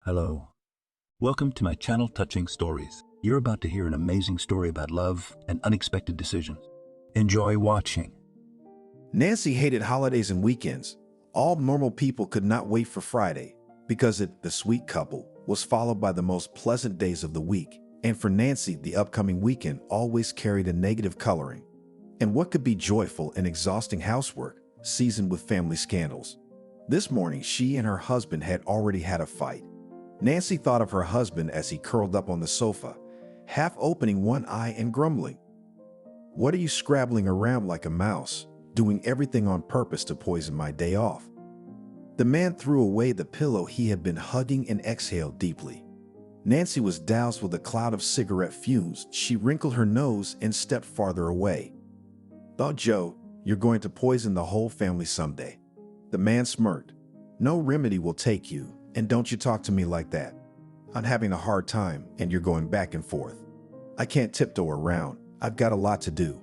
Hello. Welcome to my channel Touching Stories. You're about to hear an amazing story about love and unexpected decisions. Enjoy watching. Nancy hated holidays and weekends. All normal people could not wait for Friday because the sweet couple, was followed by the most pleasant days of the week. And for Nancy, the upcoming weekend always carried a negative coloring. And what could be joyful and exhausting housework, seasoned with family scandals? This morning, she and her husband had already had a fight. Nancy thought of her husband as he curled up on the sofa, half opening one eye and grumbling. "What are you scrabbling around like a mouse, doing everything on purpose to poison my day off?" The man threw away the pillow he had been hugging and exhaled deeply. Nancy was doused with a cloud of cigarette fumes. She wrinkled her nose and stepped farther away. "Thought, Joe, you're going to poison the whole family someday." The man smirked. "No remedy will take you. And don't you talk to me like that. I'm having a hard time and you're going back and forth. I can't tiptoe around. I've got a lot to do.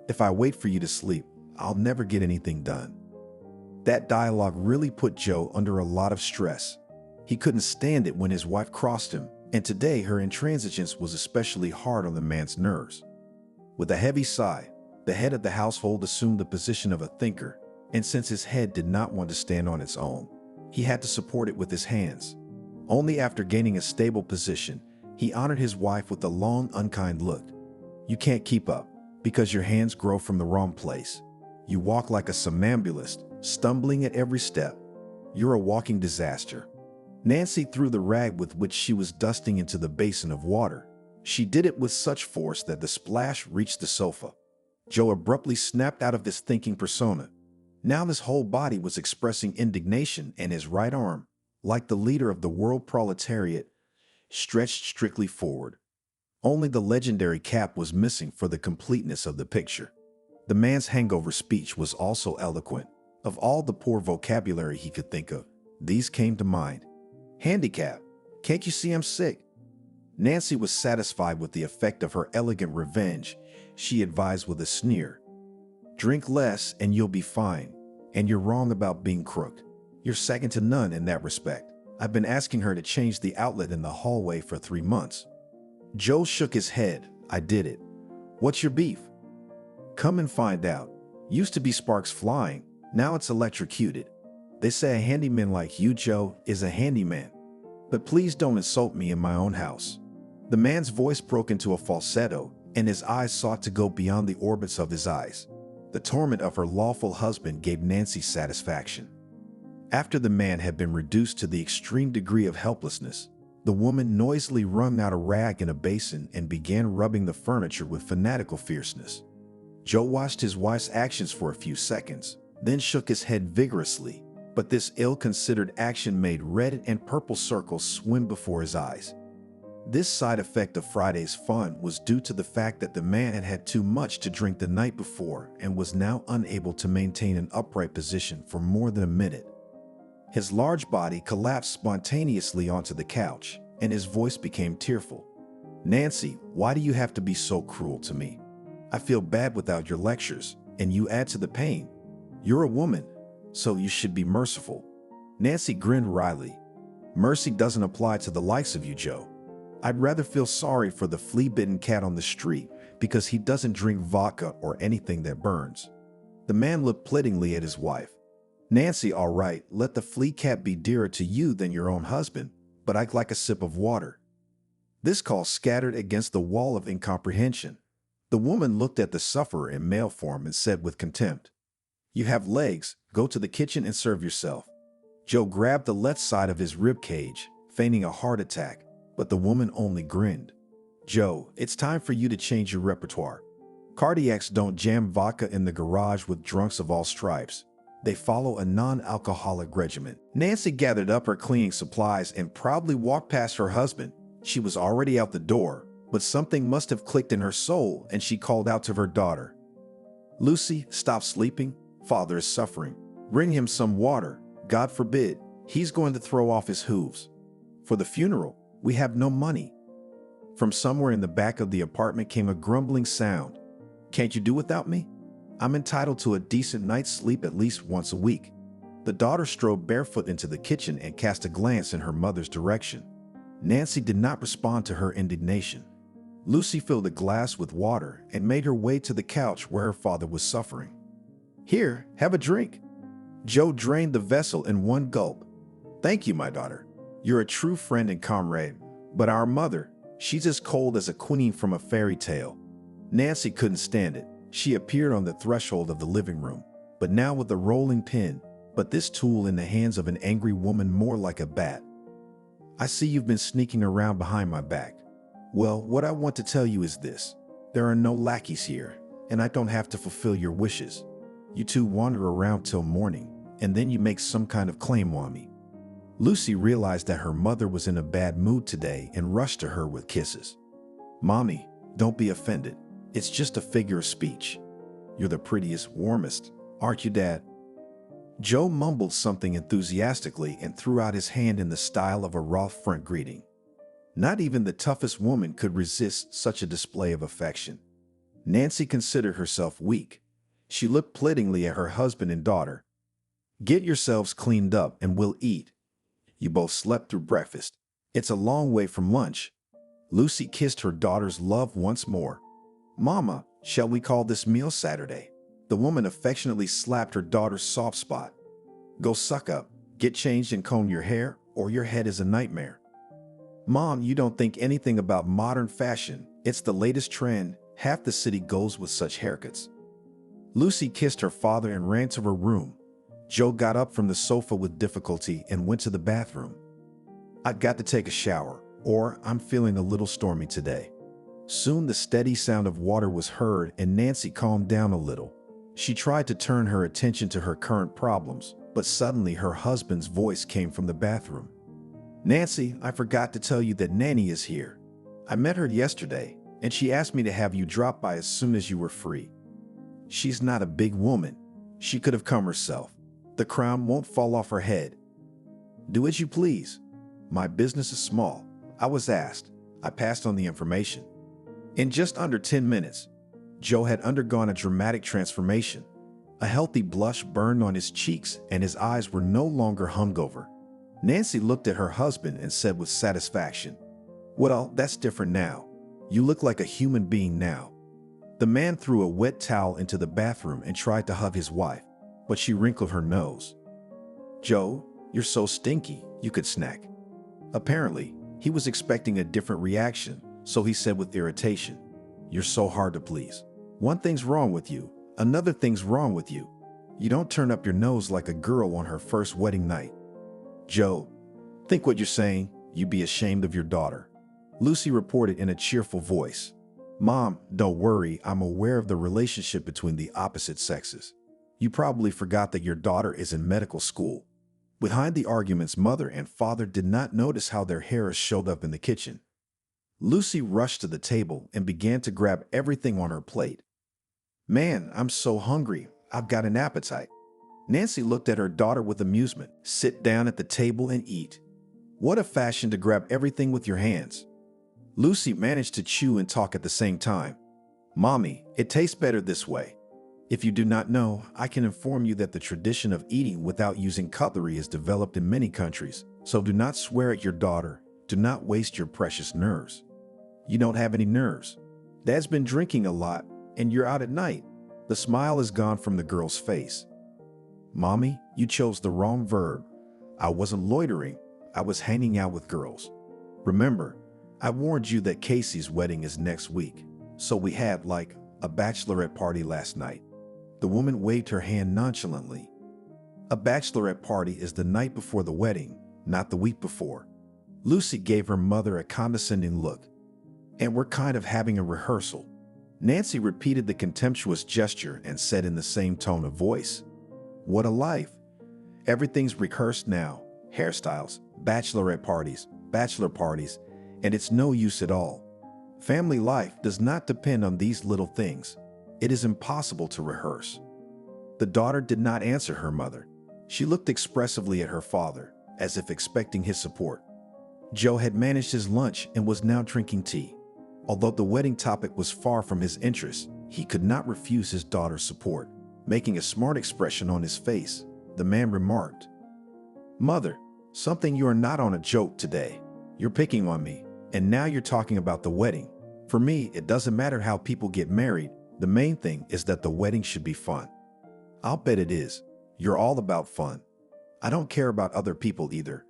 If I wait for you to sleep, I'll never get anything done." That dialogue really put Joe under a lot of stress. He couldn't stand it when his wife crossed him, and today her intransigence was especially hard on the man's nerves. With a heavy sigh, the head of the household assumed the position of a thinker, and since his head did not want to stand on its own, he had to support it with his hands. Only after gaining a stable position, he honored his wife with a long, unkind look. "You can't keep up because your hands grow from the wrong place. You walk like a somnambulist, stumbling at every step. You're a walking disaster." Nancy threw the rag with which she was dusting into the basin of water. She did it with such force that the splash reached the sofa. Joe abruptly snapped out of his thinking persona. Now his whole body was expressing indignation, and his right arm, like the leader of the world proletariat, stretched strictly forward. Only the legendary cap was missing for the completeness of the picture. The man's hangover speech was also eloquent. Of all the poor vocabulary he could think of, these came to mind. "Handicap. Can't you see I'm sick?" Nancy was satisfied with the effect of her elegant revenge. She advised with a sneer, "Drink less and you'll be fine. And you're wrong about being crooked. You're second to none in that respect. I've been asking her to change the outlet in the hallway for 3 months." Joe shook his head. "I did it." "What's your beef?" "Come and find out. Used to be sparks flying. Now it's electrocuted. They say a handyman like you, Joe, is a handyman. But please don't insult me in my own house." The man's voice broke into a falsetto, and his eyes sought to go beyond the orbits of his eyes. The torment of her lawful husband gave Nancy satisfaction. After the man had been reduced to the extreme degree of helplessness, the woman noisily wrung out a rag in a basin and began rubbing the furniture with fanatical fierceness. Joe watched his wife's actions for a few seconds, then shook his head vigorously, but this ill-considered action made red and purple circles swim before his eyes. This side effect of Friday's fun was due to the fact that the man had had too much to drink the night before and was now unable to maintain an upright position for more than a minute. His large body collapsed spontaneously onto the couch, and his voice became tearful. "Nancy, why do you have to be so cruel to me? I feel bad without your lectures, and you add to the pain. You're a woman, so you should be merciful." Nancy grinned wryly. "Mercy doesn't apply to the likes of you, Joe. I'd rather feel sorry for the flea-bitten cat on the street because he doesn't drink vodka or anything that burns." The man looked pleadingly at his wife. "Nancy, all right, let the flea cat be dearer to you than your own husband, but I'd like a sip of water." This call scattered against the wall of incomprehension. The woman looked at the sufferer in male form and said with contempt, "You have legs, go to the kitchen and serve yourself." Joe grabbed the left side of his rib cage, feigning a heart attack, but the woman only grinned. "Joe, it's time for you to change your repertoire. Cardiacs don't jam vodka in the garage with drunks of all stripes. They follow a non-alcoholic regimen." Nancy gathered up her cleaning supplies and proudly walked past her husband. She was already out the door, but something must have clicked in her soul, and she called out to her daughter, "Lucy, stop sleeping. Father is suffering. Bring him some water. God forbid, he's going to throw off his hooves. For the funeral, we have no money." From somewhere in the back of the apartment came a grumbling sound. "Can't you do without me? I'm entitled to a decent night's sleep at least once a week." The daughter strode barefoot into the kitchen and cast a glance in her mother's direction. Nancy did not respond to her indignation. Lucy filled a glass with water and made her way to the couch where her father was suffering. "Here, have a drink." Joe drained the vessel in one gulp. "Thank you, my daughter. You're a true friend and comrade. But our mother, she's as cold as a queen from a fairy tale." Nancy couldn't stand it. She appeared on the threshold of the living room, but now with a rolling pin, but this tool in the hands of an angry woman more like a bat. "I see you've been sneaking around behind my back. Well, what I want to tell you is this. There are no lackeys here, and I don't have to fulfill your wishes. You two wander around till morning, and then you make some kind of claim on me." Lucy realized that her mother was in a bad mood today and rushed to her with kisses. "Mommy, don't be offended. It's just a figure of speech. You're the prettiest, warmest, aren't you, Dad?" Joe mumbled something enthusiastically and threw out his hand in the style of a Rolf front greeting. Not even the toughest woman could resist such a display of affection. Nancy considered herself weak. She looked pleadingly at her husband and daughter. "Get yourselves cleaned up and we'll eat. You both slept through breakfast. It's a long way from lunch." Lucy kissed her daughter's love once more. "Mama, shall we call this meal Saturday?" The woman affectionately slapped her daughter's soft spot. "Go suck up, get changed and comb your hair, or your head is a nightmare." "Mom, you don't think anything about modern fashion. It's the latest trend. Half the city goes with such haircuts." Lucy kissed her father and ran to her room. Joe got up from the sofa with difficulty and went to the bathroom. "I've got to take a shower, or I'm feeling a little stormy today." Soon the steady sound of water was heard and Nancy calmed down a little. She tried to turn her attention to her current problems, but suddenly her husband's voice came from the bathroom. "Nancy, I forgot to tell you that Nanny is here. I met her yesterday, and she asked me to have you drop by as soon as you were free. She's not a big woman. She could have come herself. The crown won't fall off her head." "Do as you please. My business is small. I was asked. I passed on the information." In just under 10 minutes, Joe had undergone a dramatic transformation. A healthy blush burned on his cheeks and his eyes were no longer hungover. Nancy looked at her husband and said with satisfaction, "Well, that's different now. You look like a human being now." The man threw a wet towel into the bathroom and tried to hug his wife, but she wrinkled her nose. "Joe, you're so stinky, you could snack." Apparently, he was expecting a different reaction, so he said with irritation, "You're so hard to please. One thing's wrong with you, another thing's wrong with you. You don't turn up your nose like a girl on her first wedding night." "Joe, think what you're saying. You'd be ashamed of your daughter," Lucy reported in a cheerful voice. "Mom, don't worry, I'm aware of the relationship between the opposite sexes. You probably forgot that your daughter is in medical school." Behind the arguments, mother and father did not notice how their hair showed up in the kitchen. Lucy rushed to the table and began to grab everything on her plate. "Man, I'm so hungry. I've got an appetite." Nancy looked at her daughter with amusement. "Sit down at the table and eat. What a fashion to grab everything with your hands." Lucy managed to chew and talk at the same time. "Mommy, it tastes better this way. If you do not know, I can inform you that the tradition of eating without using cutlery is developed in many countries, so do not swear at your daughter. Do not waste your precious nerves." "You don't have any nerves. Dad's been drinking a lot, and you're out at night." The smile is gone from the girl's face. "Mommy, you chose the wrong verb. I wasn't loitering. I was hanging out with girls. Remember, I warned you that Casey's wedding is next week, so we had like a bachelorette party last night." The woman waved her hand nonchalantly. "A bachelorette party is the night before the wedding, not the week before." Lucy gave her mother a condescending look. "And we're kind of having a rehearsal." Nancy repeated the contemptuous gesture and said in the same tone of voice, "What a life. Everything's rehearsed now. Hairstyles, bachelorette parties, bachelor parties, and it's no use at all. Family life does not depend on these little things. It is impossible to rehearse." The daughter did not answer her mother. She looked expressively at her father, as if expecting his support. Joe had managed his lunch and was now drinking tea. Although the wedding topic was far from his interest, he could not refuse his daughter's support. Making a smart expression on his face, the man remarked. "Mother, something you are not on a joke today. You're picking on me, and now you're talking about the wedding. For me, it doesn't matter how people get married. The main thing is that the wedding should be fun." "I'll bet it is. You're all about fun. I don't care about other people either,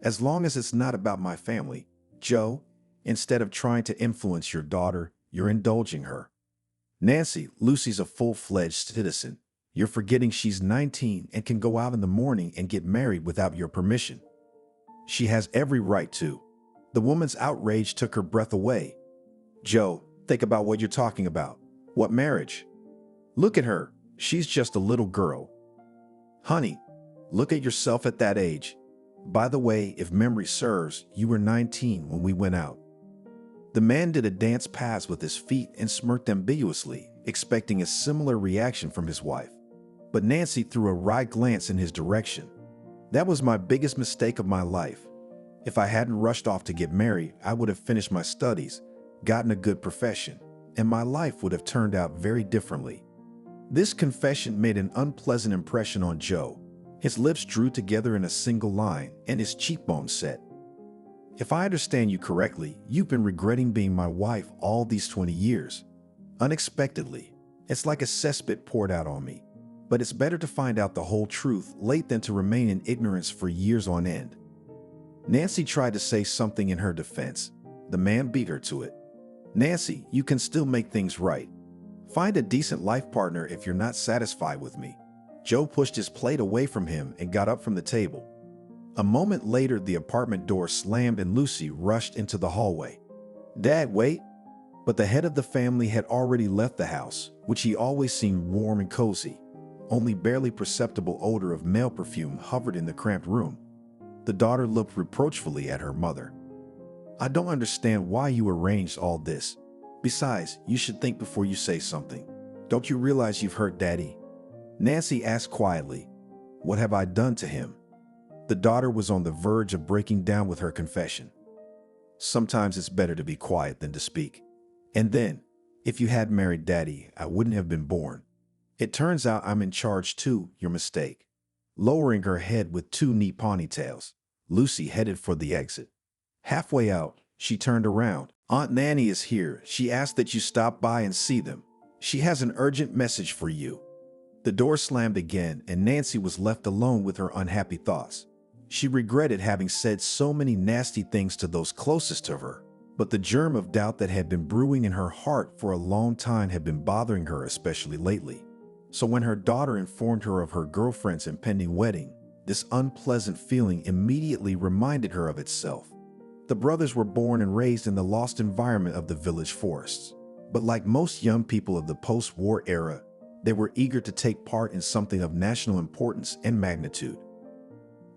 as long as it's not about my family. Joe, instead of trying to influence your daughter, you're indulging her." "Nancy, Lucy's a full-fledged citizen. You're forgetting she's 19 and can go out in the morning and get married without your permission. She has every right to." The woman's outrage took her breath away. "Joe, think about what you're talking about. What marriage? Look at her. She's just a little girl." "Honey, look at yourself at that age. By the way, if memory serves, you were 19 when we went out." The man did a dance pass with his feet and smirked ambiguously, expecting a similar reaction from his wife. But Nancy threw a wry glance in his direction. "That was my biggest mistake of my life. If I hadn't rushed off to get married, I would have finished my studies, gotten a good profession, and my life would have turned out very differently." This confession made an unpleasant impression on Joe. His lips drew together in a single line, and his cheekbones set. "If I understand you correctly, you've been regretting being my wife all these 20 years. Unexpectedly. It's like a cesspit poured out on me. But it's better to find out the whole truth late than to remain in ignorance for years on end." Nancy tried to say something in her defense. The man beat her to it. "Nancy, you can still make things right. Find a decent life partner if you're not satisfied with me." Joe pushed his plate away from him and got up from the table. A moment later, the apartment door slammed and Lucy rushed into the hallway. "Dad, wait!" But the head of the family had already left the house, which he always seemed warm and cozy. Only barely perceptible odor of male perfume hovered in the cramped room. The daughter looked reproachfully at her mother. "I don't understand why you arranged all this. Besides, you should think before you say something. Don't you realize you've hurt Daddy?" Nancy asked quietly. "What have I done to him?" The daughter was on the verge of breaking down with her confession. "Sometimes it's better to be quiet than to speak. And then, if you had married Daddy, I wouldn't have been born. It turns out I'm in charge too, your mistake." Lowering her head with two neat ponytails, Lucy headed for the exit. Halfway out, she turned around. "Aunt Nanny is here. She asked that you stop by and see them. She has an urgent message for you." The door slammed again, and Nancy was left alone with her unhappy thoughts. She regretted having said so many nasty things to those closest to her, but the germ of doubt that had been brewing in her heart for a long time had been bothering her, especially lately. So when her daughter informed her of her girlfriend's impending wedding, this unpleasant feeling immediately reminded her of itself. The brothers were born and raised in the lost environment of the village forests. But like most young people of the post-war era, they were eager to take part in something of national importance and magnitude.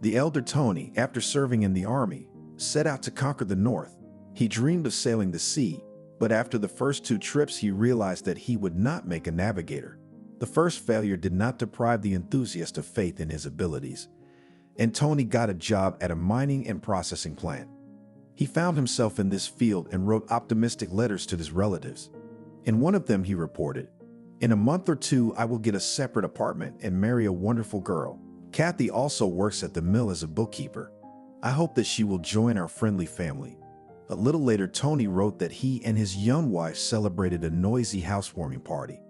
The elder Tony, after serving in the army, set out to conquer the North. He dreamed of sailing the sea, but after the first 2 trips he realized that he would not make a navigator. The first failure did not deprive the enthusiast of faith in his abilities, and Tony got a job at a mining and processing plant. He found himself in this field and wrote optimistic letters to his relatives. In one of them he reported, "In a month or 2 I will get a separate apartment and marry a wonderful girl. Kathy also works at the mill as a bookkeeper. I hope that she will join our friendly family." A little later, Tony wrote that he and his young wife celebrated a noisy housewarming party.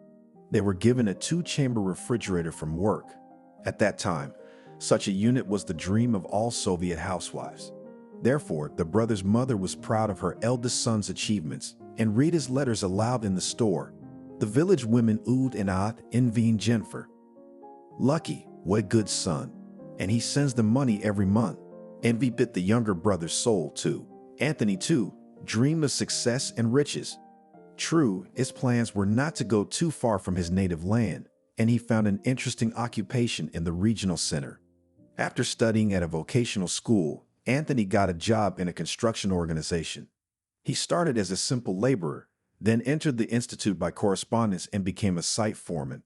They were given a 2-chamber refrigerator from work. At that time, such a unit was the dream of all Soviet housewives. Therefore, the brother's mother was proud of her eldest son's achievements and read his letters aloud in the store. The village women oohed and ahed, envying Jennifer. "Lucky, what a good son. And he sends them money every month." Envy bit the younger brother's soul too. Anthony, too, dreamed of success and riches. True, his plans were not to go too far from his native land, and he found an interesting occupation in the regional center. After studying at a vocational school, Anthony got a job in a construction organization. He started as a simple laborer, then entered the institute by correspondence and became a site foreman.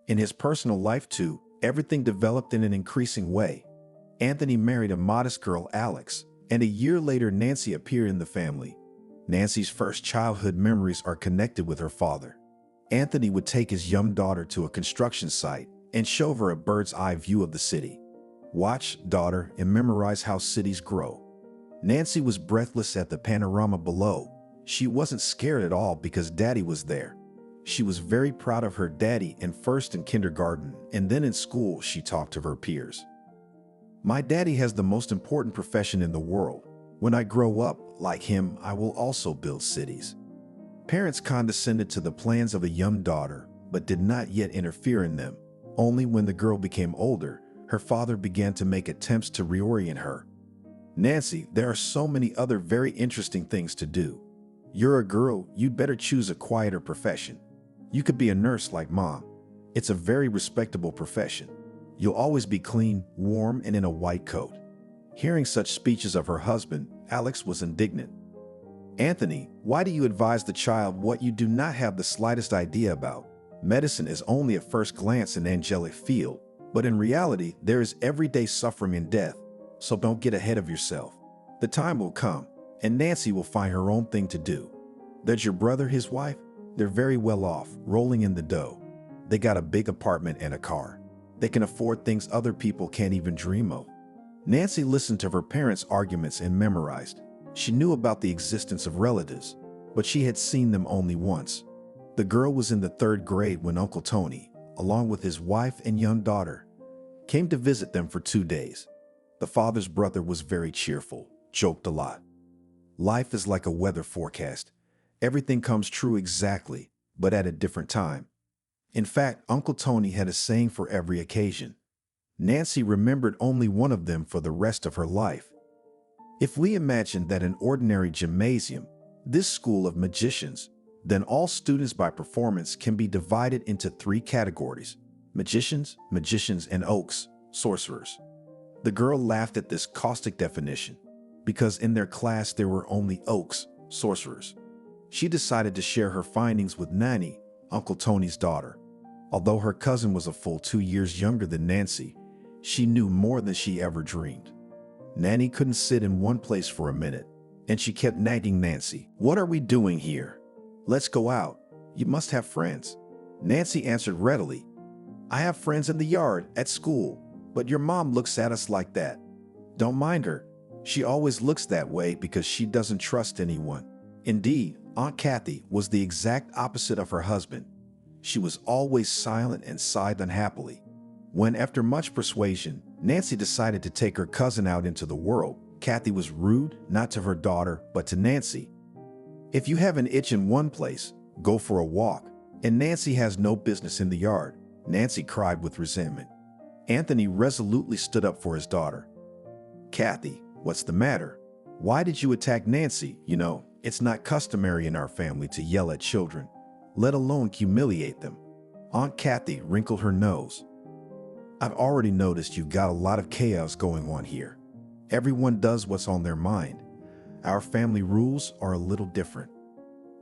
In his personal life, too, everything developed in an increasing way. Anthony married a modest girl, Alex, and a year later Nancy appeared in the family. Nancy's first childhood memories are connected with her father. Anthony would take his young daughter to a construction site, and showed her a bird's eye view of the city. Watch, daughter, and memorize how cities grow. Nancy was breathless at the panorama below. She wasn't scared at all because Daddy was there. She was very proud of her daddy, and first in kindergarten and then in school she talked to her peers. My daddy has the most important profession in the world. When I grow up, like him, I will also build cities. Parents condescended to the plans of a young daughter, but did not yet interfere in them. Only when the girl became older, her father began to make attempts to reorient her. Nancy, there are so many other very interesting things to do. You're a girl, you'd better choose a quieter profession. You could be a nurse like Mom. It's a very respectable profession. You'll always be clean, warm, and in a white coat. Hearing such speeches of her husband, Alex was indignant. Anthony, why do you advise the child what you do not have the slightest idea about? Medicine is only at first glance an angelic field, but in reality, there is everyday suffering and death, so don't get ahead of yourself. The time will come, and Nancy will find her own thing to do. There's your brother, his wife. They're very well off, rolling in the dough. They got a big apartment and a car. They can afford things other people can't even dream of. Nancy listened to her parents' arguments and memorized. She knew about the existence of relatives, but she had seen them only once. The girl was in the 3rd grade when Uncle Tony, along with his wife and young daughter, came to visit them for 2 days. The father's brother was very cheerful, joked a lot. Life is like a weather forecast. Everything comes true exactly, but at a different time. In fact, Uncle Tony had a saying for every occasion. Nancy remembered only one of them for the rest of her life. If we imagine that an ordinary gymnasium, this school of magicians, then all students by performance can be divided into 3 categories: magicians, and oaks, sorcerers. The girl laughed at this caustic definition, because in their class there were only oaks, sorcerers. She decided to share her findings with Nanny, Uncle Tony's daughter. Although her cousin was a full 2 years younger than Nancy, she knew more than she ever dreamed. Nanny couldn't sit in one place for a minute, and she kept nagging Nancy. "What are we doing here? Let's go out. You must have friends." Nancy answered readily, "I have friends in the yard, at school, but your mom looks at us like that. Don't mind her. She always looks that way because she doesn't trust anyone." Indeed, Aunt Kathy was the exact opposite of her husband. She was always silent and sighed unhappily. When, after much persuasion, Nancy decided to take her cousin out into the world, Kathy was rude, not to her daughter, but to Nancy. "If you have an itch in one place, go for a walk, and Nancy has no business in the yard," Nancy cried with resentment. Anthony resolutely stood up for his daughter. "Kathy, what's the matter? Why did you attack Nancy? You know, it's not customary in our family to yell at children, let alone humiliate them." Aunt Kathy wrinkled her nose. "I've already noticed you've got a lot of chaos going on here. Everyone does what's on their mind. Our family rules are a little different."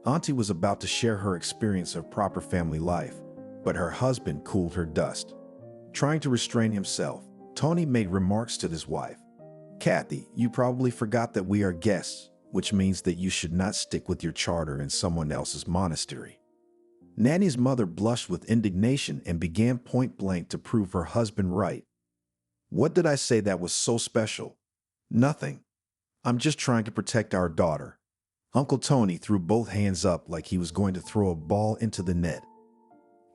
Auntie was about to share her experience of proper family life, but her husband cooled her dust. Trying to restrain himself, Tony made remarks to his wife. "Kathy, you probably forgot that we are guests, which means that you should not stick with your charter in someone else's monastery." Nanny's mother blushed with indignation and began point blank to prove her husband right. "What did I say that was so special? Nothing. I'm just trying to protect our daughter." Uncle Tony threw both hands up like he was going to throw a ball into the net.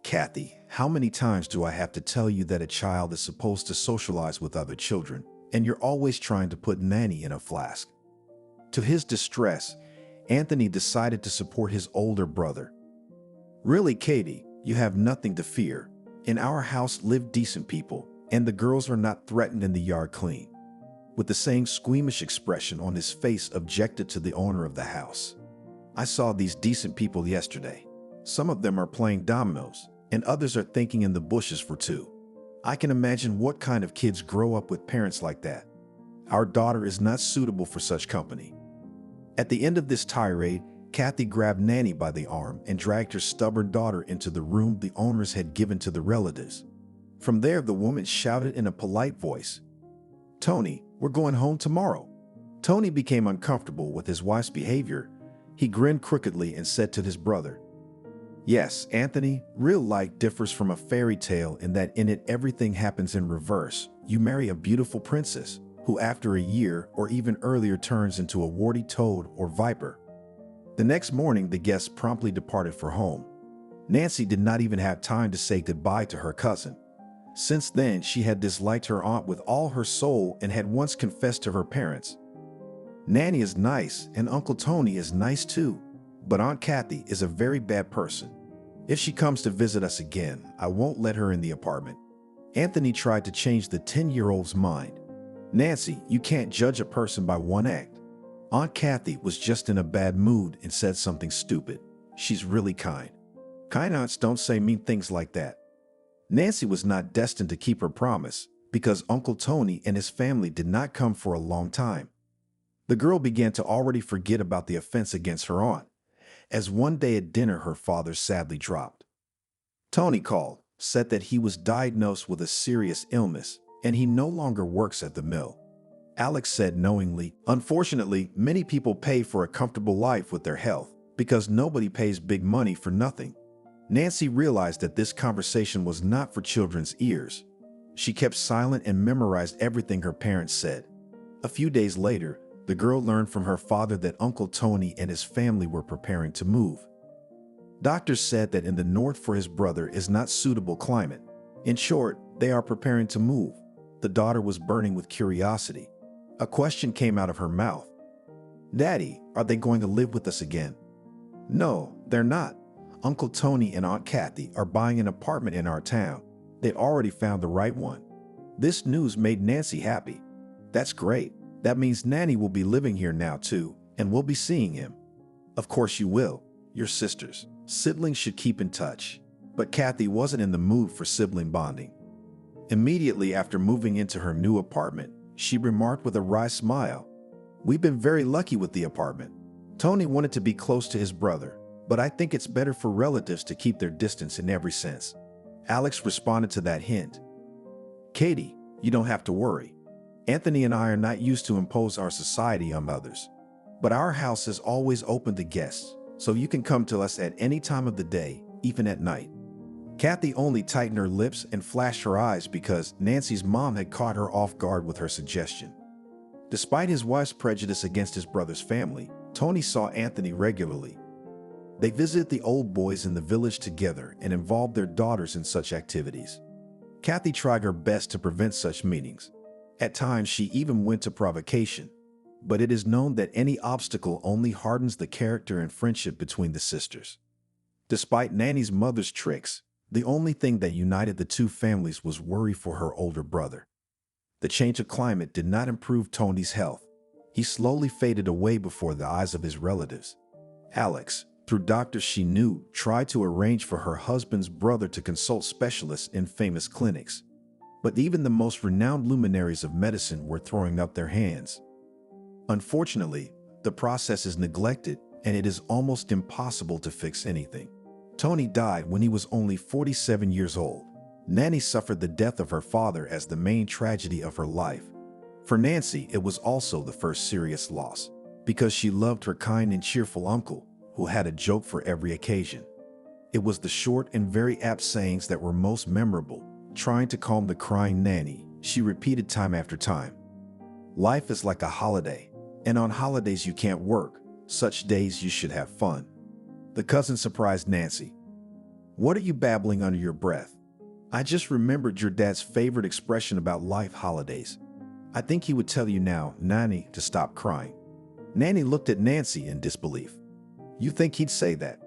"Kathy, how many times do I have to tell you that a child is supposed to socialize with other children, and you're always trying to put Nanny in a flask?" To his distress, Anthony decided to support his older brother. "Really, Katie, you have nothing to fear. In our house live decent people, and the girls are not threatened in the yard clean." With the same squeamish expression on his face, objected to the owner of the house. "I saw these decent people yesterday. Some of them are playing dominoes, and others are thinking in the bushes for 2. I can imagine what kind of kids grow up with parents like that. Our daughter is not suitable for such company." At the end of this tirade, Kathy grabbed Nanny by the arm and dragged her stubborn daughter into the room the owners had given to the relatives. From there, the woman shouted in a polite voice, "Tony, we're going home tomorrow." Tony became uncomfortable with his wife's behavior. He grinned crookedly and said to his brother, Yes, Anthony, real life differs from a fairy tale in that in it everything happens in reverse. You marry a beautiful princess, who after a year or even earlier turns into a warty toad or viper. The next morning, the guests promptly departed for home. Nancy did not even have time to say goodbye to her cousin. Since then, she had disliked her aunt with all her soul and had once confessed to her parents. Nanny is nice and Uncle Tony is nice too, but Aunt Kathy is a very bad person. If she comes to visit us again, I won't let her in the apartment. Anthony tried to change the 10-year-old's mind. Nancy, you can't judge a person by one act. Aunt Kathy was just in a bad mood and said something stupid. She's really kind. Kind aunts don't say mean things like that. Nancy was not destined to keep her promise because Uncle Tony and his family did not come for a long time. The girl began to already forget about the offense against her aunt, as one day at dinner her father sadly dropped. Tony called, said that he was diagnosed with a serious illness and he no longer works at the mill. Alex said knowingly, unfortunately, many people pay for a comfortable life with their health because nobody pays big money for nothing. Nancy realized that this conversation was not for children's ears. She kept silent and memorized everything her parents said. A few days later, the girl learned from her father that Uncle Tony and his family were preparing to move. Doctors said that in the north for his brother is not suitable climate. In short, they are preparing to move. The daughter was burning with curiosity. A question came out of her mouth. Daddy, are they going to live with us again? No, they're not. Uncle Tony and Aunt Kathy are buying an apartment in our town. They already found the right one. This news made Nancy happy. That's great. That means Nanny will be living here now too, and we'll be seeing him. Of course you will. You're sisters. Siblings should keep in touch. But Kathy wasn't in the mood for sibling bonding. Immediately after moving into her new apartment, she remarked with a wry smile, "We've been very lucky with the apartment. Tony wanted to be close to his brother, but I think it's better for relatives to keep their distance in every sense." Alex responded to that hint. "Katie, you don't have to worry. Anthony and I are not used to impose our society on others. But our house is always open to guests, so you can come to us at any time of the day, even at night." Kathy only tightened her lips and flashed her eyes because Nancy's mom had caught her off guard with her suggestion. Despite his wife's prejudice against his brother's family, Tony saw Anthony regularly. They visited the old boys in the village together and involved their daughters in such activities. Kathy tried her best to prevent such meetings. At times, she even went to provocation. But it is known that any obstacle only hardens the character and friendship between the sisters. Despite Nanny's mother's tricks, the only thing that united the two families was worry for her older brother. The change of climate did not improve Tony's health. He slowly faded away before the eyes of his relatives. Alex, through doctors she knew, tried to arrange for her husband's brother to consult specialists in famous clinics. But even the most renowned luminaries of medicine were throwing up their hands. Unfortunately, the process is neglected and it is almost impossible to fix anything. Tony died when he was only 47 years old. Nanny suffered the death of her father as the main tragedy of her life. For Nancy, it was also the first serious loss, because she loved her kind and cheerful uncle, who had a joke for every occasion. It was the short and very apt sayings that were most memorable. Trying to calm the crying Nanny, she repeated time after time, "Life is like a holiday, and on holidays you can't work. Such days you should have fun." The cousin surprised Nancy. "What are you babbling under your breath? I just remembered your dad's favorite expression about life holidays. I think he would tell you now, Nanny, to stop crying." Nanny looked at Nancy in disbelief. "You think he'd say that?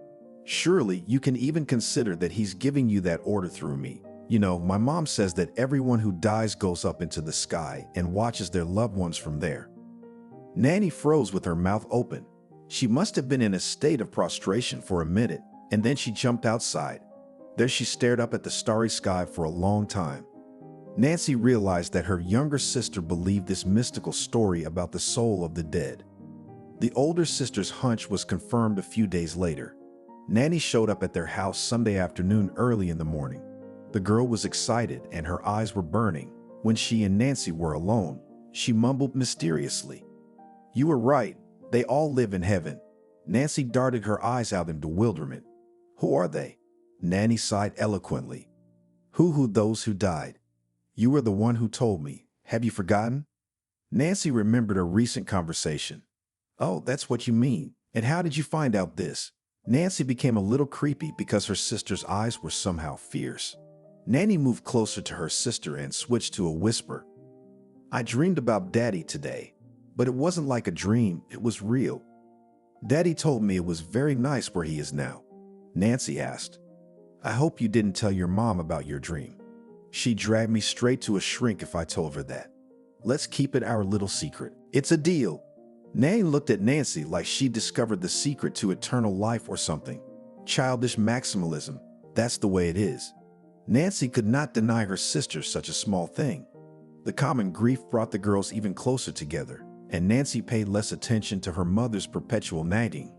Surely you can even consider that he's giving you that order through me. You know, my mom says that everyone who dies goes up into the sky and watches their loved ones from there." Nanny froze with her mouth open. She must have been in a state of prostration for a minute, and then she jumped outside. There she stared up at the starry sky for a long time. Nancy realized that her younger sister believed this mystical story about the soul of the dead. The older sister's hunch was confirmed a few days later. Nanny showed up at their house Sunday afternoon early in the morning. The girl was excited and her eyes were burning. When she and Nancy were alone, she mumbled mysteriously, "You were right. They all live in heaven." Nancy darted her eyes out in bewilderment. Who are they? Nanny sighed eloquently. Who those who died? You were the one who told me. Have you forgotten? Nancy remembered a recent conversation. Oh, that's what you mean. And how did you find out this? Nancy became a little creepy because her sister's eyes were somehow fierce. Nanny moved closer to her sister and switched to a whisper. I dreamed about Daddy today, but it wasn't like a dream, it was real. Daddy told me it was very nice where he is now. Nancy asked. I hope you didn't tell your mom about your dream. She'd drag me straight to a shrink if I told her that. Let's keep it our little secret. It's a deal. Nanny looked at Nancy like she discovered the secret to eternal life or something. Childish maximalism, that's the way it is. Nancy could not deny her sister such a small thing. The common grief brought the girls even closer together, and Nancy paid less attention to her mother's perpetual nagging.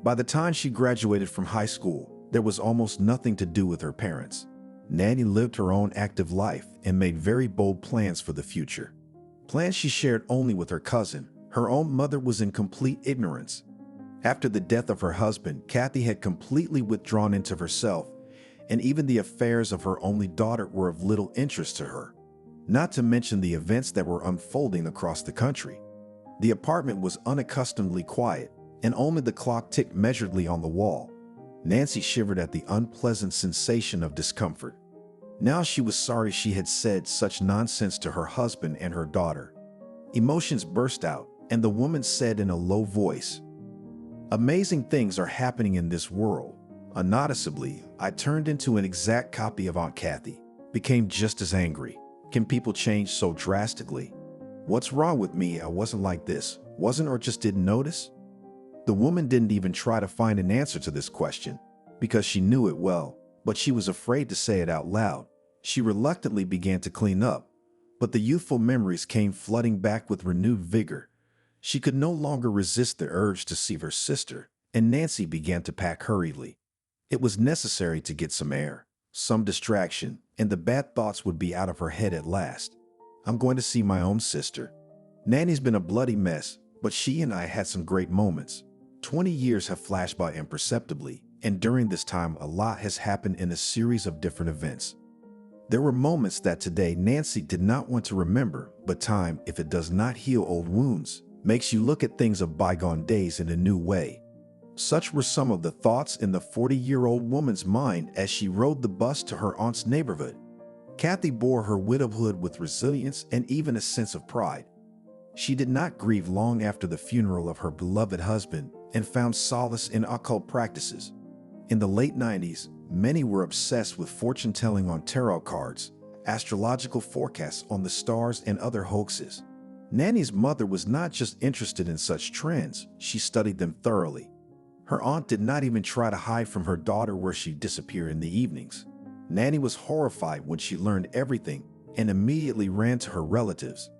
By the time she graduated from high school, there was almost nothing to do with her parents. Nanny lived her own active life and made very bold plans for the future. Plans she shared only with her cousin. Her own mother was in complete ignorance. After the death of her husband, Kathy had completely withdrawn into herself, and even the affairs of her only daughter were of little interest to her. Not to mention the events that were unfolding across the country. The apartment was unaccustomedly quiet, and only the clock ticked measuredly on the wall. Nancy shivered at the unpleasant sensation of discomfort. Now she was sorry she had said such nonsense to her husband and her daughter. Emotions burst out, and the woman said in a low voice, Amazing things are happening in this world. Unnoticeably, I turned into an exact copy of Aunt Kathy, became just as angry. Can people change so drastically? What's wrong with me? I wasn't like this, wasn't or just didn't notice? The woman didn't even try to find an answer to this question, because she knew it well, but she was afraid to say it out loud. She reluctantly began to clean up, but the youthful memories came flooding back with renewed vigor. She could no longer resist the urge to see her sister, and Nancy began to pack hurriedly. It was necessary to get some air, some distraction, and the bad thoughts would be out of her head at last. I'm going to see my own sister. Nanny's been a bloody mess, but she and I had some great moments. 20 years have flashed by imperceptibly, and during this time a lot has happened in a series of different events. There were moments that today Nancy did not want to remember, but time, if it does not heal old wounds, makes you look at things of bygone days in a new way. Such were some of the thoughts in the 40-year-old woman's mind as she rode the bus to her aunt's neighborhood. Kathy bore her widowhood with resilience and even a sense of pride. She did not grieve long after the funeral of her beloved husband and found solace in occult practices. In the late 90s, many were obsessed with fortune-telling on tarot cards, astrological forecasts on the stars, and other hoaxes. Nanny's mother was not just interested in such trends, she studied them thoroughly. Her aunt did not even try to hide from her daughter where she'd disappear in the evenings. Nanny was horrified when she learned everything and immediately ran to her relatives.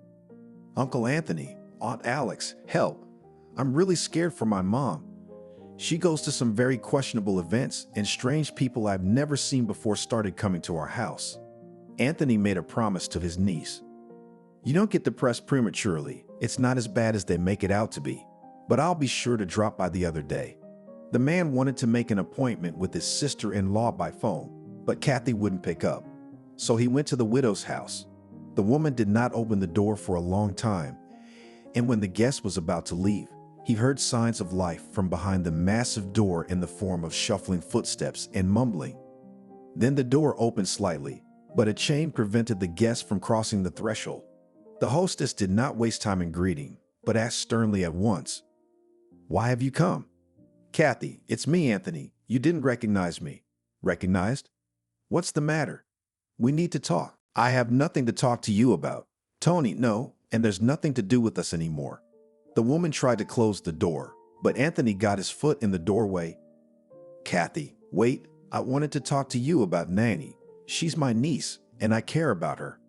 Uncle Anthony, Aunt Alex, help. I'm really scared for my mom. She goes to some very questionable events, and strange people I've never seen before started coming to our house. Anthony made a promise to his niece. You don't get depressed prematurely. It's not as bad as they make it out to be. But I'll be sure to drop by the other day. The man wanted to make an appointment with his sister-in-law by phone, but Kathy wouldn't pick up. So he went to the widow's house. The woman did not open the door for a long time, and when the guest was about to leave, he heard signs of life from behind the massive door in the form of shuffling footsteps and mumbling. Then the door opened slightly, but a chain prevented the guest from crossing the threshold. The hostess did not waste time in greeting, but asked sternly at once, Why have you come? Kathy, it's me, Anthony. You didn't recognize me. Recognized? What's the matter? We need to talk. I have nothing to talk to you about. Tony, no, and there's nothing to do with us anymore. The woman tried to close the door, but Anthony got his foot in the doorway. Kathy, wait, I wanted to talk to you about Nanny. She's my niece, and I care about her.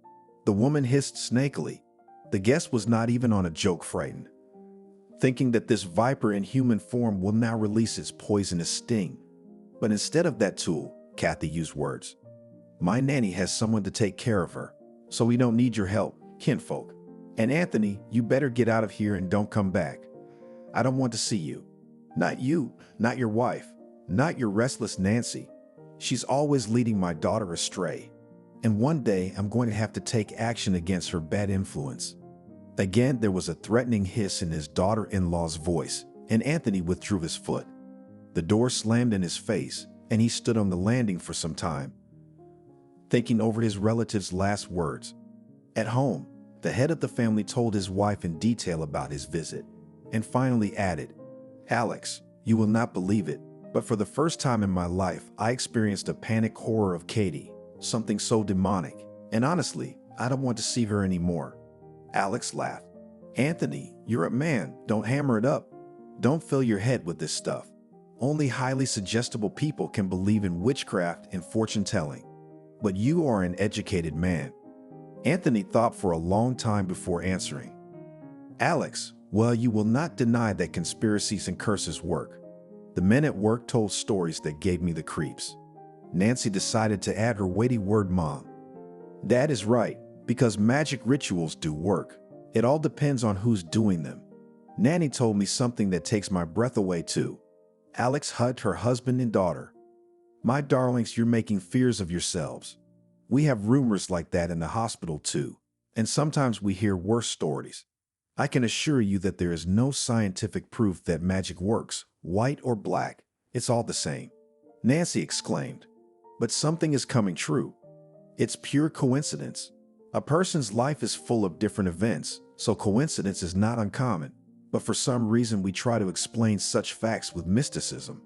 The woman hissed snakily. The guest was not even on a joke frightened, thinking that this viper in human form will now release its poisonous sting. But instead of that tool, Kathy used words. My nanny has someone to take care of her, so we don't need your help, kinfolk. And Anthony, you better get out of here and don't come back. I don't want to see you. Not you, not your wife, Not your restless Nancy. She's always leading my daughter astray. And one day I'm going to have to take action against her bad influence." Again, there was a threatening hiss in his daughter-in-law's voice, and Anthony withdrew his foot. The door slammed in his face, and he stood on the landing for some time, thinking over his relative's last words. At home, the head of the family told his wife in detail about his visit, and finally added, "Alex, you will not believe it, but for the first time in my life, I experienced a panic horror of Katie, something so demonic, and honestly, I don't want to see her anymore." Alex laughed. "Anthony, you're a man. Don't hammer it up. Don't fill your head with this stuff. Only highly suggestible people can believe in witchcraft and fortune-telling. But you are an educated man." Anthony thought for a long time before answering. "Alex, well, you will not deny that conspiracies and curses work. The men at work told stories that gave me the creeps." Nancy decided to add her weighty word, "Mom." "That is right, because magic rituals do work. It all depends on who's doing them. Nanny told me something that takes my breath away too." Alex hugged her husband and daughter. "My darlings, you're making fears of yourselves. We have rumors like that in the hospital too, and sometimes we hear worse stories. I can assure you that there is no scientific proof that magic works, white or black. It's all the same." Nancy exclaimed. "But something is coming true. It's pure coincidence. A person's life is full of different events, so coincidence is not uncommon. But for some reason we try to explain such facts with mysticism."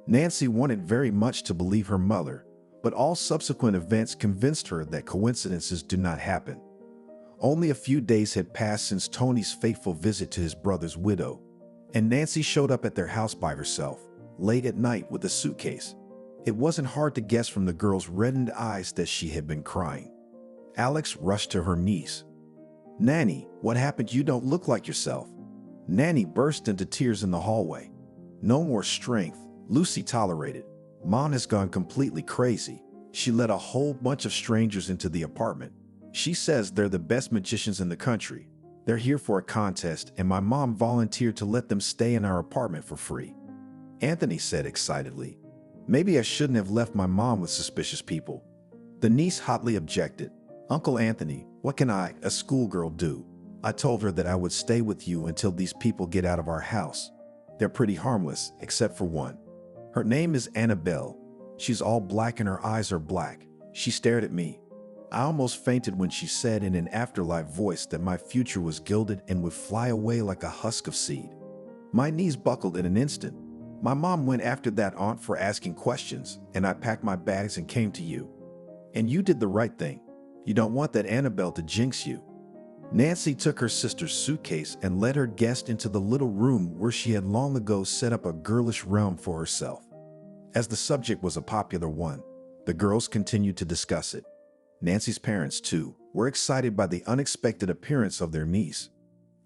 Nancy wanted very much to believe her mother, but all subsequent events convinced her that coincidences do not happen. Only a few days had passed since Tony's fateful visit to his brother's widow, and Nancy showed up at their house by herself, late at night with a suitcase. It wasn't hard to guess from the girl's reddened eyes that she had been crying. Alex rushed to her niece. "Nanny, what happened? You don't look like yourself." Nanny burst into tears in the hallway. "No more strength," Lucy tolerated. "Mom has gone completely crazy. She let a whole bunch of strangers into the apartment. She says they're the best magicians in the country. They're here for a contest, and my mom volunteered to let them stay in our apartment for free." Anthony said excitedly, "Maybe I shouldn't have left my mom with suspicious people." The niece hotly objected. "Uncle Anthony, what can I, a schoolgirl, do? I told her that I would stay with you until these people get out of our house. They're pretty harmless, except for one. Her name is Annabelle. She's all black and her eyes are black." She stared at me. I almost fainted when she said in an afterlife voice that my future was gilded and would fly away like a husk of seed. My knees buckled in an instant. My mom went after that aunt for asking questions, and I packed my bags and came to you. And you did the right thing. You don't want that Annabelle to jinx you." Nancy took her sister's suitcase and led her guest into the little room where she had long ago set up a girlish realm for herself. As the subject was a popular one, the girls continued to discuss it. Nancy's parents, too, were excited by the unexpected appearance of their niece.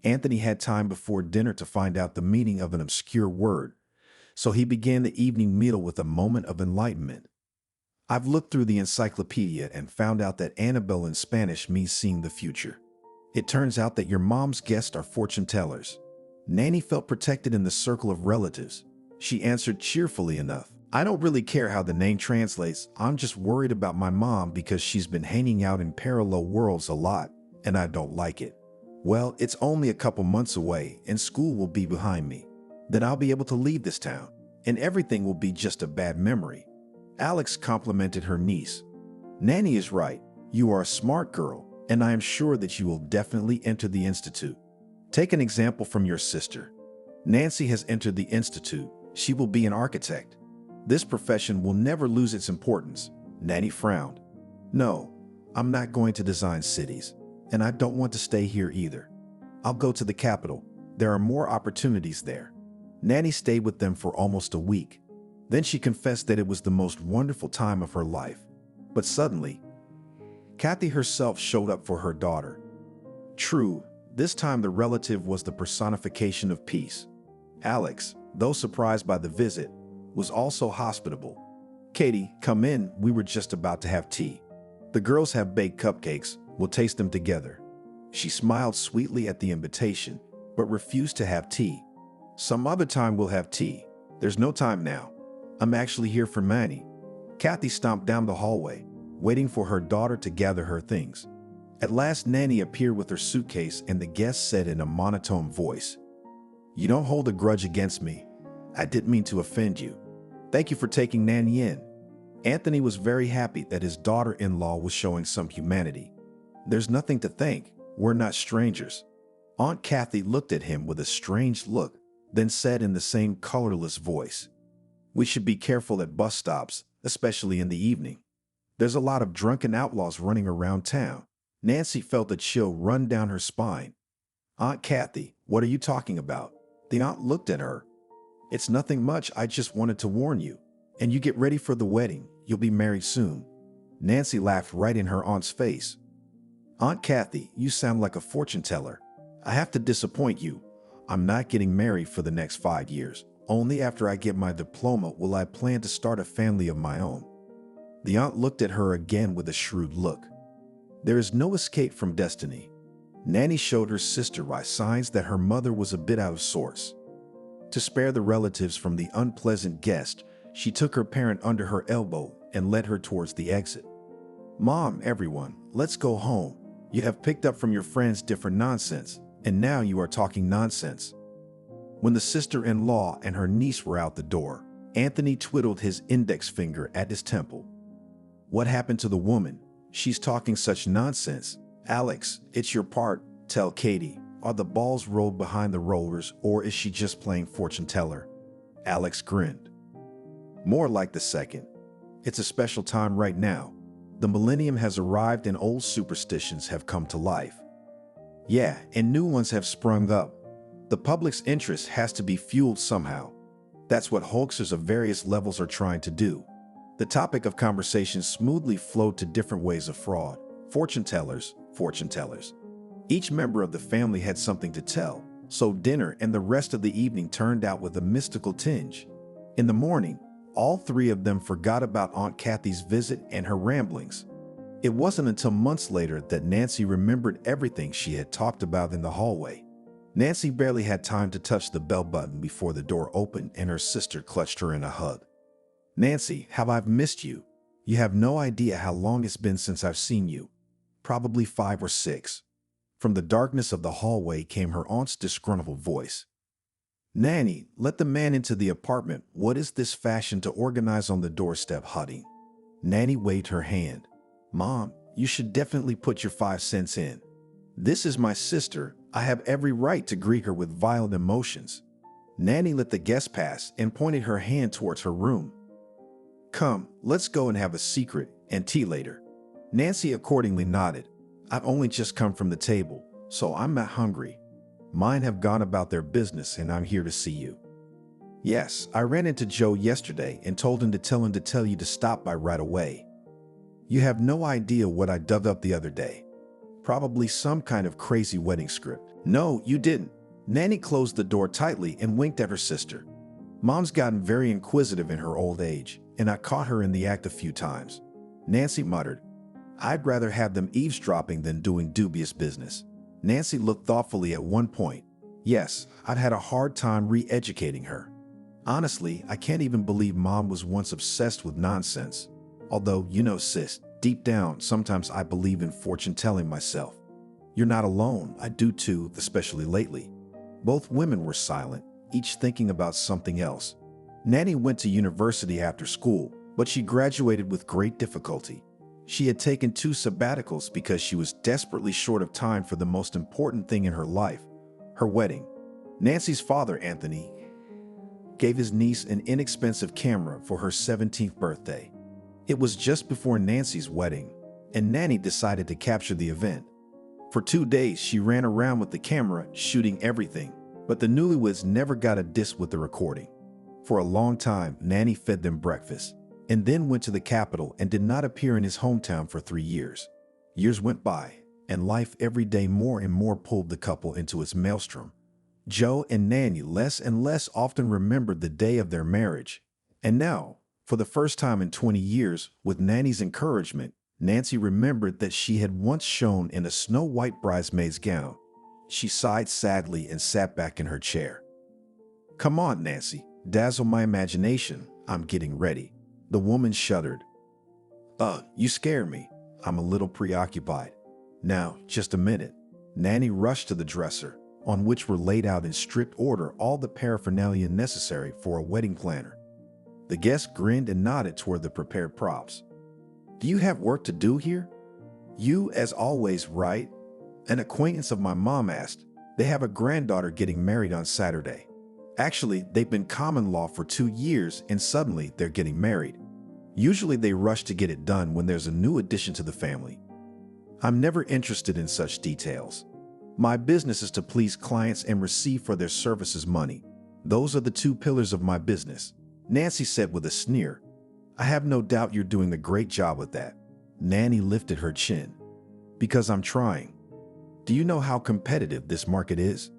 Anthony had time before dinner to find out the meaning of an obscure word, so he began the evening meal with a moment of enlightenment. "I've looked through the encyclopedia and found out that Annabelle in Spanish means seeing the future. It turns out that your mom's guests are fortune tellers." Nanny felt protected in the circle of relatives. She answered cheerfully enough, "I don't really care how the name translates. I'm just worried about my mom because she's been hanging out in parallel worlds a lot, and I don't like it. Well, it's only a couple months away, and school will be behind me. Then I'll be able to leave this town, and everything will be just a bad memory." Alex complimented her niece. "Nanny is right. You are a smart girl, and I am sure that you will definitely enter the Institute. Take an example from your sister. Nancy has entered the Institute. She will be an architect. This profession will never lose its importance." Nanny frowned. "No, I'm not going to design cities, and I don't want to stay here either. I'll go to the capital. There are more opportunities there." Nanny stayed with them for almost a week. Then she confessed that it was the most wonderful time of her life. But suddenly, Kathy herself showed up for her daughter. True, this time the relative was the personification of peace. Alex, though surprised by the visit, was also hospitable. "Katie, come in. We were just about to have tea. The girls have baked cupcakes. We'll taste them together." She smiled sweetly at the invitation, but refused to have tea. "Some other time we'll have tea. There's no time now." I'm actually here for Manny. Kathy stomped down the hallway, waiting for her daughter to gather her things. At last, Nanny appeared with her suitcase, and the guest said in a monotone voice, "You don't hold a grudge against me. I didn't mean to offend you. Thank you for taking Nanny in." Anthony was very happy that his daughter-in-law was showing some humanity. "There's nothing to thank. We're not strangers." Aunt Kathy looked at him with a strange look, then said in the same colorless voice, "We should be careful at bus stops, especially in the evening. There's a lot of drunken outlaws running around town." Nancy felt a chill run down her spine. "Aunt Kathy, what are you talking about?" The aunt looked at her. "It's nothing much. I just wanted to warn you. And you get ready for the wedding. You'll be married soon." Nancy laughed right in her aunt's face. "Aunt Kathy, you sound like a fortune teller. I have to disappoint you. I'm not getting married for the next 5 years. Only after I get my diploma will I plan to start a family of my own." The aunt looked at her again with a shrewd look. There is no escape from destiny. Nanny showed her sister by signs that her mother was a bit out of sorts. To spare the relatives from the unpleasant guest, she took her parent under her elbow and led her towards the exit. "Mom, everyone, let's go home. You have picked up from your friends different nonsense, and now you are talking nonsense." When the sister-in-law and her niece were out the door, Anthony twiddled his index finger at his temple. "What happened to the woman? She's talking such nonsense. Alex, it's your part. Tell Katie, are the balls rolled behind the rollers, or is she just playing fortune teller?" Alex grinned. "More like the second. It's a special time right now. The millennium has arrived and old superstitions have come to life. Yeah, and new ones have sprung up. The public's interest has to be fueled somehow. That's what hoaxers of various levels are trying to do." The topic of conversation smoothly flowed to different ways of fraud. Fortune tellers, fortune tellers. Each member of the family had something to tell, so dinner and the rest of the evening turned out with a mystical tinge. In the morning, all three of them forgot about Aunt Kathy's visit and her ramblings. It wasn't until months later that Nancy remembered everything she had talked about in the hallway. Nancy barely had time to touch the bell button before the door opened and her sister clutched her in a hug. "Nancy, how I've missed you. You have no idea how long it's been since I've seen you. Probably 5 or 6. From the darkness of the hallway came her aunt's disgruntled voice. "Nanny, let the man into the apartment. What is this fashion to organize on the doorstep, honey?" Nanny waved her hand. "Mom, you should definitely put your 5 cents in. This is my sister. I have every right to greet her with violent emotions." Nanny let the guest pass and pointed her hand towards her room. "Come, let's go and have a secret and tea later." Nancy accordingly nodded. "I've only just come from the table, so I'm not hungry. Mine have gone about their business and I'm here to see you." "Yes, I ran into Joe yesterday and told him to tell you to stop by right away. You have no idea what I dug up the other day. Probably some kind of crazy wedding script." "No, you didn't." Nanny closed the door tightly and winked at her sister. "Mom's gotten very inquisitive in her old age, and I caught her in the act a few times." Nancy muttered, "I'd rather have them eavesdropping than doing dubious business." Nancy looked thoughtfully at one point. "Yes, I'd had a hard time re-educating her. Honestly, I can't even believe Mom was once obsessed with nonsense. Although, you know, sis, deep down, sometimes I believe in fortune-telling myself." "You're not alone. I do too, especially lately." Both women were silent, each thinking about something else. Nanny went to university after school, but she graduated with great difficulty. She had taken 2 sabbaticals because she was desperately short of time for the most important thing in her life, her wedding. Nancy's father, Anthony, gave his niece an inexpensive camera for her 17th birthday. It was just before Nancy's wedding, and Nanny decided to capture the event. For 2 days, she ran around with the camera, shooting everything, but the newlyweds never got a disc with the recording. For a long time, Nanny fed them breakfast, and then went to the capital and did not appear in his hometown for 3 years. Years went by, and life every day more and more pulled the couple into its maelstrom. Joe and Nanny less and less often remembered the day of their marriage. And now, for the first time in 20 years, with Nanny's encouragement, Nancy remembered that she had once shone in a snow-white bridesmaid's gown. She sighed sadly and sat back in her chair. "Come on, Nancy, dazzle my imagination. I'm getting ready." The woman shuddered. You scare me. I'm a little preoccupied." "Now, just a minute." Nanny rushed to the dresser, on which were laid out in strict order all the paraphernalia necessary for a wedding planner. The guest grinned and nodded toward the prepared props. "Do you have work to do here?" "You, as always, right?" An acquaintance of my mom asked. "They have a granddaughter getting married on Saturday. Actually, they've been common law for 2 years and suddenly they're getting married. Usually they rush to get it done when there's a new addition to the family. I'm never interested in such details. My business is to please clients and receive for their services money. Those are the 2 pillars of my business," Nancy said with a sneer. "I have no doubt you're doing a great job with that." Nanny lifted her chin. "Because I'm trying. Do you know how competitive this market is?"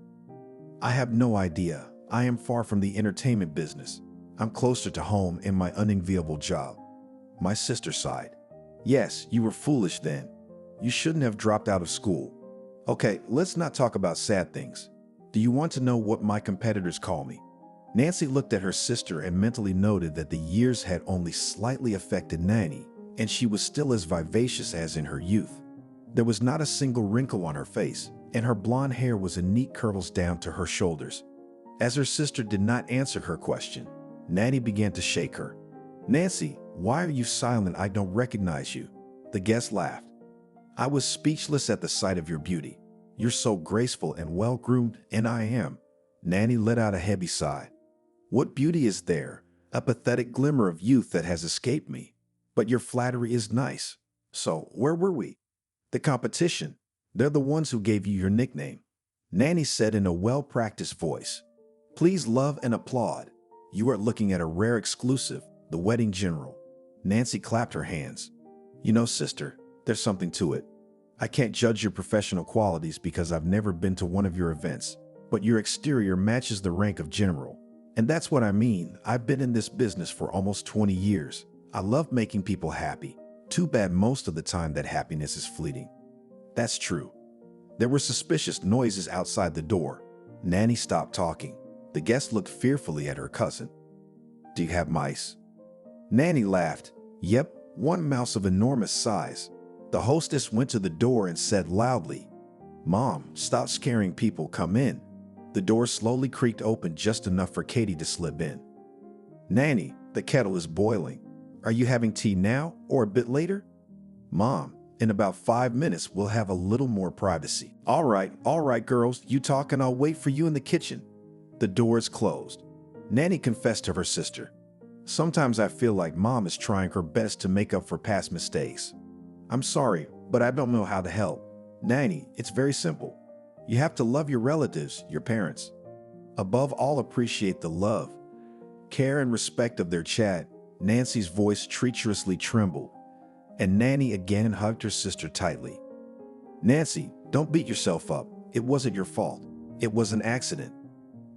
"I have no idea. I am far from the entertainment business. I'm closer to home in my unenviable job." My sister sighed. "Yes, you were foolish then. You shouldn't have dropped out of school. Okay, let's not talk about sad things. Do you want to know what my competitors call me?" Nancy looked at her sister and mentally noted that the years had only slightly affected Nanny, and she was still as vivacious as in her youth. There was not a single wrinkle on her face, and her blonde hair was in neat curls down to her shoulders. As her sister did not answer her question, Nanny began to shake her. "Nancy, why are you silent? I don't recognize you." The guest laughed. "I was speechless at the sight of your beauty. You're so graceful and well-groomed, and I am." Nanny let out a heavy sigh. "What beauty is there? A pathetic glimmer of youth that has escaped me. But your flattery is nice. So, where were we?" "The competition. They're the ones who gave you your nickname," Nanny said in a well-practiced voice. "Please love and applaud. You are looking at a rare exclusive, the wedding general." Nancy clapped her hands. "You know, sister, there's something to it. I can't judge your professional qualities because I've never been to one of your events, but your exterior matches the rank of general. And that's what I mean. I've been in this business for almost 20 years. I love making people happy. Too bad most of the time that happiness is fleeting." "That's true." There were suspicious noises outside the door. Nanny stopped talking. The guest looked fearfully at her cousin. "Do you have mice?" Nanny laughed. "Yep, one mouse of enormous size." The hostess went to the door and said loudly, "Mom, stop scaring people, come in." The door slowly creaked open just enough for Katie to slip in. "Nanny, the kettle is boiling. Are you having tea now or a bit later?" "Mom, in about 5 minutes we'll have a little more privacy." All right, girls, you talk and I'll wait for you in the kitchen." The door is closed. Nanny confessed to her sister. "Sometimes I feel like Mom is trying her best to make up for past mistakes. I'm sorry, but I don't know how to help. Nanny, it's very simple. You have to love your relatives, your parents. Above all, appreciate the love, care, and respect of their Chad." Nancy's voice treacherously trembled, and Nanny again hugged her sister tightly. "Nancy, don't beat yourself up. It wasn't your fault. It was an accident."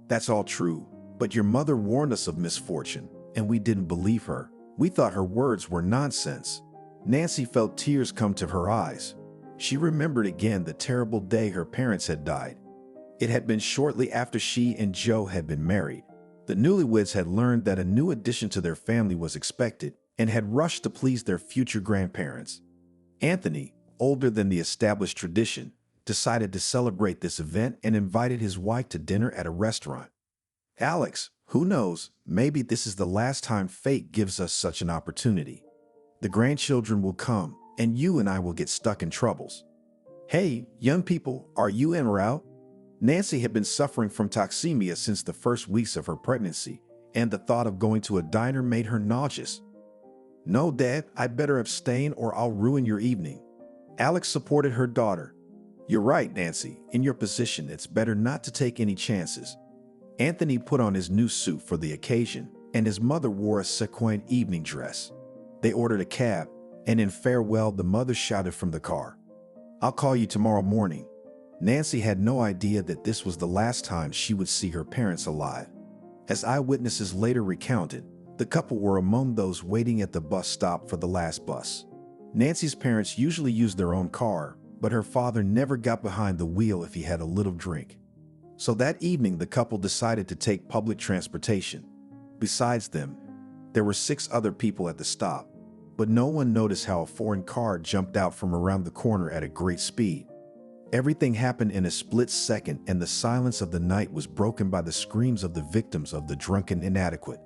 "That's all true, but your mother warned us of misfortune, and we didn't believe her. We thought her words were nonsense." Nancy felt tears come to her eyes. She remembered again the terrible day her parents had died. It had been shortly after she and Joe had been married. The newlyweds had learned that a new addition to their family was expected and had rushed to please their future grandparents. Anthony, older than the established tradition, decided to celebrate this event and invited his wife to dinner at a restaurant. "Alex, who knows, maybe this is the last time fate gives us such an opportunity. The grandchildren will come, and you and I will get stuck in troubles. Hey, young people, are you en route?" Nancy had been suffering from toxemia since the first weeks of her pregnancy, and the thought of going to a diner made her nauseous. "No, Dad, I'd better abstain or I'll ruin your evening." Alex supported her daughter. "You're right, Nancy. In your position, it's better not to take any chances." Anthony put on his new suit for the occasion, and his mother wore a sequin evening dress. They ordered a cab, and in farewell, the mother shouted from the car, "I'll call you tomorrow morning." Nancy had no idea that this was the last time she would see her parents alive. As eyewitnesses later recounted, the couple were among those waiting at the bus stop for the last bus. Nancy's parents usually used their own car, but her father never got behind the wheel if he had a little drink. So that evening, the couple decided to take public transportation. Besides them, There were 6 other people at the stop, but no one noticed how a foreign car jumped out from around the corner at a great speed. Everything happened in a split second, and the silence of the night was broken by the screams of the victims of the drunken inadequate.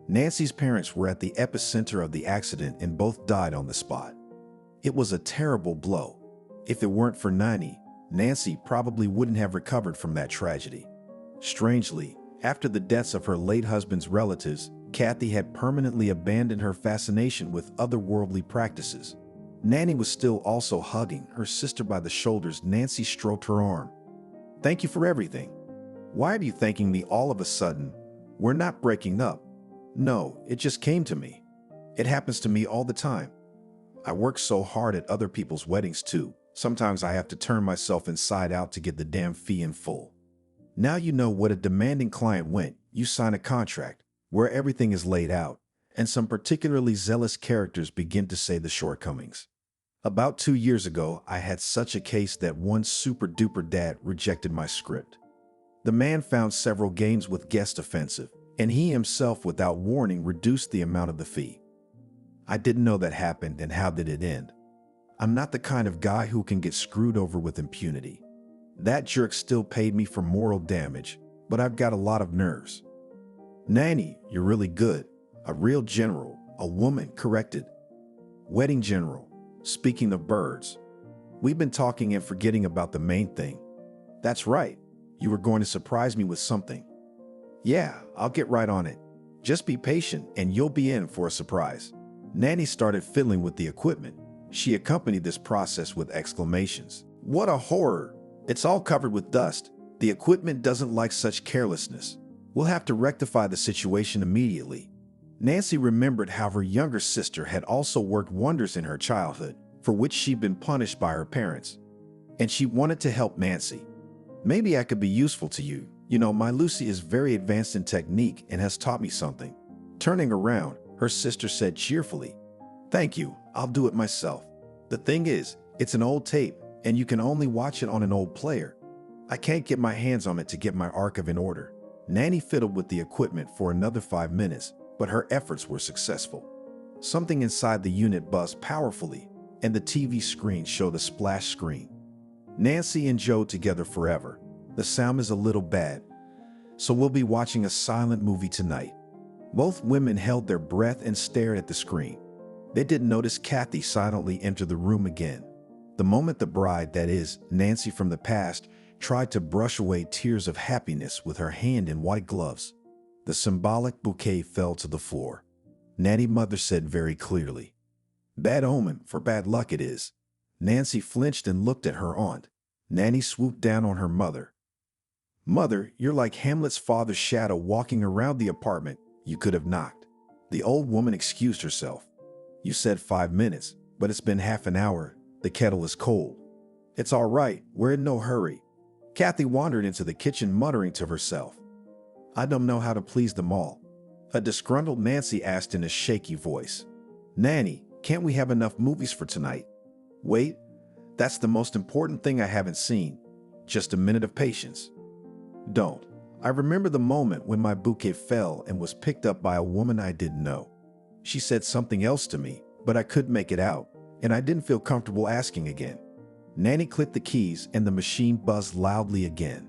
Nancy's parents were at the epicenter of the accident and both died on the spot. It was a terrible blow. If it weren't for Nancy probably wouldn't have recovered from that tragedy. Strangely, after the deaths of her late husband's relatives, Kathy had permanently abandoned her fascination with otherworldly practices. Nanny was still also hugging her sister by the shoulders. Nancy stroked her arm. "Thank you for everything. Why are you thanking me all of a sudden? We're not breaking up." "No, it just came to me. It happens to me all the time. I work so hard at other people's weddings too. Sometimes I have to turn myself inside out to get the damn fee in full." Now you know what a demanding client went. You sign a contract where everything is laid out, and some particularly zealous characters begin to say the shortcomings. About 2 years ago, I had such a case that one super-duper dad rejected my script. The man found several games with guests offensive, and he himself, without warning, reduced the amount of the fee. I didn't know that happened, and how did it end? I'm not the kind of guy who can get screwed over with impunity. That jerk still paid me for moral damage, but I've got a lot of nerves. "Nanny, you're really good. A real general," a woman corrected. "Wedding general. Speaking of birds, we've been talking and forgetting about the main thing." "That's right. You were going to surprise me with something." "Yeah, I'll get right on it. Just be patient and you'll be in for a surprise." Nanny started fiddling with the equipment. She accompanied this process with exclamations. "What a horror! It's all covered with dust. The equipment doesn't like such carelessness. We'll have to rectify the situation immediately." Nancy remembered how her younger sister had also worked wonders in her childhood, for which she'd been punished by her parents. And she wanted to help Nancy. "Maybe I could be useful to you. You know, my Lucy is very advanced in technique and has taught me something." Turning around, her sister said cheerfully, "Thank you, I'll do it myself. The thing is, it's an old tape, and you can only watch it on an old player. I can't get my hands on it to get my archive in order." Nanny fiddled with the equipment for another 5 minutes, but her efforts were successful. Something inside the unit buzzed powerfully, and the TV screen showed a splash screen. "Nancy and Joe together forever. The sound is a little bad, so we'll be watching a silent movie tonight." Both women held their breath and stared at the screen. They didn't notice Kathy silently enter the room again. The moment the bride, that is, Nancy from the past, tried to brush away tears of happiness with her hand in white gloves, the symbolic bouquet fell to the floor. Nanny mother said very clearly, "Bad omen, for bad luck it is." Nancy flinched and looked at her aunt. Nanny swooped down on her mother. "Mother, you're like Hamlet's father's shadow walking around the apartment. You could have knocked." The old woman excused herself. "You said 5 minutes, but it's been half an hour. The kettle is cold." "It's all right. We're in no hurry." Kathy wandered into the kitchen muttering to herself, "I don't know how to please them all." A disgruntled Nancy asked in a shaky voice, "Nanny, can't we have enough movies for tonight?" "Wait, that's the most important thing I haven't seen. Just a minute of patience." "Don't." I remember the moment when my bouquet fell and was picked up by a woman I didn't know. She said something else to me, but I couldn't make it out, and I didn't feel comfortable asking again. Nanny clicked the keys and the machine buzzed loudly again.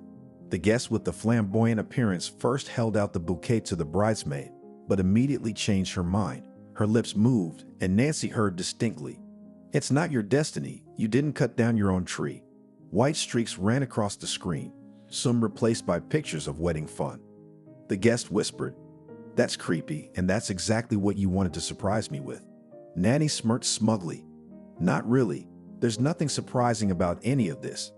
The guest with the flamboyant appearance first held out the bouquet to the bridesmaid, but immediately changed her mind. Her lips moved, and Nancy heard distinctly, "It's not your destiny. You didn't cut down your own tree." White streaks ran across the screen, some replaced by pictures of wedding fun. The guest whispered, "That's creepy, and that's exactly what you wanted to surprise me with." Nanny smirked smugly. "Not really. There's nothing surprising about any of this.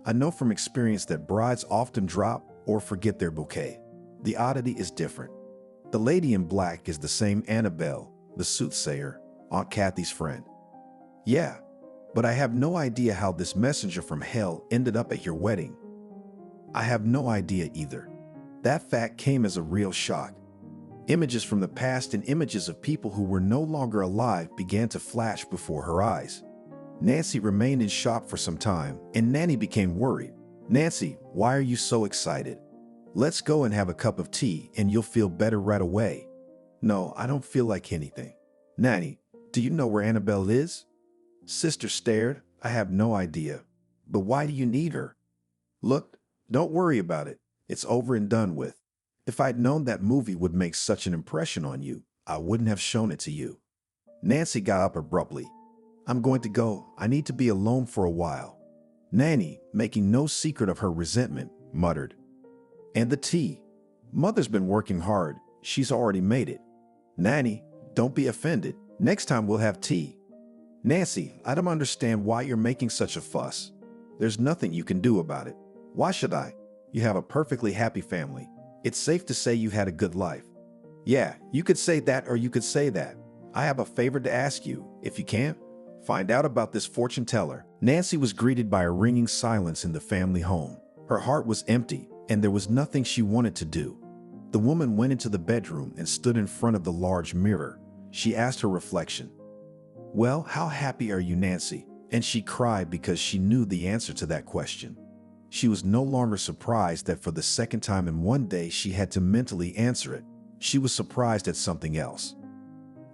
I know from experience that brides often drop or forget their bouquet. The oddity is different. The lady in black is the same Annabelle, the soothsayer, Aunt Kathy's friend." "Yeah, but I have no idea how this messenger from hell ended up at your wedding." "I have no idea either. That fact came as a real shock. Images from the past and images of people who were no longer alive began to flash before her eyes." Nancy remained in shock for some time, and Nanny became worried. "Nancy, why are you so excited? Let's go and have a cup of tea and you'll feel better right away." No, I don't feel like anything. Nanny, do you know where Annabelle is? Sister stared. I have no idea. But why do you need her? Look, don't worry about it. It's over and done with. If I'd known that movie would make such an impression on you, I wouldn't have shown it to you. Nancy got up abruptly. I'm going to go. I need to be alone for a while. Nanny, making no secret of her resentment, muttered. And the tea. Mother's been working hard. She's already made it. Nanny, don't be offended. Next time we'll have tea. Nancy, I don't understand why you're making such a fuss. There's nothing you can do about it. Why should I? You have a perfectly happy family. It's safe to say you had a good life. Yeah, you could say that or you could say that. I have a favor to ask you. If you can't, find out about this fortune teller. Nancy was greeted by a ringing silence in the family home. Her heart was empty, and there was nothing she wanted to do. The woman went into the bedroom and stood in front of the large mirror. She asked her reflection, "Well, how happy are you, Nancy?" And she cried because she knew the answer to that question. She was no longer surprised that for the second time in one day she had to mentally answer it. She was surprised at something else.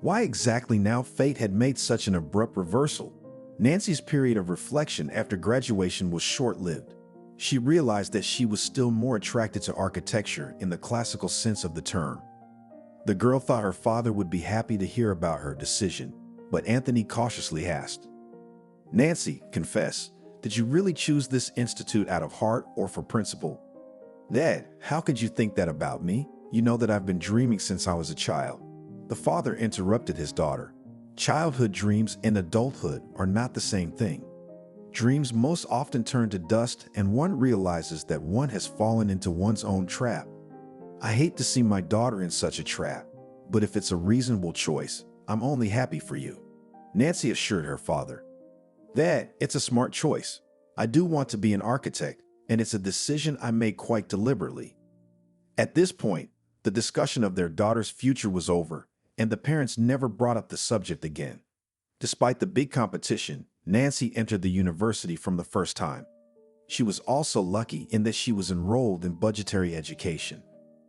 Why exactly now fate had made such an abrupt reversal? Nancy's period of reflection after graduation was short-lived. She realized that she was still more attracted to architecture in the classical sense of the term. The girl thought her father would be happy to hear about her decision, but Anthony cautiously asked, "Nancy, confess, did you really choose this institute out of heart or for principle?" "Dad, how could you think that about me? You know that I've been dreaming since I was a child." The father interrupted his daughter. Childhood dreams and adulthood are not the same thing. Dreams most often turn to dust and one realizes that one has fallen into one's own trap. I hate to see my daughter in such a trap, but if it's a reasonable choice, I'm only happy for you. Nancy assured her father. "Dad, it's a smart choice. I do want to be an architect, and it's a decision I made quite deliberately." At this point, the discussion of their daughter's future was over, and the parents never brought up the subject again. Despite the big competition, Nancy entered the university from the first time. She was also lucky in that she was enrolled in budgetary education.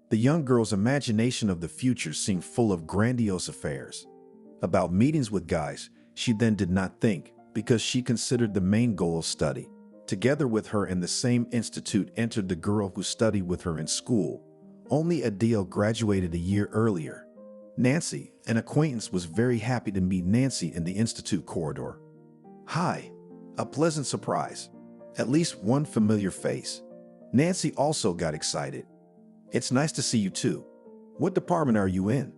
The young girl's imagination of the future seemed full of grandiose affairs. About meetings with guys, she then did not think, because she considered the main goal of study. Together with her in the same institute entered the girl who studied with her in school. Only Adele graduated a year earlier. Nancy, an acquaintance, was very happy to meet Nancy in the institute corridor. "Hi," a pleasant surprise. At least one familiar face. Nancy also got excited. "It's nice to see you too. What department are you in?"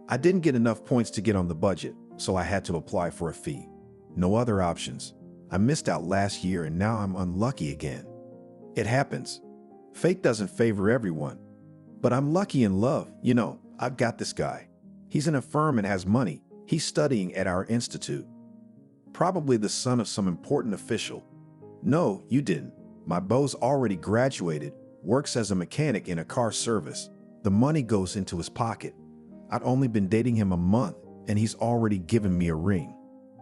"I didn't get enough points to get on the budget, so I had to apply for a fee. No other options. I missed out last year and now I'm unlucky again." "It happens. Fate doesn't favor everyone. But I'm lucky in love. You know, I've got this guy. He's in a firm and has money. He's studying at our institute. Probably the son of some important official." "No, you didn't. My beau's already graduated, works as a mechanic in a car service. The money goes into his pocket. I'd only been dating him a month, and he's already given me a ring."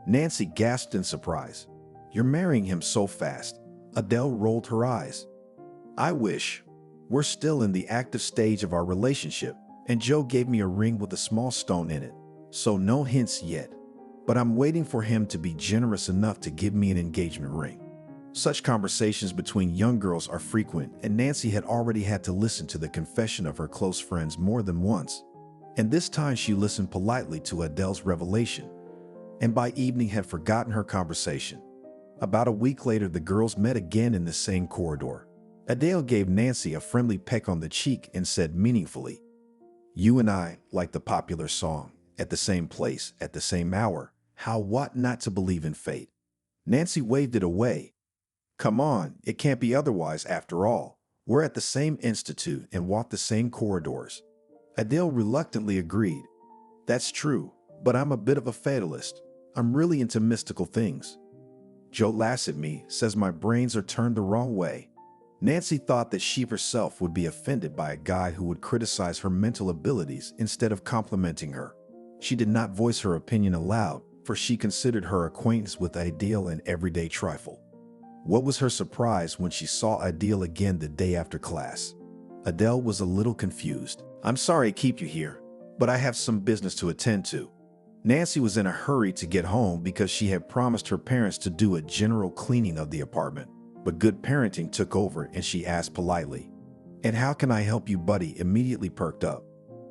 Nancy gasped in surprise. "You're marrying him so fast." Adele rolled her eyes. "I wish. We're still in the active stage of our relationship, and Joe gave me a ring with a small stone in it, so no hints yet. But I'm waiting for him to be generous enough to give me an engagement ring." Such conversations between young girls are frequent, and Nancy had already had to listen to the confession of her close friends more than once. And this time she listened politely to Adele's revelation, and by evening had forgotten her conversation. About a week later, the girls met again in the same corridor. Adele gave Nancy a friendly peck on the cheek and said meaningfully, "You and I, like the popular song, at the same place, at the same hour. How what not to believe in fate?" Nancy waved it away. "Come on, it can't be otherwise after all. We're at the same institute and walk the same corridors." Adele reluctantly agreed. "That's true, but I'm a bit of a fatalist. I'm really into mystical things. Joe laughs at me, says my brains are turned the wrong way." Nancy thought that she herself would be offended by a guy who would criticize her mental abilities instead of complimenting her. She did not voice her opinion aloud, for she considered her acquaintance with Adele an everyday trifle. What was her surprise when she saw Adele again the day after class? Adele was a little confused. "I'm sorry I keep you here. but I have some business to attend to. Nancy was in a hurry to get home because she had promised her parents to do a general cleaning of the apartment, but good parenting took over and she asked politely, "And how can I help you?" Buddy immediately perked up.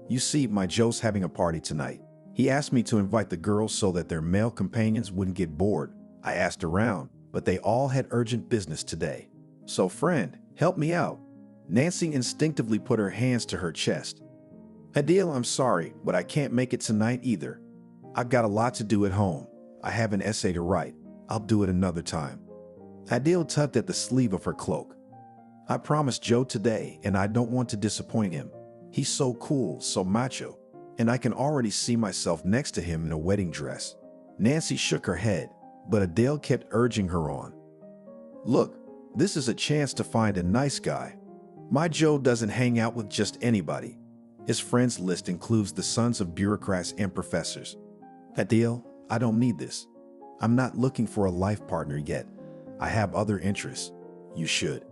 "You see, my Joe's having a party tonight. He asked me to invite the girls so that their male companions wouldn't get bored. I asked around, but they all had urgent business today. So friend, help me out." Nancy instinctively put her hands to her chest. "Adele, I'm sorry, but I can't make it tonight either. I've got a lot to do at home. I have an essay to write. I'll do it another time." Adele tugged at the sleeve of her cloak. "I promised Joe today, and I don't want to disappoint him. He's so cool, so macho, and I can already see myself next to him in a wedding dress." Nancy shook her head, but Adele kept urging her on. "Look, this is a chance to find a nice guy. My Joe doesn't hang out with just anybody. His friends list includes the sons of bureaucrats and professors. Adele, I don't need this. I'm not looking for a life partner yet. I have other interests. You should.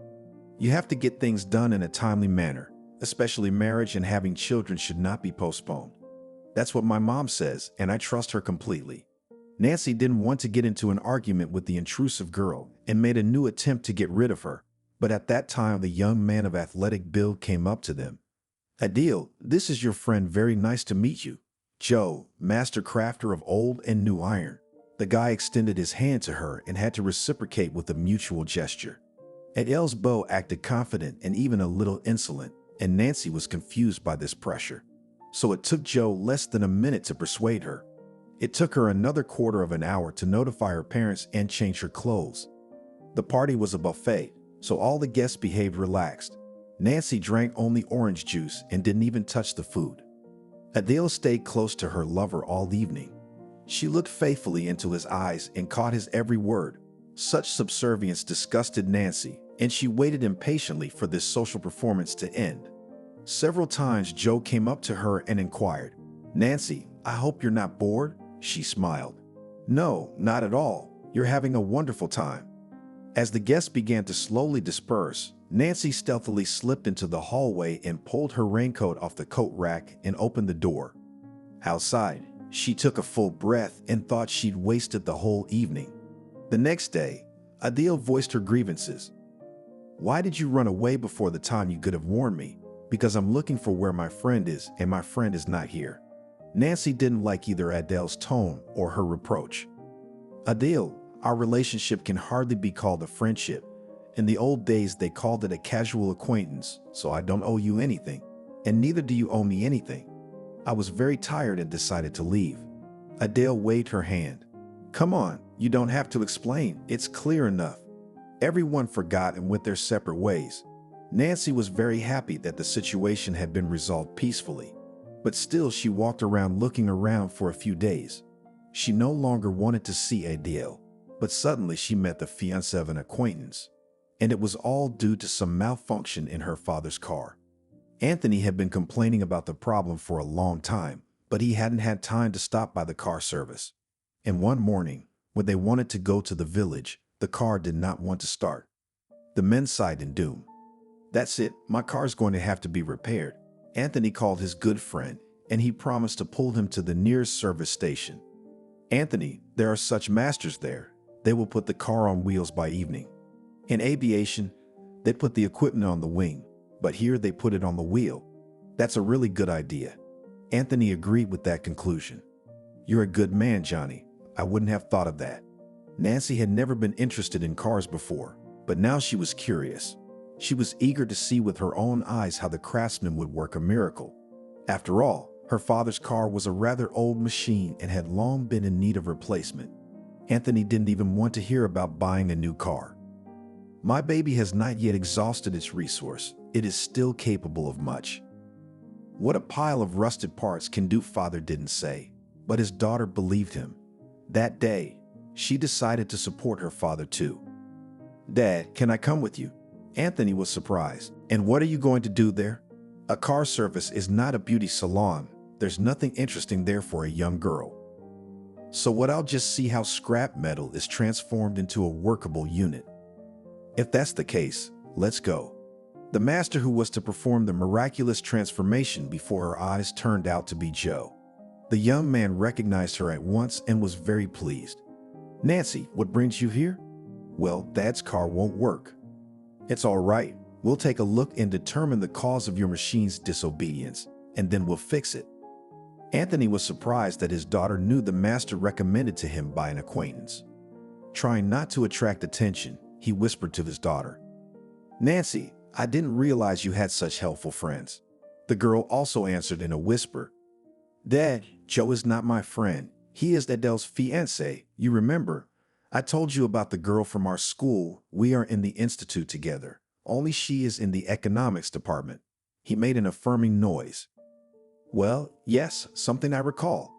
You have to get things done in a timely manner, especially marriage and having children should not be postponed. That's what my mom says, and I trust her completely." Nancy didn't want to get into an argument with the intrusive girl and made a new attempt to get rid of her, but at that time the young man of athletic build came up to them. "Adele, this is your friend. Very nice to meet you. Joe, master crafter of old and new iron." The guy extended his hand to her and had to reciprocate with a mutual gesture. Adele's beau acted confident and even a little insolent, and Nancy was confused by this pressure. So it took Joe less than a minute to persuade her. It took her another quarter of an hour to notify her parents and change her clothes. The party was a buffet, so all the guests behaved relaxed. Nancy drank only orange juice and didn't even touch the food. Adele stayed close to her lover all evening. She looked faithfully into his eyes and caught his every word. Such subservience disgusted Nancy, and she waited impatiently for this social performance to end. Several times Joe came up to her and inquired, "Nancy, I hope you're not bored?" She smiled. "No, not at all. You're having a wonderful time." As the guests began to slowly disperse, Nancy stealthily slipped into the hallway and pulled her raincoat off the coat rack and opened the door. Outside, she took a full breath and thought she'd wasted the whole evening. The next day, Adele voiced her grievances. "Why did you run away before the time? You could have warned me, because I'm looking for where my friend is and my friend is not here." Nancy didn't like either Adele's tone or her reproach. "Adele, our relationship can hardly be called a friendship. In the old days, they called it a casual acquaintance, so I don't owe you anything, and neither do you owe me anything. I was very tired and decided to leave." Adele waved her hand. "Come on, you don't have to explain. It's clear enough." Everyone forgot and went their separate ways. Nancy was very happy that the situation had been resolved peacefully, but still she walked around looking around for a few days. She no longer wanted to see Adele, but suddenly she met the fiancé of an acquaintance, and it was all due to some malfunction in her father's car. Anthony had been complaining about the problem for a long time, but he hadn't had time to stop by the car service. And one morning, when they wanted to go to the village, the car did not want to start. The men sighed in doom. "That's it, my car's going to have to be repaired." Anthony called his good friend, and he promised to pull him to the nearest service station. "Anthony, there are such masters there. They will put the car on wheels by evening. In aviation, they put the equipment on the wing, but here they put it on the wheel. That's a really good idea." Anthony agreed with that conclusion. "You're a good man, Johnny. I wouldn't have thought of that." Nancy had never been interested in cars before, but now she was curious. She was eager to see with her own eyes how the craftsman would work a miracle. After all, her father's car was a rather old machine and had long been in need of replacement. Anthony didn't even want to hear about buying a new car. "My baby has not yet exhausted its resource. It is still capable of much." What a pile of rusted parts can do, father didn't say, but his daughter believed him. That day, she decided to support her father too. "Dad, can I come with you?" Anthony was surprised. "And what are you going to do there?" "A car service is not a beauty salon. There's nothing interesting there for a young girl. So what, I'll just see how scrap metal is transformed into a workable unit." "If that's the case, let's go." The master who was to perform the miraculous transformation before her eyes turned out to be Joe. The young man recognized her at once and was very pleased. "Nancy, what brings you here?" "Well, Dad's car won't work." "It's all right. We'll take a look and determine the cause of your machine's disobedience, and then we'll fix it." Anthony was surprised that his daughter knew the master recommended to him by an acquaintance. Trying not to attract attention, he whispered to his daughter, "Nancy, I didn't realize you had such helpful friends." The girl also answered in a whisper, "Dad, Joe is not my friend. He is Adele's fiancé. You remember? I told you about the girl from our school. We are in the institute together. Only she is in the economics department." He made an affirming noise. "Well, yes, something I recall.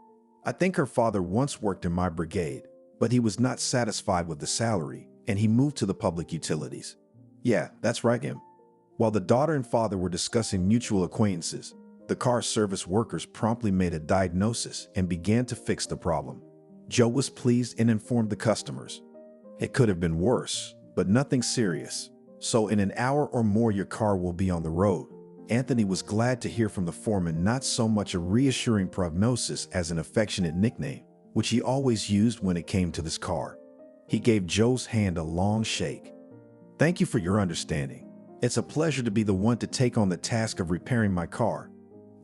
I think her father once worked in my brigade, but he was not satisfied with the salary, and he moved to the public utilities." "Yeah, that's right, him." While the daughter and father were discussing mutual acquaintances, the car service workers promptly made a diagnosis and began to fix the problem. Joe was pleased and informed the customers. "It could have been worse, but nothing serious. So in an hour or more your car will be on the road." Anthony was glad to hear from the foreman not so much a reassuring prognosis as an affectionate nickname, which he always used when it came to this car. He gave Joe's hand a long shake. "Thank you for your understanding. It's a pleasure to be the one to take on the task of repairing my car.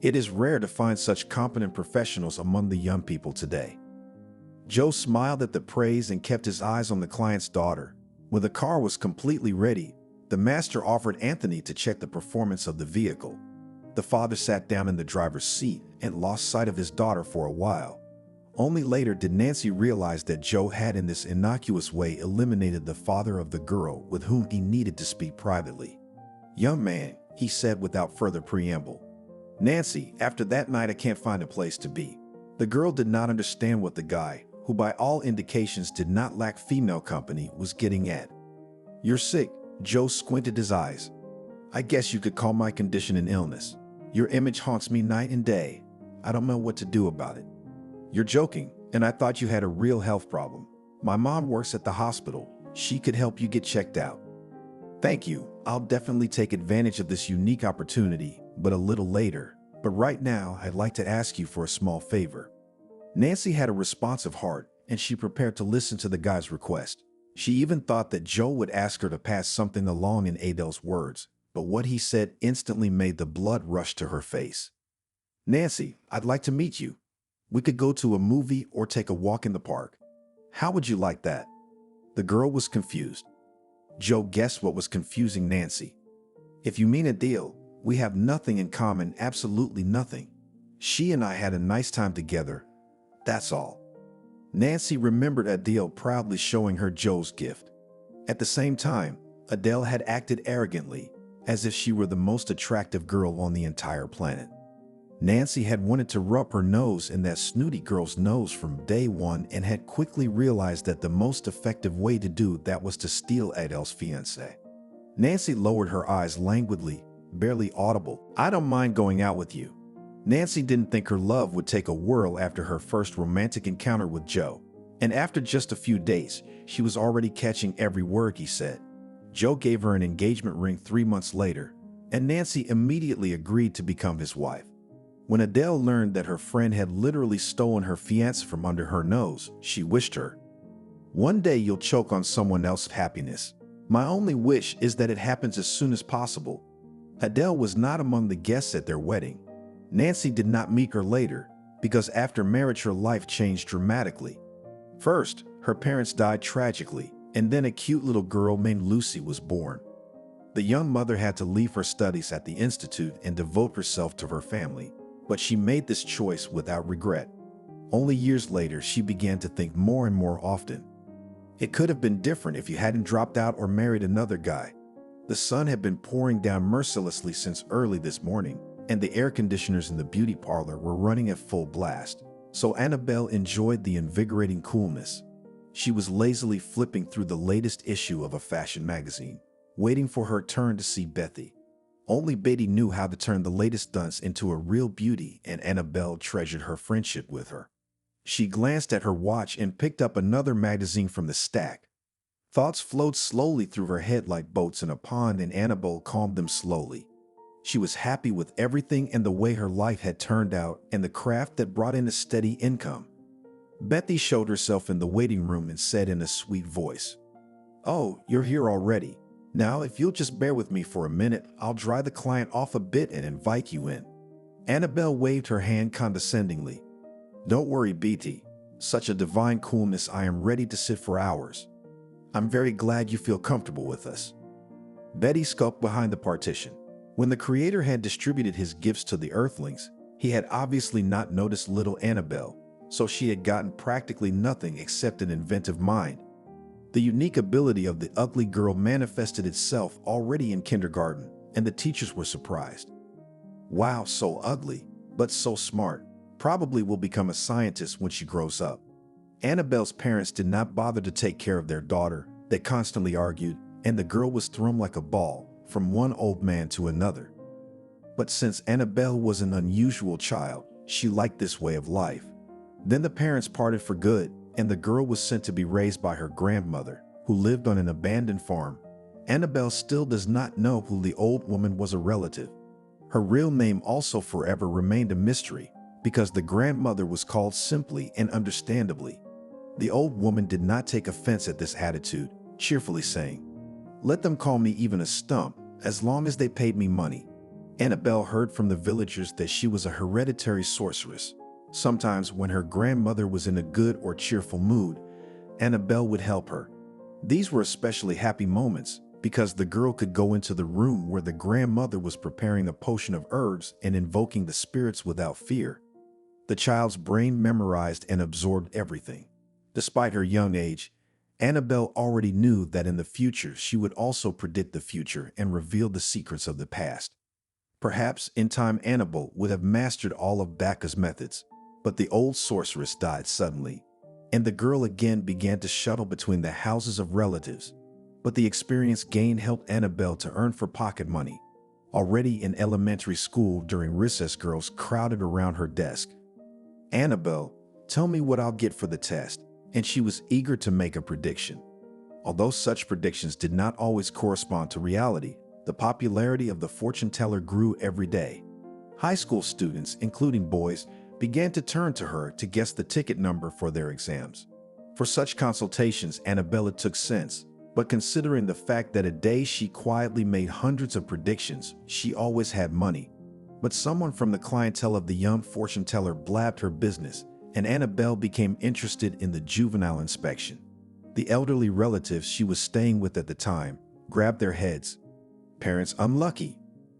It is rare to find such competent professionals among the young people today." Joe smiled at the praise and kept his eyes on the client's daughter. When the car was completely ready, the master offered Anthony to check the performance of the vehicle. The father sat down in the driver's seat and lost sight of his daughter for a while. Only later did Nancy realize that Joe had in this innocuous way eliminated the father of the girl with whom he needed to speak privately. "Young man," he said without further preamble. "Nancy, after that night I can't find a place to be." The girl did not understand what the guy, who by all indications did not lack female company, was getting at. "You're sick." Joe squinted his eyes. "I guess you could call my condition an illness. Your image haunts me night and day. I don't know what to do about it." "You're joking, and I thought you had a real health problem. My mom works at the hospital. She could help you get checked out." "Thank you. I'll definitely take advantage of this unique opportunity, but a little later. But right now, I'd like to ask you for a small favor." Nancy had a responsive heart, and she prepared to listen to the guy's request. She even thought that Joe would ask her to pass something along in Adele's words, but what he said instantly made the blood rush to her face. "Nancy, I'd like to meet you. We could go to a movie or take a walk in the park. How would you like that?" The girl was confused. Joe guessed what was confusing Nancy. "If you mean a deal, we have nothing in common, absolutely nothing. She and I had a nice time together. That's all." Nancy remembered Adele proudly showing her Joe's gift. At the same time, Adele had acted arrogantly, as if she were the most attractive girl on the entire planet. Nancy had wanted to rub her nose in that snooty girl's nose from day one and had quickly realized that the most effective way to do that was to steal Adele's fiancé. Nancy lowered her eyes languidly, barely audible. "I don't mind going out with you." Nancy didn't think her love would take a whirl after her first romantic encounter with Joe, and after just a few days, she was already catching every word he said. Joe gave her an engagement ring 3 months later, and Nancy immediately agreed to become his wife. When Adele learned that her friend had literally stolen her fiancé from under her nose, she wished her, "One day you'll choke on someone else's happiness. My only wish is that it happens as soon as possible." Adele was not among the guests at their wedding. Nancy did not meet her later, because after marriage her life changed dramatically. First, her parents died tragically, and then a cute little girl named Lucy was born. The young mother had to leave her studies at the institute and devote herself to her family, but she made this choice without regret. Only years later, she began to think more and more often. It could have been different if you hadn't dropped out or married another guy. The sun had been pouring down mercilessly since early this morning, and the air conditioners in the beauty parlor were running at full blast, so Annabelle enjoyed the invigorating coolness. She was lazily flipping through the latest issue of a fashion magazine, waiting for her turn to see Bethy. Only Betty knew how to turn the latest dunce into a real beauty, and Annabelle treasured her friendship with her. She glanced at her watch and picked up another magazine from the stack. Thoughts flowed slowly through her head like boats in a pond, and Annabelle calmed them slowly. She was happy with everything and the way her life had turned out and the craft that brought in a steady income. Betty showed herself in the waiting room and said in a sweet voice, "Oh, you're here already. Now, if you'll just bear with me for a minute, I'll dry the client off a bit and invite you in." Annabelle waved her hand condescendingly. "Don't worry, Betty. Such a divine coolness, I am ready to sit for hours. I'm very glad you feel comfortable with us." Betty skulked behind the partition. When the Creator had distributed his gifts to the Earthlings, he had obviously not noticed little Annabelle, so she had gotten practically nothing except an inventive mind. The unique ability of the ugly girl manifested itself already in kindergarten, and the teachers were surprised. "Wow, so ugly, but so smart. Probably will become a scientist when she grows up." Annabelle's parents did not bother to take care of their daughter. They constantly argued, and the girl was thrown like a ball from one old man to another. But since Annabelle was an unusual child, she liked this way of life. Then the parents parted for good, and the girl was sent to be raised by her grandmother, who lived on an abandoned farm. Annabelle still does not know who the old woman was a relative. Her real name also forever remained a mystery, because the grandmother was called simply and understandably. The old woman did not take offense at this attitude, cheerfully saying, "Let them call me even a stump, as long as they paid me money." Annabelle heard from the villagers that she was a hereditary sorceress. Sometimes when her grandmother was in a good or cheerful mood, Annabelle would help her. These were especially happy moments because the girl could go into the room where the grandmother was preparing the potion of herbs and invoking the spirits without fear. The child's brain memorized and absorbed everything. Despite her young age, Annabelle already knew that in the future she would also predict the future and reveal the secrets of the past. Perhaps in time Annabelle would have mastered all of Bacchus' methods, but the old sorceress died suddenly, and the girl again began to shuttle between the houses of relatives. But the experience gained helped Annabelle to earn for pocket money. Already in elementary school during recess, girls crowded around her desk. "Annabelle, tell me what I'll get for the test," and she was eager to make a prediction. Although such predictions did not always correspond to reality, the popularity of the fortune teller grew every day. High school students, including boys, began to turn to her to guess the ticket number for their exams. For such consultations, Annabella took sense, but considering the fact that a day she quietly made hundreds of predictions, she always had money. But someone from the clientele of the young fortune teller blabbed her business, and Annabelle became interested in the juvenile inspection. The elderly relatives she was staying with at the time grabbed their heads. "Parents unlucky.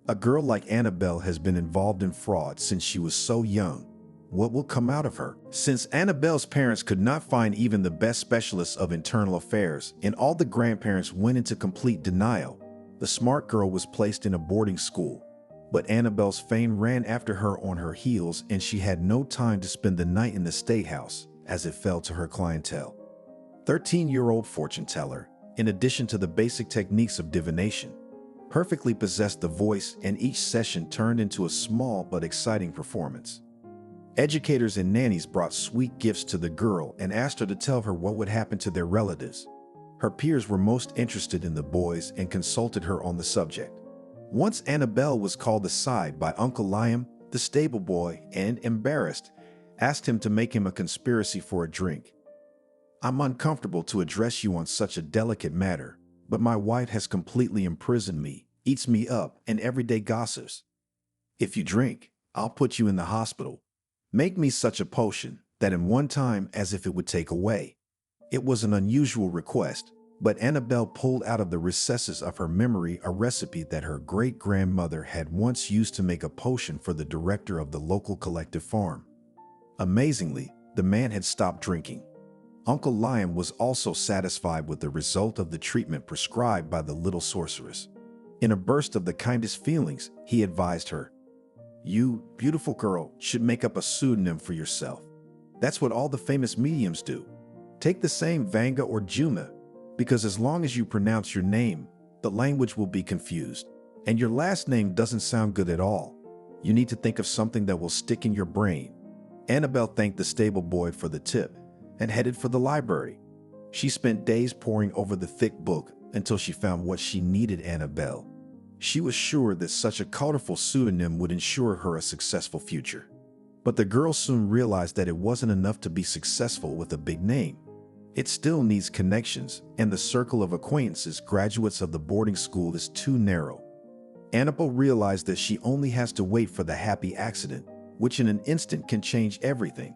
A girl like Annabelle has been involved in fraud since she was so young. What will come out of her?" Since Annabelle's parents could not find even the best specialists of internal affairs, and all the grandparents went into complete denial, the smart girl was placed in a boarding school. But Annabelle's fame ran after her on her heels, and she had no time to spend the night in the state house, as it fell to her clientele. 13-year-old fortune teller, in addition to the basic techniques of divination, perfectly possessed the voice, and each session turned into a small but exciting performance. Educators and nannies brought sweet gifts to the girl and asked her to tell her what would happen to their relatives. Her peers were most interested in the boys and consulted her on the subject. Once Annabelle was called aside by Uncle Liam, the stable boy, and, embarrassed, asked him to make him a conspiracy for a drink. "I'm uncomfortable to address you on such a delicate matter, but my wife has completely imprisoned me, eats me up, and everyday gossips. If you drink, I'll put you in the hospital. Make me such a potion that in one time as if it would take away." It was an unusual request, but Annabelle pulled out of the recesses of her memory a recipe that her great-grandmother had once used to make a potion for the director of the local collective farm. Amazingly, the man had stopped drinking. Uncle Liam was also satisfied with the result of the treatment prescribed by the little sorceress. In a burst of the kindest feelings, he advised her, "You, beautiful girl, should make up a pseudonym for yourself. That's what all the famous mediums do. Take the same Vanga or Juma, because as long as you pronounce your name, the language will be confused. And your last name doesn't sound good at all. You need to think of something that will stick in your brain." Annabelle thanked the stable boy for the tip and headed for the library. She spent days poring over the thick book until she found what she needed: Annabelle. She was sure that such a colorful pseudonym would ensure her a successful future. But the girl soon realized that it wasn't enough to be successful with a big name. It still needs connections, and the circle of acquaintances graduates of the boarding school is too narrow. Annabelle realized that she only has to wait for the happy accident, which in an instant can change everything.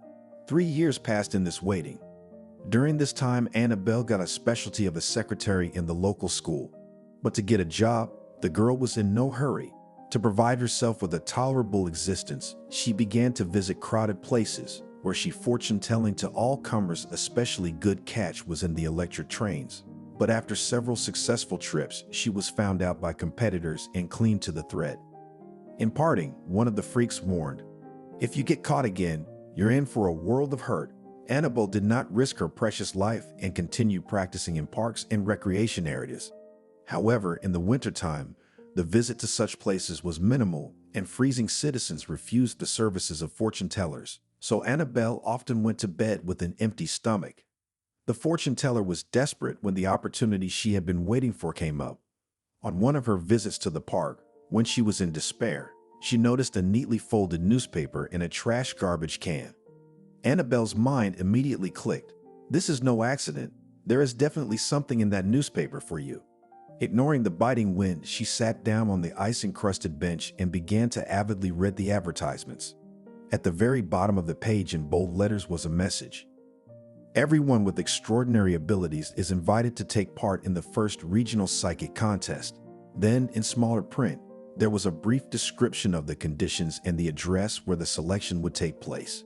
3 years passed in this waiting. During this time, Annabelle got a specialty of a secretary in the local school. But to get a job, the girl was in no hurry. To provide herself with a tolerable existence, she began to visit crowded places, where she fortune-telling to all comers. Especially good catch was in the electric trains. But after several successful trips, she was found out by competitors and cleaned to the thread. In parting, one of the freaks warned, "If you get caught again, you're in for a world of hurt." Annabelle did not risk her precious life and continued practicing in parks and recreation areas. However, in the wintertime, the visit to such places was minimal, and freezing citizens refused the services of fortune-tellers, so Annabelle often went to bed with an empty stomach. The fortune-teller was desperate when the opportunity she had been waiting for came up. On one of her visits to the park, when she was in despair, she noticed a neatly folded newspaper in a trash garbage can. Annabelle's mind immediately clicked. "This is no accident. There is definitely something in that newspaper for you." Ignoring the biting wind, she sat down on the ice-encrusted bench and began to avidly read the advertisements. At the very bottom of the page in bold letters was a message. "Everyone with extraordinary abilities is invited to take part in the first regional psychic contest." Then, in smaller print, there was a brief description of the conditions and the address where the selection would take place.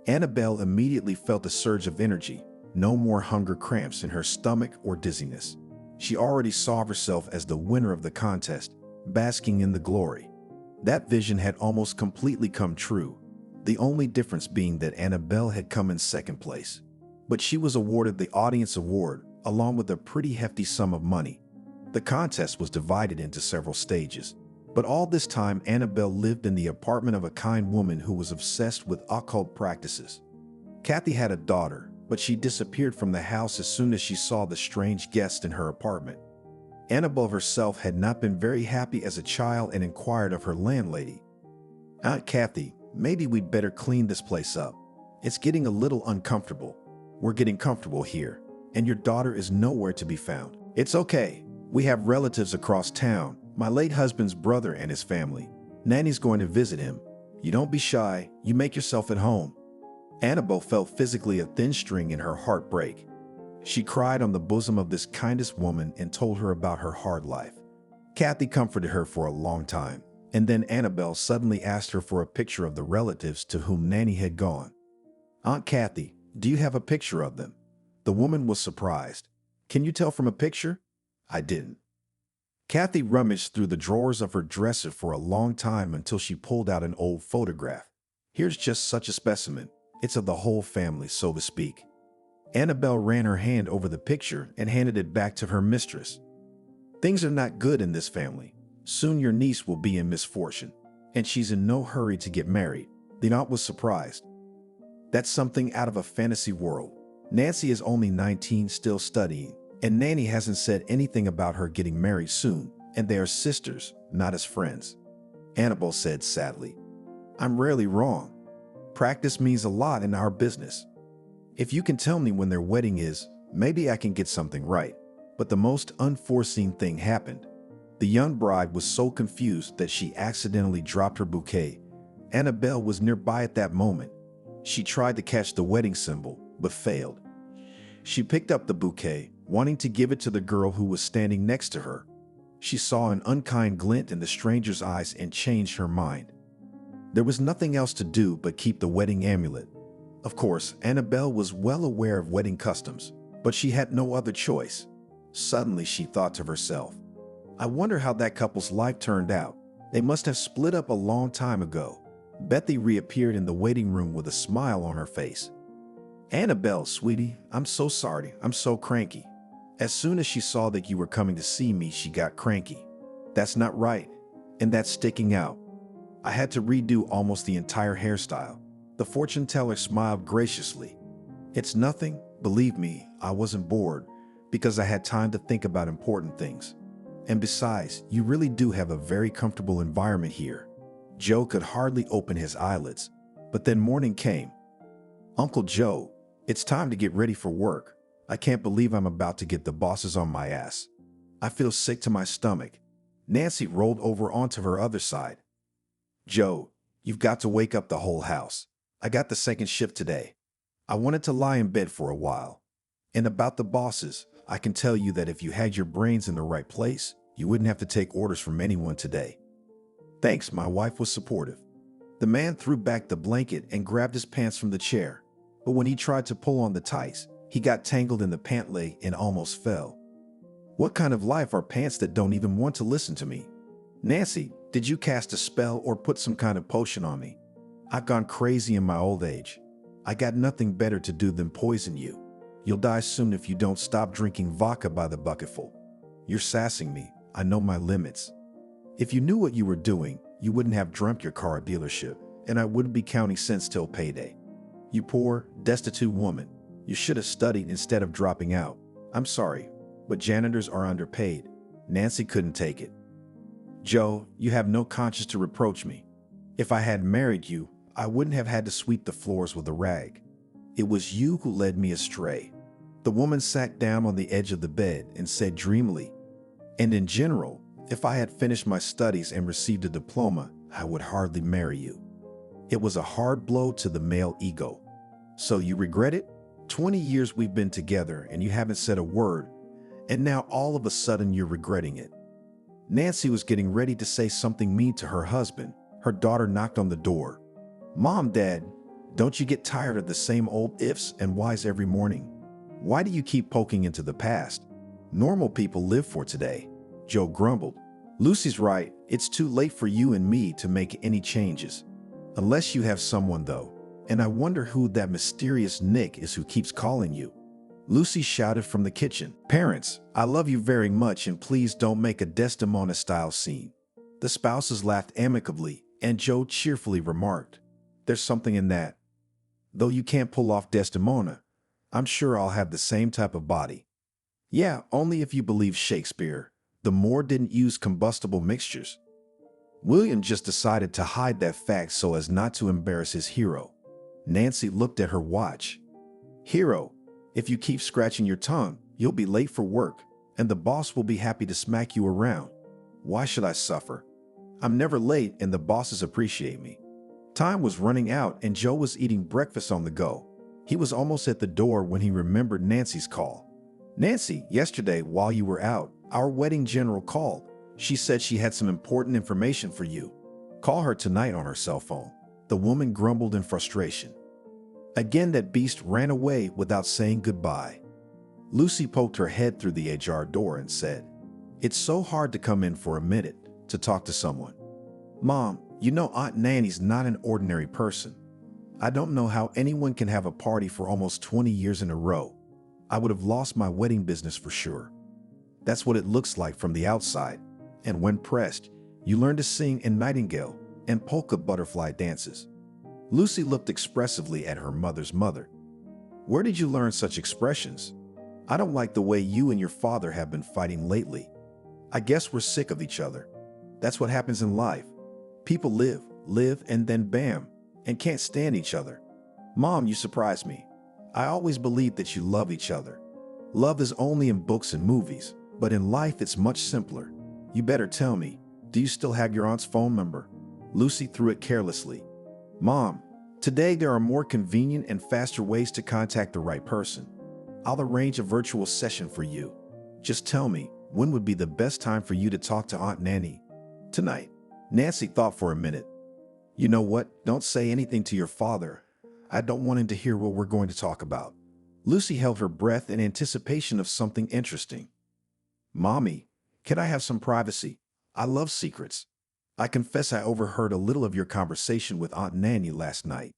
Annabelle immediately felt a surge of energy, no more hunger cramps in her stomach or dizziness. She already saw herself as the winner of the contest, basking in the glory. That vision had almost completely come true, the only difference being that Annabelle had come in second place. But she was awarded the audience award, along with a pretty hefty sum of money. The contest was divided into several stages. But all this time, Annabelle lived in the apartment of a kind woman who was obsessed with occult practices. Kathy had a daughter, but she disappeared from the house as soon as she saw the strange guest in her apartment. Annabelle herself had not been very happy as a child and inquired of her landlady, "Aunt Kathy, maybe we'd better clean this place up. It's getting a little uncomfortable. We're getting comfortable here, and your daughter is nowhere to be found." "It's okay. We have relatives across town, my late husband's brother and his family. Nanny's going to visit him. You don't be shy. You make yourself at home." Annabelle felt physically a thin string in her heart break. She cried on the bosom of this kindest woman and told her about her hard life. Kathy comforted her for a long time, and then Annabelle suddenly asked her for a picture of the relatives to whom Nanny had gone. "Aunt Kathy, do you have a picture of them?" The woman was surprised. "Can you tell from a picture?" "I didn't." Kathy rummaged through the drawers of her dresser for a long time until she pulled out an old photograph. "Here's just such a specimen. It's of the whole family, so to speak." Annabelle ran her hand over the picture and handed it back to her mistress. "Things are not good in this family. Soon your niece will be in misfortune, and she's in no hurry to get married." The aunt was surprised. "That's something out of a fantasy world. Nancy is only 19, still studying, and Nanny hasn't said anything about her getting married soon, and they are sisters, not as friends." Annabelle said sadly, "I'm rarely wrong. Practice means a lot in our business. If you can tell me when their wedding is, maybe I can get something right." But the most unforeseen thing happened. The young bride was so confused that she accidentally dropped her bouquet. Annabelle was nearby at that moment. She tried to catch the wedding symbol, but failed. She picked up the bouquet, wanting to give it to the girl who was standing next to her. She saw an unkind glint in the stranger's eyes and changed her mind. There was nothing else to do but keep the wedding amulet. Of course, Annabelle was well aware of wedding customs, but she had no other choice. Suddenly, she thought to herself, "I wonder how that couple's life turned out. They must have split up a long time ago." Bethy reappeared in the waiting room with a smile on her face. "Annabelle, sweetie, I'm so sorry. I'm so cranky. As soon as she saw that you were coming to see me, she got cranky. That's not right, and that's sticking out. I had to redo almost the entire hairstyle." The fortune teller smiled graciously. "It's nothing. Believe me, I wasn't bored because I had time to think about important things. And besides, you really do have a very comfortable environment here. Joe could hardly open his eyelids, but then morning came. Uncle Joe, it's time to get ready for work. I can't believe I'm about to get the bosses on my ass. I feel sick to my stomach. Nancy rolled over onto her other side. Joe, you've got to wake up the whole house. I got the second shift today. I wanted to lie in bed for a while. And about the bosses, I can tell you that if you had your brains in the right place, you wouldn't have to take orders from anyone today. Thanks, my wife was supportive. The man threw back the blanket and grabbed his pants from the chair. But when he tried to pull on the tights, he got tangled in the pant leg and almost fell. What kind of life are pants that don't even want to listen to me? Nancy, did you cast a spell or put some kind of potion on me? I've gone crazy in my old age. I got nothing better to do than poison you. You'll die soon if you don't stop drinking vodka by the bucketful. You're sassing me. I know my limits. If you knew what you were doing, you wouldn't have dreamt your car at dealership, and I wouldn't be counting cents till payday. You poor, destitute woman. You should have studied instead of dropping out. I'm sorry, but janitors are underpaid. Nancy couldn't take it. Joe, you have no conscience to reproach me. If I had married you, I wouldn't have had to sweep the floors with a rag. It was you who led me astray. The woman sat down on the edge of the bed and said dreamily, and in general, if I had finished my studies and received a diploma, I would hardly marry you. It was a hard blow to the male ego. So you regret it? 20 years we've been together and you haven't said a word, and now all of a sudden you're regretting it. Nancy was getting ready to say something mean to her husband. Her daughter knocked on the door. Mom, Dad, don't you get tired of the same old ifs and whys every morning? Why do you keep poking into the past? Normal people live for today. Joe grumbled. Lucy's right. It's too late for you and me to make any changes. Unless you have someone, though. And I wonder who that mysterious Nick is who keeps calling you. Lucy shouted from the kitchen. Parents, I love you very much and please don't make a Desdemona-style scene. The spouses laughed amicably, and Joe cheerfully remarked, There's something in that. Though you can't pull off Desdemona, I'm sure I'll have the same type of body. Yeah, only if you believe Shakespeare. The Moor didn't use combustible mixtures. William just decided to hide that fact so as not to embarrass his hero. Nancy looked at her watch. Hero, if you keep scratching your tongue, you'll be late for work, and the boss will be happy to smack you around. Why should I suffer? I'm never late and the bosses appreciate me. Time was running out and Joe was eating breakfast on the go. He was almost at the door when he remembered Nancy's call. Nancy, yesterday while you were out, our wedding general called. She said she had some important information for you. Call her tonight on her cell phone. The woman grumbled in frustration. Again, that beast ran away without saying goodbye. Lucy poked her head through the ajar door and said, It's so hard to come in for a minute to talk to someone. Mom, you know Aunt Nanny's not an ordinary person. I don't know how anyone can have a party for almost 20 years in a row. I would have lost my wedding business for sure. That's what it looks like from the outside. And when pressed, you learn to sing in nightingale and polka butterfly dances. Lucy looked expressively at her mother's mother. Where did you learn such expressions? I don't like the way you and your father have been fighting lately. I guess we're sick of each other. That's what happens in life. People live, and then bam, and can't stand each other. Mom, you surprise me. I always believed that you love each other. Love is only in books and movies, but in life it's much simpler. You better tell me, do you still have your aunt's phone number? Lucy threw it carelessly. Mom, today there are more convenient and faster ways to contact the right person. I'll arrange a virtual session for you. Just tell me, when would be the best time for you to talk to Aunt Nanny? Tonight. Nancy thought for a minute. You know what? Don't say anything to your father. I don't want him to hear what we're going to talk about. Lucy held her breath in anticipation of something interesting. Mommy, can I have some privacy? I love secrets. I confess I overheard a little of your conversation with Aunt Nanny last night.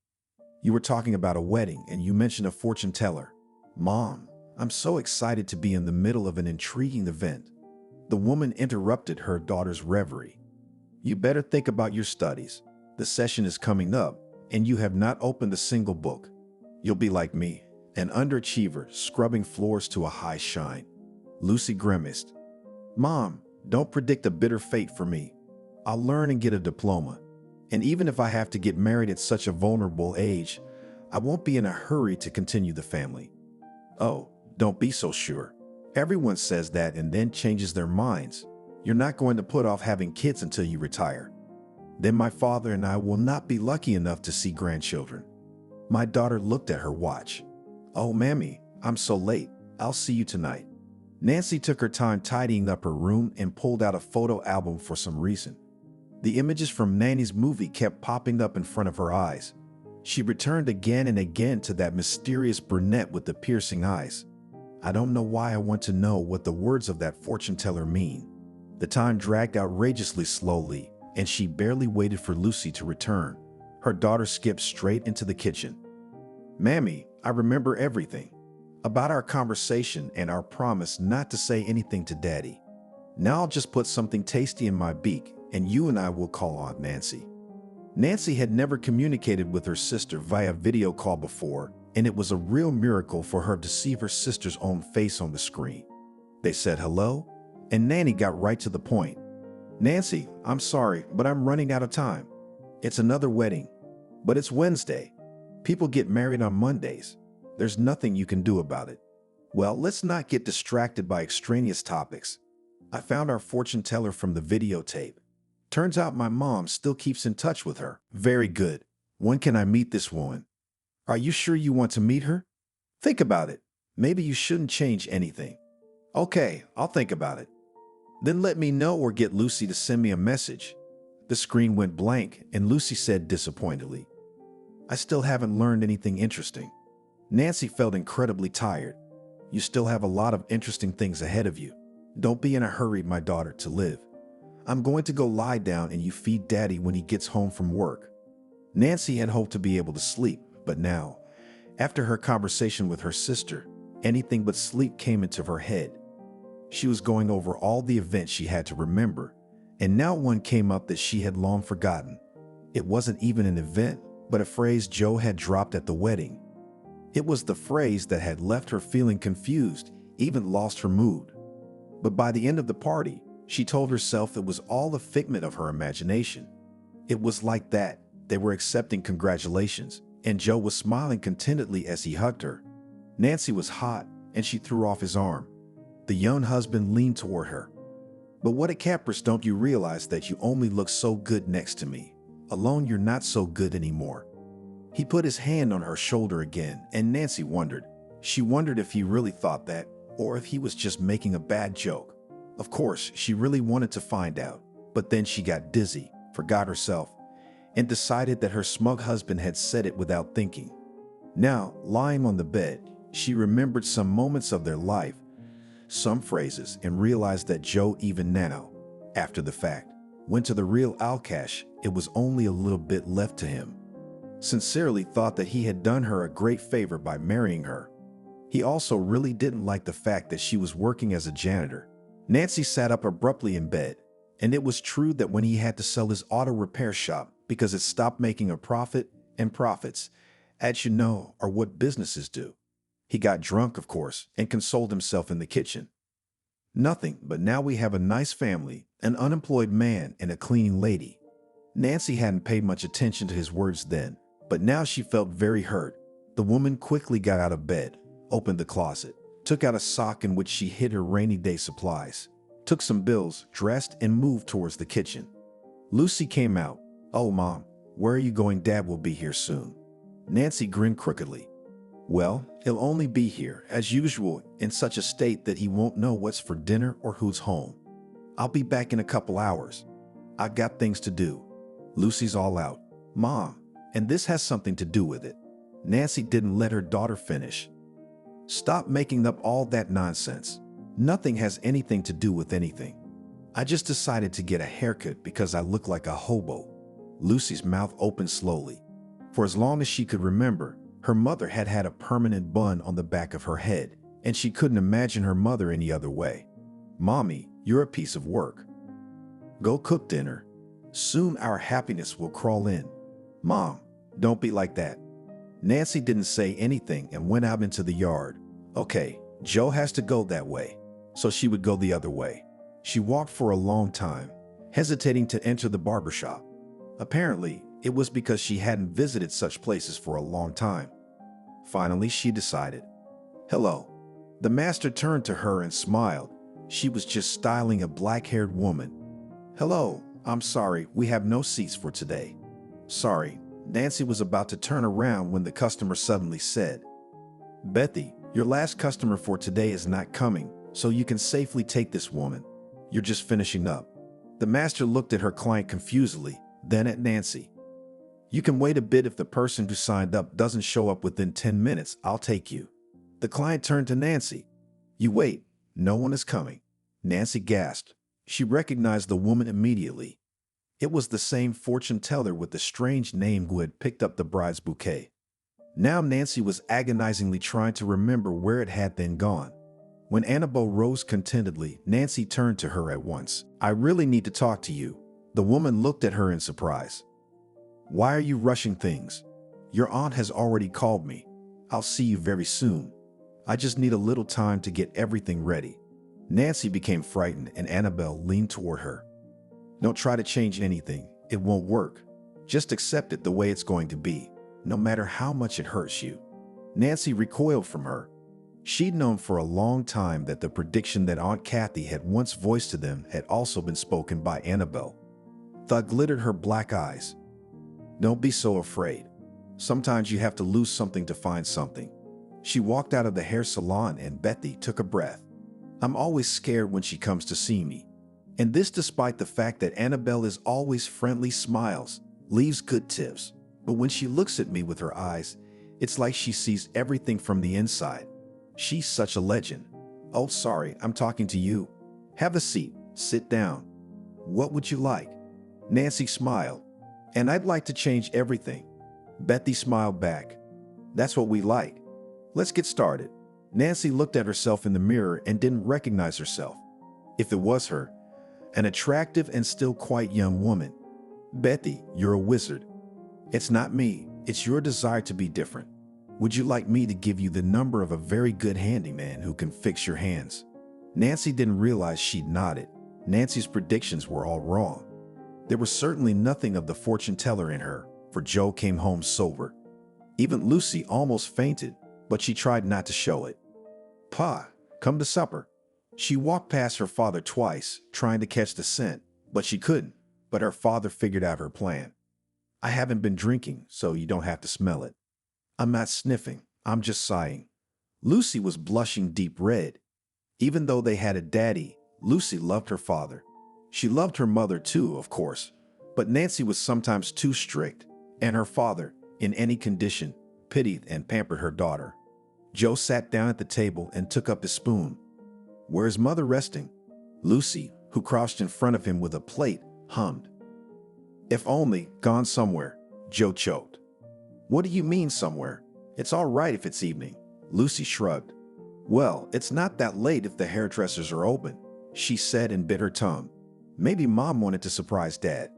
You were talking about a wedding and you mentioned a fortune teller. Mom, I'm so excited to be in the middle of an intriguing event. The woman interrupted her daughter's reverie. You better think about your studies. The session is coming up, and you have not opened a single book. You'll be like me, an underachiever scrubbing floors to a high shine. Lucy grimaced. Mom, don't predict a bitter fate for me. I'll learn and get a diploma. And even if I have to get married at such a vulnerable age, I won't be in a hurry to continue the family. Oh, don't be so sure. Everyone says that and then changes their minds. You're not going to put off having kids until you retire. Then my father and I will not be lucky enough to see grandchildren. My daughter looked at her watch. Oh, Mammy, I'm so late. I'll see you tonight. Nancy took her time tidying up her room and pulled out a photo album for some reason. The images from Nanny's movie kept popping up in front of her eyes. She returned again and again to that mysterious brunette with the piercing eyes. I don't know why I want to know what the words of that fortune teller mean. The time dragged outrageously slowly, and she barely waited for Lucy to return. Her daughter skipped straight into the kitchen. Mammy, I remember everything. About our conversation and our promise not to say anything to Daddy. Now I'll just put something tasty in my beak, and you and I will call Aunt Nancy. Nancy had never communicated with her sister via video call before, and it was a real miracle for her to see her sister's own face on the screen. They said hello, and Nanny got right to the point. Nancy, I'm sorry, but I'm running out of time. It's another wedding, but it's Wednesday. People get married on Mondays. There's nothing you can do about it. Well, let's not get distracted by extraneous topics. I found our fortune teller from the videotape. Turns out my mom still keeps in touch with her. Very good. When can I meet this woman? Are you sure you want to meet her? Think about it. Maybe you shouldn't change anything. Okay, I'll think about it. Then let me know or get Lucy to send me a message. The screen went blank and Lucy said disappointedly, I still haven't learned anything interesting. Nancy felt incredibly tired. You still have a lot of interesting things ahead of you. Don't be in a hurry, my daughter, to live. I'm going to go lie down and you feed Daddy when he gets home from work. Nancy had hoped to be able to sleep, but now, after her conversation with her sister, anything but sleep came into her head. She was going over all the events she had to remember, and now one came up that she had long forgotten. It wasn't even an event, but a phrase Joe had dropped at the wedding. It was the phrase that had left her feeling confused, even lost her mood. But by the end of the party, she told herself it was all a figment of her imagination. It was like that. They were accepting congratulations, and Joe was smiling contentedly as he hugged her. Nancy was hot, and she threw off his arm. The young husband leaned toward her. But what a caprice, don't you realize that you only look so good next to me? Alone, you're not so good anymore. He put his hand on her shoulder again, and Nancy wondered. She wondered if he really thought that, or if he was just making a bad joke. Of course, she really wanted to find out, but then she got dizzy, forgot herself, and decided that her smug husband had said it without thinking. Now, lying on the bed, she remembered some moments of their life, some phrases, and realized that Joe, even now, after the fact, went to the real Alcash. It was only a little bit left to him. Sincerely thought that he had done her a great favor by marrying her. He also really didn't like the fact that she was working as a janitor. Nancy sat up abruptly in bed, and it was true that when he had to sell his auto repair shop because it stopped making a profit, and profits, as you know, are what businesses do. He got drunk, of course, and consoled himself in the kitchen. Nothing, but now we have a nice family, an unemployed man, and a cleaning lady. Nancy hadn't paid much attention to his words then, but now she felt very hurt. The woman quickly got out of bed, opened the closet, took out a sock in which she hid her rainy day supplies, took some bills, dressed, and moved towards the kitchen. Lucy came out. Oh, Mom, where are you going? Dad will be here soon. Nancy grinned crookedly. Well, he'll only be here, as usual, in such a state that he won't know what's for dinner or who's home. I'll be back in a couple hours. I've got things to do. Lucy's all out. Mom, and this has something to do with it. Nancy didn't let her daughter finish. Stop making up all that nonsense. Nothing has anything to do with anything. I just decided to get a haircut because I look like a hobo. Lucy's mouth opened slowly. For as long as she could remember, her mother had had a permanent bun on the back of her head, and she couldn't imagine her mother any other way. Mommy, you're a piece of work. Go cook dinner. Soon our happiness will crawl in. Mom, don't be like that. Nancy didn't say anything and went out into the yard. Okay, Joe has to go that way, so she would go the other way. She walked for a long time, hesitating to enter the barbershop. Apparently, it was because she hadn't visited such places for a long time. Finally, she decided. Hello. The master turned to her and smiled. She was just styling a black-haired woman. Hello, I'm sorry, we have no seats for today. Sorry. Nancy was about to turn around when the customer suddenly said, Bethy, your last customer for today is not coming, so you can safely take this woman. You're just finishing up. The master looked at her client confusedly, then at Nancy. You can wait a bit. If the person who signed up doesn't show up within 10 minutes, I'll take you. The client turned to Nancy. You wait, no one is coming. Nancy gasped. She recognized the woman immediately. It was the same fortune teller with the strange name who had picked up the bride's bouquet. Now Nancy was agonizingly trying to remember where it had then gone. When Annabelle rose contentedly, Nancy turned to her at once. I really need to talk to you. The woman looked at her in surprise. Why are you rushing things? Your aunt has already called me. I'll see you very soon. I just need a little time to get everything ready. Nancy became frightened and Annabelle leaned toward her. Don't try to change anything. It won't work. Just accept it the way it's going to be, no matter how much it hurts you. Nancy recoiled from her. She'd known for a long time that the prediction that Aunt Kathy had once voiced to them had also been spoken by Annabelle. Thought glittered her black eyes. Don't be so afraid. Sometimes you have to lose something to find something. She walked out of the hair salon and Bethy took a breath. I'm always scared when she comes to see me. And this despite the fact that Annabelle is always friendly, smiles, leaves good tips. But when she looks at me with her eyes, it's like she sees everything from the inside. She's such a legend. Oh, sorry, I'm talking to you. Have a seat. Sit down. What would you like? Nancy smiled. And I'd like to change everything. Bethy smiled back. That's what we like. Let's get started. Nancy looked at herself in the mirror and didn't recognize herself. If it was her, an attractive and still quite young woman. Bethy, you're a wizard. It's not me. It's your desire to be different. Would you like me to give you the number of a very good handyman who can fix your hands? Nancy didn't realize she'd nodded. Nancy's predictions were all wrong. There was certainly nothing of the fortune teller in her, for Joe came home sober. Even Lucy almost fainted, but she tried not to show it. Pa, come to supper. She walked past her father twice, trying to catch the scent, but she couldn't. But her father figured out her plan. I haven't been drinking, so you don't have to smell it. I'm not sniffing, I'm just sighing. Lucy was blushing deep red. Even though they had a daddy, Lucy loved her father. She loved her mother too, of course, but Nancy was sometimes too strict, and her father, in any condition, pitied and pampered her daughter. Joe sat down at the table and took up his spoon. Where's mother resting? Lucy, who crouched in front of him with a plate, hummed. If only, gone somewhere, Joe choked. What do you mean somewhere? It's all right if it's evening. Lucy shrugged. Well, it's not that late if the hairdressers are open, she said and bit her tongue. Maybe Mom wanted to surprise Dad.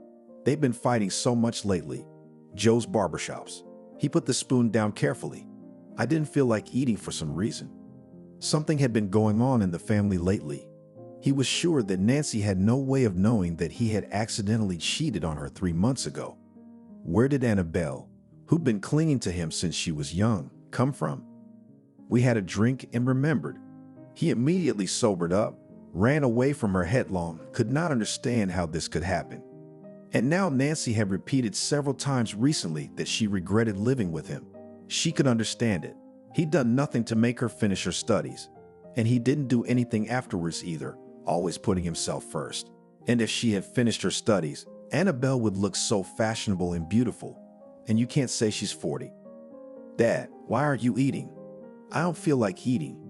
They've been fighting so much lately. Joe's barbershops. He put the spoon down carefully. I didn't feel like eating for some reason. Something had been going on in the family lately. He was sure that Nancy had no way of knowing that he had accidentally cheated on her 3 months ago. Where did Annabelle, who'd been clinging to him since she was young, come from? We had a drink and remembered. He immediately sobered up, ran away from her headlong, could not understand how this could happen. And now Nancy had repeated several times recently that she regretted living with him. She could understand it. He'd done nothing to make her finish her studies. And he didn't do anything afterwards either, always putting himself first. And if she had finished her studies, Annabelle would look so fashionable and beautiful. And you can't say she's 40. Dad, why aren't you eating? I don't feel like eating.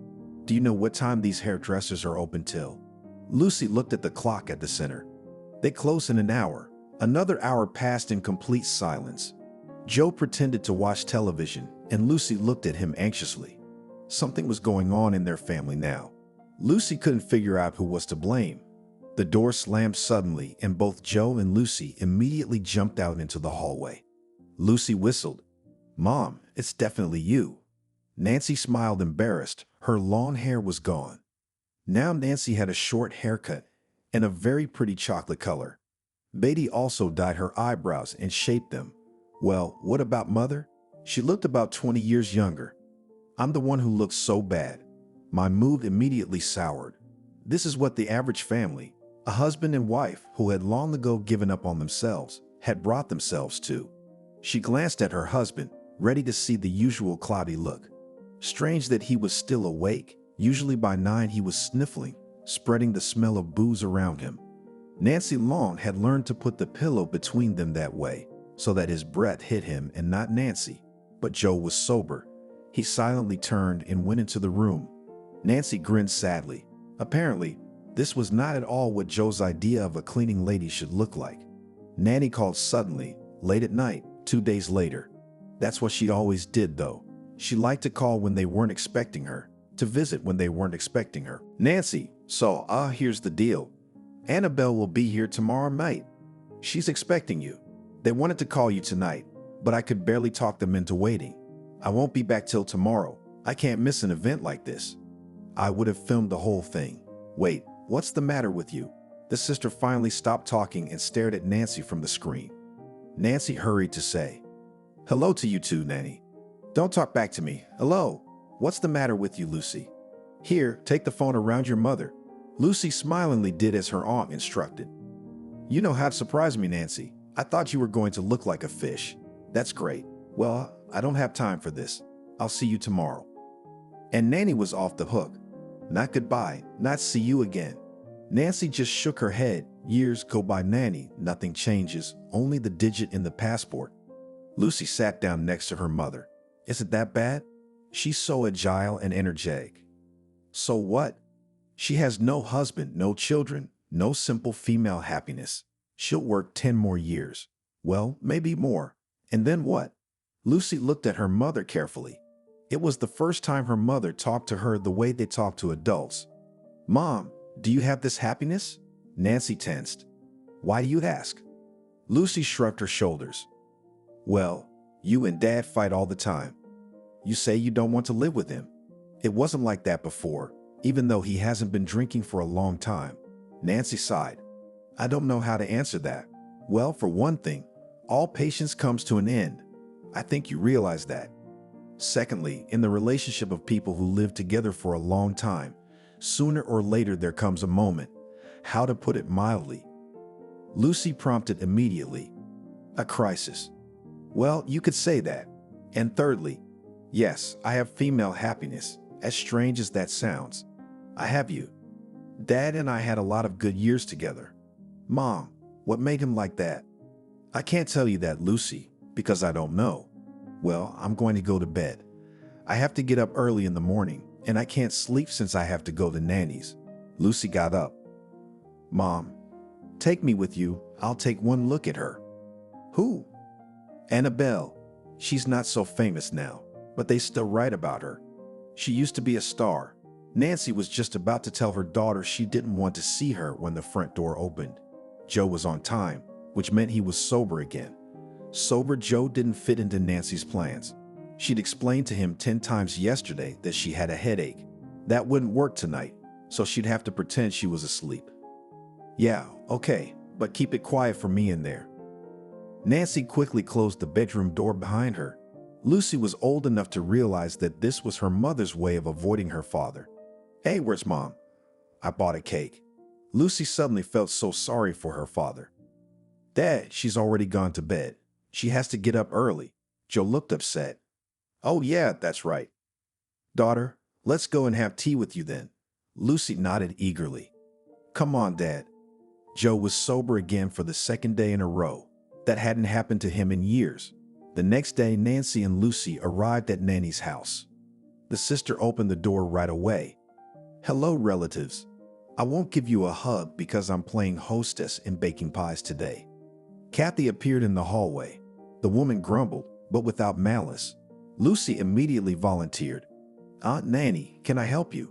Do you know what time these hairdressers are open till? Lucy looked at the clock at the center. They close in an hour. Another hour passed in complete silence. Joe pretended to watch television, and Lucy looked at him anxiously. Something was going on in their family now. Lucy couldn't figure out who was to blame. The door slammed suddenly, and both Joe and Lucy immediately jumped out into the hallway. Lucy whistled. Mom, it's definitely you." Nancy smiled embarrassed. Her long hair was gone. Now Nancy had a short haircut and a very pretty chocolate color. Beatty also dyed her eyebrows and shaped them. "Well, what about Mother?" She looked about 20 years younger. "I'm the one who looks so bad." My mood immediately soured. This is what the average family, a husband and wife who had long ago given up on themselves, had brought themselves to. She glanced at her husband, ready to see the usual cloudy look. Strange that he was still awake. Usually by 9 he was sniffling, spreading the smell of booze around him. Nancy Long had learned to put the pillow between them that way, so that his breath hit him and not Nancy. But Joe was sober. He silently turned and went into the room. Nancy grinned sadly. Apparently, this was not at all what Joe's idea of a cleaning lady should look like. Nanny called suddenly, late at night, 2 days later. That's what she always did, though. She liked to call when they weren't expecting her, to visit when they weren't expecting her. "Nancy, so, here's the deal. Annabelle will be here tomorrow night. She's expecting you. They wanted to call you tonight, but I could barely talk them into waiting. I won't be back till tomorrow. I can't miss an event like this. I would have filmed the whole thing." "Wait, what's the matter with you?" The sister finally stopped talking and stared at Nancy from the screen. Nancy hurried to say, "Hello to you too, Nanny. Don't talk back to me. Hello. What's the matter with you, Lucy? Here, take the phone around your mother." Lucy smilingly did as her aunt instructed. "You know how to surprise me, Nancy. I thought you were going to look like a fish." "That's great. Well, I don't have time for this. I'll see you tomorrow." And Nanny was off the hook. Not goodbye, not see you again. Nancy just shook her head. Years go by, Nanny. Nothing changes, only the digit in the passport. Lucy sat down next to her mother. "Is it that bad?" She's so agile and energetic. "So what?" "She has no husband, no children, no simple female happiness. She'll work 10 more years. Well, maybe more. And then what?" Lucy looked at her mother carefully. It was the first time her mother talked to her the way they talk to adults. "Mom, do you have this happiness?" Nancy tensed. "Why do you ask?" Lucy shrugged her shoulders. "Well, you and Dad fight all the time. You say you don't want to live with him. It wasn't like that before, even though he hasn't been drinking for a long time." Nancy sighed. "I don't know how to answer that. Well, for one thing, all patience comes to an end. I think you realize that. Secondly, in the relationship of people who live together for a long time, sooner or later there comes a moment, how to put it mildly?" Lucy prompted immediately. "A crisis." "Well, you could say that. And thirdly, yes, I have female happiness, as strange as that sounds. I have you. Dad and I had a lot of good years together." "Mom, what made him like that?" "I can't tell you that, Lucy, because I don't know." "Well, I'm going to go to bed. I have to get up early in the morning, and I can't sleep since I have to go to Nanny's." Lucy got up. "Mom, take me with you. I'll take one look at her." "Who?" "Annabelle. She's not so famous now, but they still write about her. She used to be a star." Nancy was just about to tell her daughter she didn't want to see her when the front door opened. Joe was on time, which meant he was sober again. Sober Joe didn't fit into Nancy's plans. She'd explained to him 10 times yesterday that she had a headache. That wouldn't work tonight, so she'd have to pretend she was asleep. "Yeah, okay, but keep it quiet for me in there." Nancy quickly closed the bedroom door behind her. Lucy was old enough to realize that this was her mother's way of avoiding her father. "Hey, where's Mom?" "I bought a cake." Lucy suddenly felt so sorry for her father. "Dad, she's already gone to bed. She has to get up early." Joe looked upset. "Oh yeah, that's right. Daughter, let's go and have tea with you then." Lucy nodded eagerly. "Come on, Dad." Joe was sober again for the second day in a row. That hadn't happened to him in years. The next day, Nancy and Lucy arrived at Nanny's house. The sister opened the door right away. "Hello, relatives. I won't give you a hug because I'm playing hostess and baking pies today." Kathy appeared in the hallway. The woman grumbled, but without malice. Lucy immediately volunteered. "Aunt Nanny, can I help you?"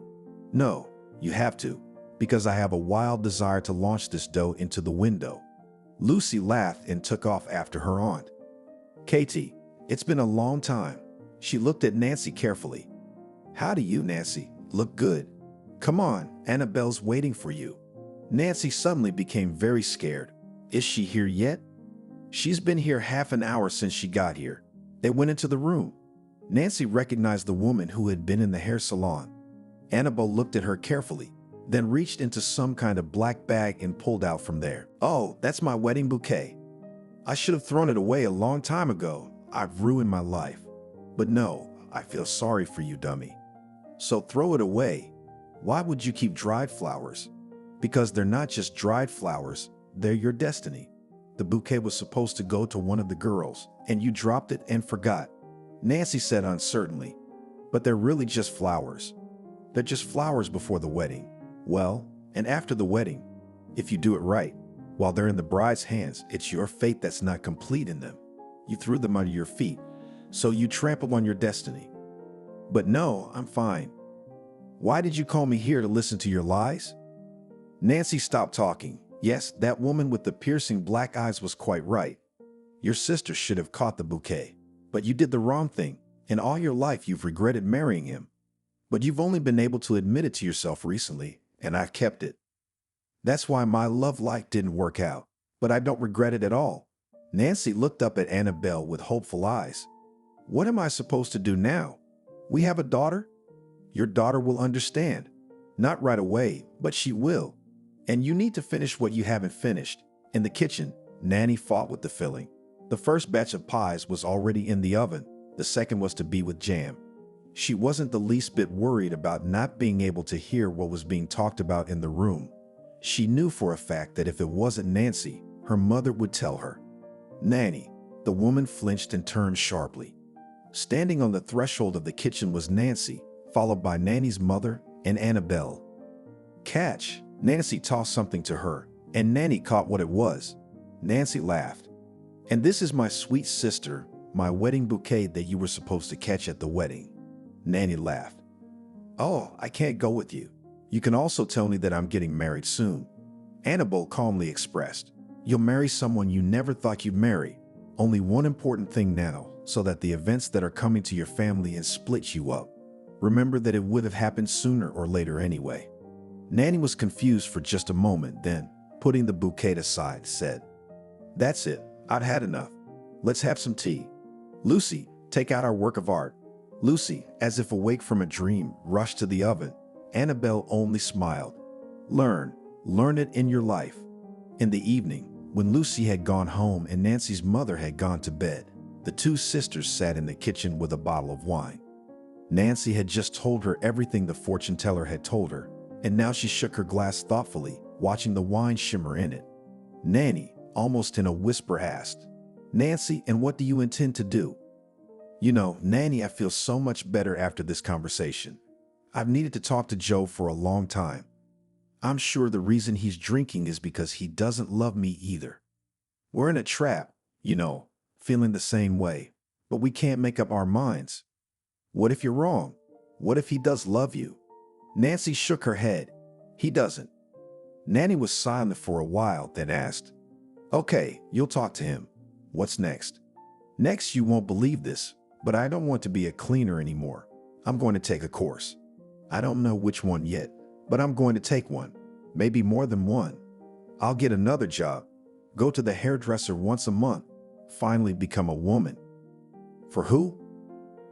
"No, you have to, because I have a wild desire to launch this dough into the window." Lucy laughed and took off after her aunt. "Katie, it's been a long time." She looked at Nancy carefully. How do you, Nancy? Look good. Come on, Annabelle's waiting for you. Nancy suddenly became very scared. Is she here yet? She's been here half an hour since she got here. They went into the room. Nancy recognized the woman who had been in the hair salon. Annabelle looked at her carefully, then reached into some kind of black bag and pulled out from there. Oh, that's my wedding bouquet. I should have thrown it away a long time ago. I've ruined my life. But no, I feel sorry for you, dummy. So throw it away. Why would you keep dried flowers? Because they're not just dried flowers, they're your destiny. The bouquet was supposed to go to one of the girls, and you dropped it and forgot. Nancy said uncertainly, but they're really just flowers. They're just flowers before the wedding. Well, and after the wedding, if you do it right, while they're in the bride's hands, it's your fate that's not complete in them. You threw them under your feet, so you trampled on your destiny. But no, I'm fine. Why did you call me here to listen to your lies? Nancy stopped talking. Yes, that woman with the piercing black eyes was quite right. Your sister should have caught the bouquet. But you did the wrong thing, and all your life you've regretted marrying him. But you've only been able to admit it to yourself recently, and I've kept it. That's why my love life didn't work out, but I don't regret it at all. Nancy looked up at Annabelle with hopeful eyes. What am I supposed to do now? We have a daughter? Your daughter will understand. Not right away, but she will. And you need to finish what you haven't finished. In the kitchen, Nanny fought with the filling. The first batch of pies was already in the oven. The second was to be with jam. She wasn't the least bit worried about not being able to hear what was being talked about in the room. She knew for a fact that if it wasn't Nancy, her mother would tell her. Nanny. The woman flinched and turned sharply. Standing on the threshold of the kitchen was Nancy, followed by Nanny's mother and Annabelle. Catch! Nancy tossed something to her, and Nanny caught what it was. Nancy laughed. And this is my sweet sister, my wedding bouquet that you were supposed to catch at the wedding. Nanny laughed. Oh, I can't go with you. You can also tell me that I'm getting married soon. Annabelle calmly expressed. You'll marry someone you never thought you'd marry. Only one important thing now, so that the events that are coming to your family and split you up. Remember that it would have happened sooner or later anyway. Nanny was confused for just a moment, then, putting the bouquet aside, said, That's it. I've had enough. Let's have some tea. Lucy, take out our work of art. Lucy, as if awake from a dream, rushed to the oven. Annabelle only smiled. Learn it in your life. In the evening, when Lucy had gone home and Nancy's mother had gone to bed, the two sisters sat in the kitchen with a bottle of wine. Nancy had just told her everything the fortune teller had told her, and now she shook her glass thoughtfully, watching the wine shimmer in it. Nanny, almost in a whisper, asked, Nancy, and what do you intend to do? You know, Nanny, I feel so much better after this conversation. I've needed to talk to Joe for a long time. I'm sure the reason he's drinking is because he doesn't love me either. We're in a trap, you know, feeling the same way, but we can't make up our minds. What if you're wrong? What if he does love you? Nancy shook her head. He doesn't. Nanny was silent for a while, then asked, Okay, you'll talk to him. What's next? Next, you won't believe this, but I don't want to be a cleaner anymore. I'm going to take a course. I don't know which one yet, but I'm going to take one. Maybe more than one. I'll get another job. Go to the hairdresser once a month. Finally become a woman. For who?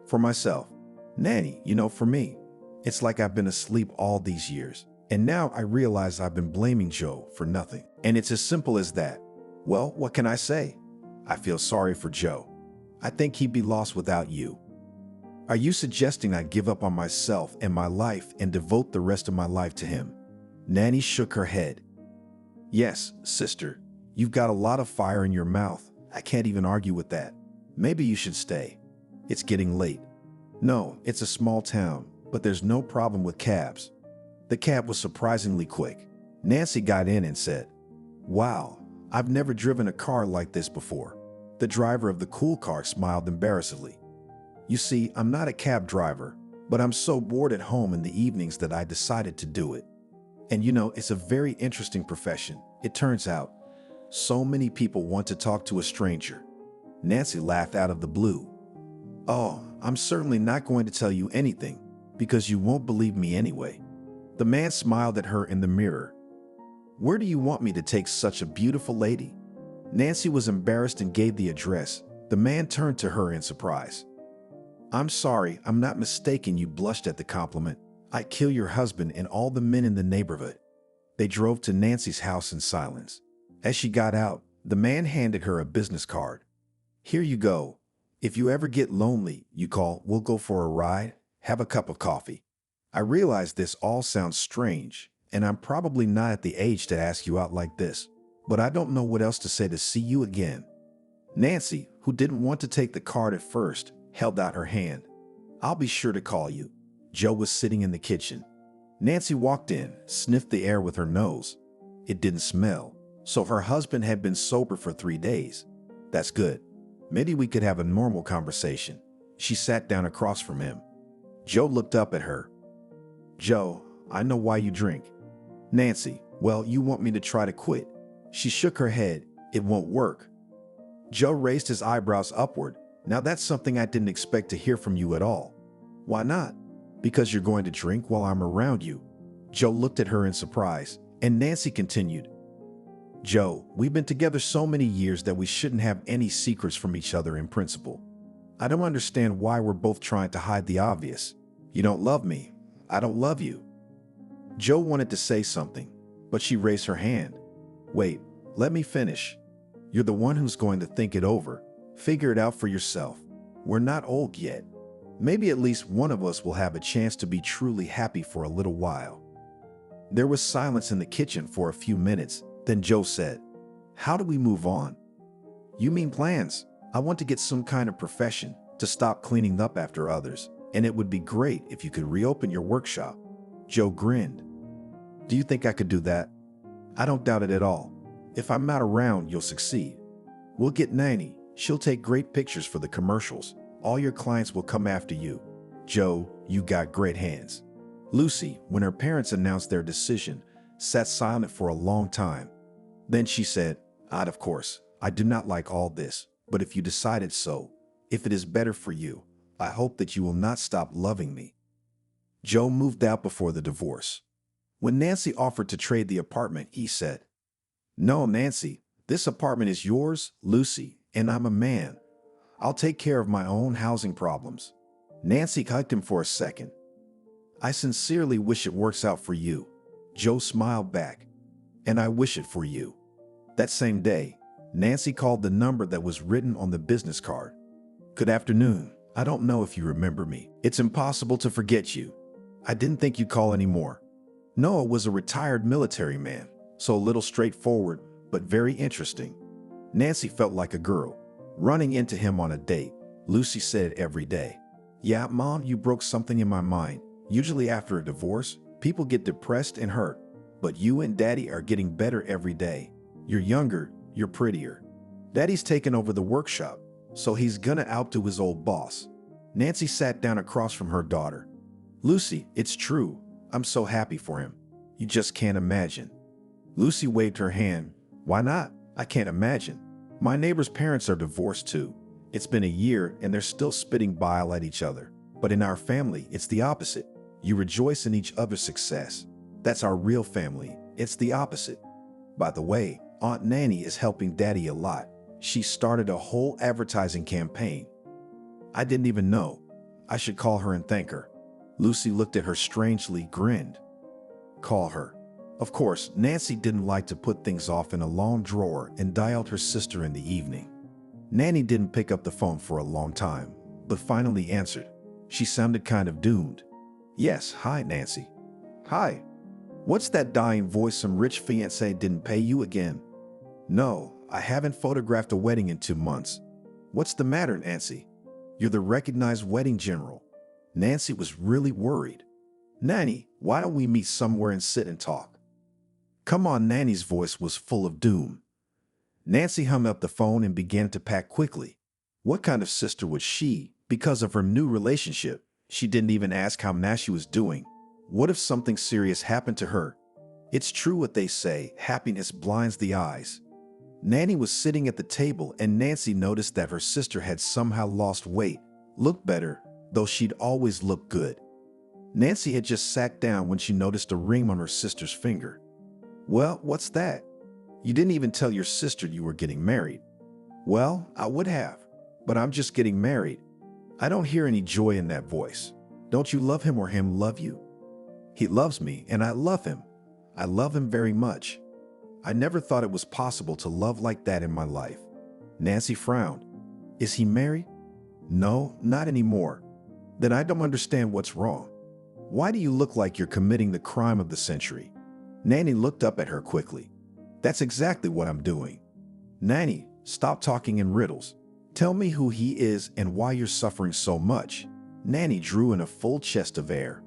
For myself. Nanny, you know, for me. It's like I've been asleep all these years, and now I realize I've been blaming Joe for nothing. And it's as simple as that. Well, what can I say? I feel sorry for Joe. I think he'd be lost without you. Are you suggesting I give up on myself and my life and devote the rest of my life to him? Nanny shook her head. Yes, sister, you've got a lot of fire in your mouth. I can't even argue with that. Maybe you should stay. It's getting late. No, it's a small town, but there's no problem with cabs. The cab was surprisingly quick. Nancy got in and said, Wow, I've never driven a car like this before. The driver of the cool car smiled embarrassedly. You see, I'm not a cab driver, but I'm so bored at home in the evenings that I decided to do it. And you know, it's a very interesting profession. It turns out, so many people want to talk to a stranger. Nancy laughed out of the blue. Oh, I'm certainly not going to tell you anything, because you won't believe me anyway. The man smiled at her in the mirror. Where do you want me to take such a beautiful lady? Nancy was embarrassed and gave the address. The man turned to her in surprise. I'm sorry, I'm not mistaken, you blushed at the compliment. I'd kill your husband and all the men in the neighborhood. They drove to Nancy's house in silence. As she got out, the man handed her a business card. Here you go. If you ever get lonely, you call, we'll go for a ride, have a cup of coffee. I realize this all sounds strange, and I'm probably not at the age to ask you out like this, but I don't know what else to say to see you again. Nancy, who didn't want to take the card at first, held out her hand. I'll be sure to call you. Joe was sitting in the kitchen. Nancy walked in, sniffed the air with her nose. It didn't smell, so her husband had been sober for 3 days. That's good. Maybe we could have a normal conversation. She sat down across from him. Joe looked up at her. Joe, I know why you drink. Nancy, well, you want me to try to quit. She shook her head. It won't work. Joe raised his eyebrows upward. Now that's something I didn't expect to hear from you at all. Why not? Because you're going to drink while I'm around you. Joe looked at her in surprise, and Nancy continued. Joe, we've been together so many years that we shouldn't have any secrets from each other in principle. I don't understand why we're both trying to hide the obvious. You don't love me. I don't love you. Joe wanted to say something, but she raised her hand. Wait, let me finish. You're the one who's going to think it over. Figure it out for yourself. We're not old yet. Maybe at least one of us will have a chance to be truly happy for a little while. There was silence in the kitchen for a few minutes. Then Joe said, How do we move on? You mean plans? I want to get some kind of profession to stop cleaning up after others, and it would be great if you could reopen your workshop. Joe grinned. Do you think I could do that? I don't doubt it at all. If I'm not around, you'll succeed. We'll get Nanny. She'll take great pictures for the commercials. All your clients will come after you. Joe, you got great hands. Lucy, when her parents announced their decision, sat silent for a long time. Then she said, Of course, I do not like all this, but if you decided so, if it is better for you, I hope that you will not stop loving me. Joe moved out before the divorce. When Nancy offered to trade the apartment, he said, No, Nancy, this apartment is yours, Lucy, and I'm a man. I'll take care of my own housing problems. Nancy hugged him for a second. I sincerely wish it works out for you. Joe smiled back. And I wish it for you. That same day, Nancy called the number that was written on the business card. Good afternoon. I don't know if you remember me. It's impossible to forget you. I didn't think you'd call anymore. Noah was a retired military man, so a little straightforward, but very interesting. Nancy felt like a girl, running into him on a date. Lucy said it every day. Yeah, Mom, you broke something in my mind. Usually after a divorce, people get depressed and hurt, but you and Daddy are getting better every day. You're younger, you're prettier. Daddy's taken over the workshop, so he's gonna outdo his old boss. Nancy sat down across from her daughter. Lucy, it's true. I'm so happy for him. You just can't imagine. Lucy waved her hand. Why not? I can't imagine. My neighbor's parents are divorced too. It's been a year and they're still spitting bile at each other. But in our family, it's the opposite. You rejoice in each other's success. That's our real family. It's the opposite. By the way, Aunt Nanny is helping Daddy a lot. She started a whole advertising campaign. I didn't even know. I should call her and thank her. Lucy looked at her strangely, grinned. Call her. Of course, Nancy didn't like to put things off in a long drawer and dialed her sister in the evening. Nanny didn't pick up the phone for a long time, but finally answered. She sounded kind of doomed. Yes, hi, Nancy. Hi. What's that dying voice? Some rich fiancé didn't pay you again? No, I haven't photographed a wedding in 2 months. What's the matter, Nancy? You're the recognized wedding general. Nancy was really worried. Nanny, why don't we meet somewhere and sit and talk? Come on, Nanny's voice was full of doom. Nancy hung up the phone and began to pack quickly. What kind of sister was she? Because of her new relationship, she didn't even ask how Nancy was doing. What if something serious happened to her? It's true what they say, happiness blinds the eyes. Nanny was sitting at the table and Nancy noticed that her sister had somehow lost weight, looked better, though she'd always looked good. Nancy had just sat down when she noticed a ring on her sister's finger. "Well, what's that? You didn't even tell your sister you were getting married." "Well, I would have, but I'm just getting married." I don't hear any joy in that voice. "Don't you love him or him love you?" "He loves me and I love him. I love him very much. I never thought it was possible to love like that in my life." Nancy frowned. "Is he married?" "No, not anymore." "Then I don't understand what's wrong. Why do you look like you're committing the crime of the century?" Nanny looked up at her quickly. "That's exactly what I'm doing." "Nanny, stop talking in riddles. Tell me who he is and why you're suffering so much." Nanny drew in a full chest of air.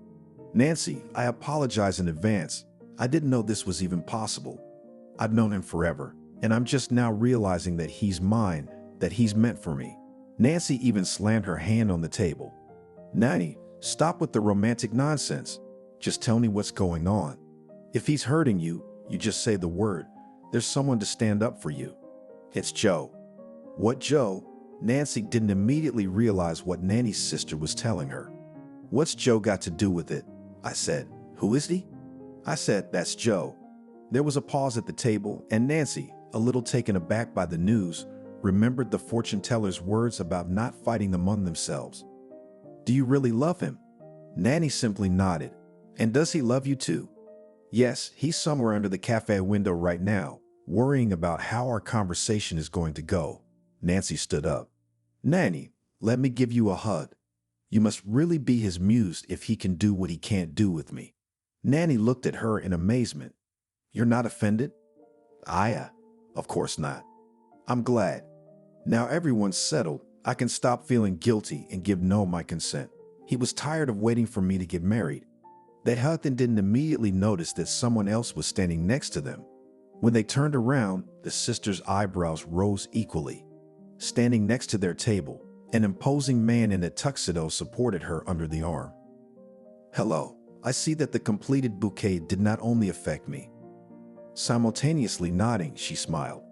"Nancy, I apologize in advance. I didn't know this was even possible. I've known him forever, and I'm just now realizing that he's mine, that he's meant for me." Nancy even slammed her hand on the table. "Nanny, stop with the romantic nonsense. Just tell me what's going on. If he's hurting you, you just say the word. There's someone to stand up for you." "It's Joe." "What Joe?" Nancy didn't immediately realize what Nanny's sister was telling her. "What's Joe got to do with it?" I said. "Who is he?" I said, "That's Joe." There was a pause at the table, and Nancy, a little taken aback by the news, remembered the fortune teller's words about not fighting among themselves. "Do you really love him?" Nanny simply nodded. "And does he love you too?" "Yes, he's somewhere under the cafe window right now, worrying about how our conversation is going to go." Nancy stood up. "Nanny, let me give you a hug. You must really be his muse if he can do what he can't do with me." Nanny looked at her in amazement. "You're not offended?" Of course not." "I'm glad. Now everyone's settled. I can stop feeling guilty and give Noah my consent. He was tired of waiting for me to get married." They hugged and didn't immediately notice that someone else was standing next to them. When they turned around, the sisters' eyebrows rose equally. Standing next to their table, an imposing man in a tuxedo supported her under the arm. "Hello, I see that the completed bouquet did not only affect me." Simultaneously nodding, she smiled.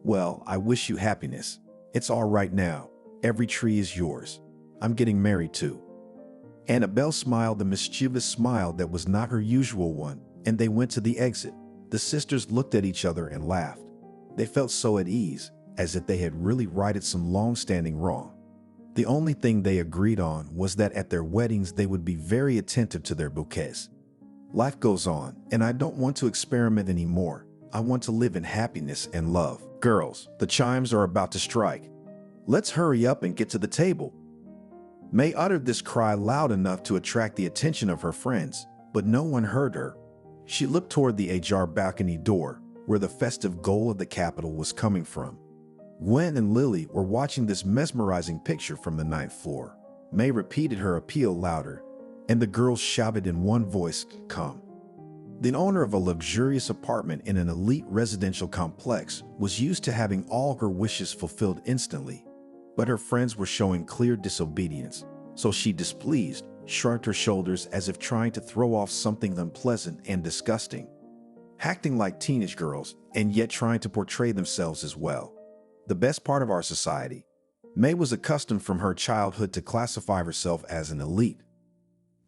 "Well, I wish you happiness. It's all right now. Every tree is yours. I'm getting married too." Annabelle smiled a mischievous smile that was not her usual one, and they went to the exit. The sisters looked at each other and laughed. They felt so at ease, as if they had really righted some long-standing wrong. The only thing they agreed on was that at their weddings they would be very attentive to their bouquets. "Life goes on, and I don't want to experiment anymore. I want to live in happiness and love." "Girls, the chimes are about to strike. Let's hurry up and get to the table." May uttered this cry loud enough to attract the attention of her friends, but no one heard her. She looked toward the ajar balcony door, where the festive goal of the capital was coming from. Gwen and Lily were watching this mesmerizing picture from the 9th floor. May repeated her appeal louder, and the girls shouted in one voice, "Come." The owner of a luxurious apartment in an elite residential complex was used to having all her wishes fulfilled instantly, but her friends were showing clear disobedience, so she, displeased, shrugged her shoulders as if trying to throw off something unpleasant and disgusting. Acting like teenage girls, and yet trying to portray themselves as well. The best part of our society. May was accustomed from her childhood to classify herself as an elite.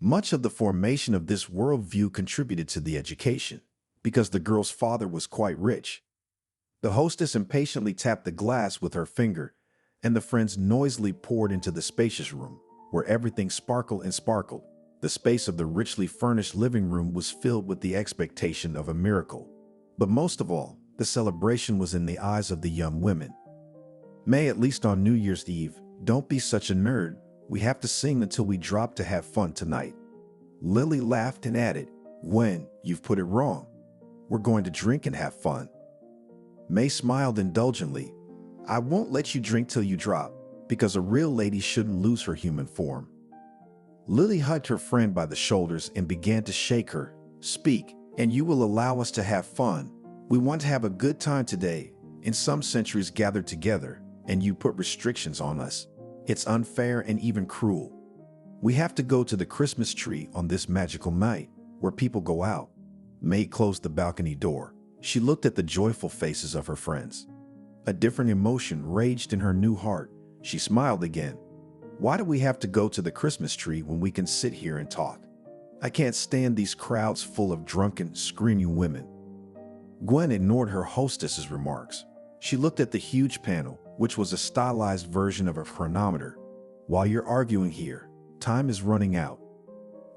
Much of the formation of this worldview contributed to the education, because the girl's father was quite rich. The hostess impatiently tapped the glass with her finger, and the friends noisily poured into the spacious room, where everything sparkled and sparkled. The space of the richly furnished living room was filled with the expectation of a miracle. But most of all, the celebration was in the eyes of the young women. "May, at least on New Year's Eve, don't be such a nerd. We have to sing until we drop to have fun tonight." Lily laughed and added, "Gwen, you've put it wrong. We're going to drink and have fun." May smiled indulgently. "I won't let you drink till you drop, because a real lady shouldn't lose her human form." Lily hugged her friend by the shoulders and began to shake her. "Speak, and you will allow us to have fun. We want to have a good time today. In some centuries gathered together, and you put restrictions on us. It's unfair and even cruel. We have to go to the Christmas tree on this magical night, where people go out." May closed the balcony door. She looked at the joyful faces of her friends. A different emotion raged in her new heart. She smiled again. Why do we have to go to the Christmas tree when we can sit here and talk? I can't stand these crowds full of drunken, screaming women. Gwen ignored her hostess's remarks. She looked at the huge panel, which was a stylized version of a chronometer. While you're arguing here, time is running out.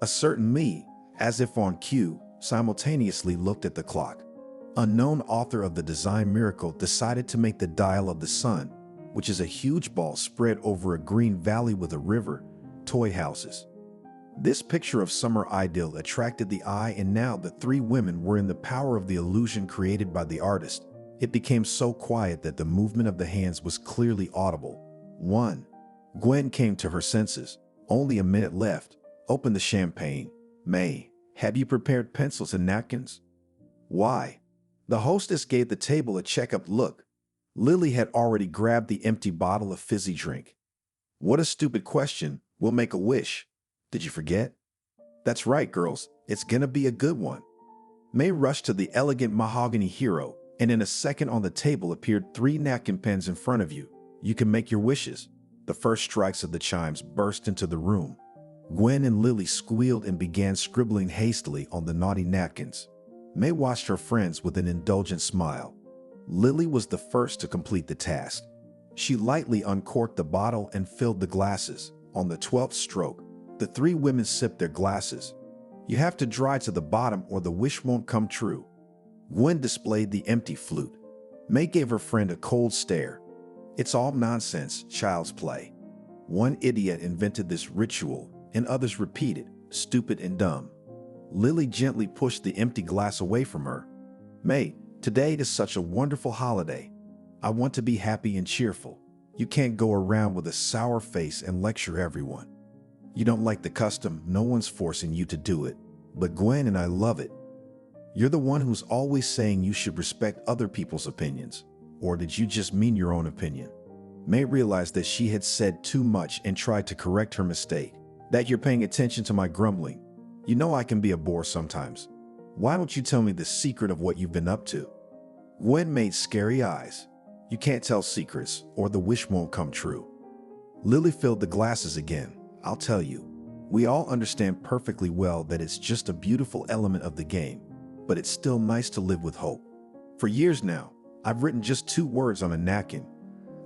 A certain me, as if on cue, simultaneously looked at the clock. Unknown author of the design miracle decided to make the dial of the sun, which is a huge ball spread over a green valley with a river, toy houses. This picture of summer idyll attracted the eye, and now the three women were in the power of the illusion created by the artist. It became so quiet that the movement of the hands was clearly audible. 1. Gwen came to her senses. Only a minute left. Open the champagne. May, have you prepared pencils and napkins? Why? The hostess gave the table a check-up look. Lily had already grabbed the empty bottle of fizzy drink. What a stupid question. We'll make a wish. Did you forget? That's right, girls. It's gonna be a good one. May rushed to the elegant mahogany hero, and in a second on the table appeared 3 napkin pens in front of you. You can make your wishes. The first strikes of the chimes burst into the room. Gwen and Lily squealed and began scribbling hastily on the naughty napkins. May watched her friends with an indulgent smile. Lily was the first to complete the task. She lightly uncorked the bottle and filled the glasses. On the 12th stroke, the 3 women sipped their glasses. You have to dry to the bottom or the wish won't come true. Gwen displayed the empty flute. May gave her friend a cold stare. It's all nonsense, child's play. One idiot invented this ritual, and others repeated, stupid and dumb. Lily gently pushed the empty glass away from her. May, today is such a wonderful holiday. I want to be happy and cheerful. You can't go around with a sour face and lecture everyone. You don't like the custom, no one's forcing you to do it. But Gwen and I love it. You're the one who's always saying you should respect other people's opinions. Or did you just mean your own opinion? May realized that she had said too much and tried to correct her mistake. That you're paying attention to my grumbling. You know I can be a bore sometimes. Why don't you tell me the secret of what you've been up to? Gwen made scary eyes. You can't tell secrets, or the wish won't come true. Lily filled the glasses again. I'll tell you. We all understand perfectly well that it's just a beautiful element of the game, but it's still nice to live with hope. For years now, I've written just 2 words on a napkin.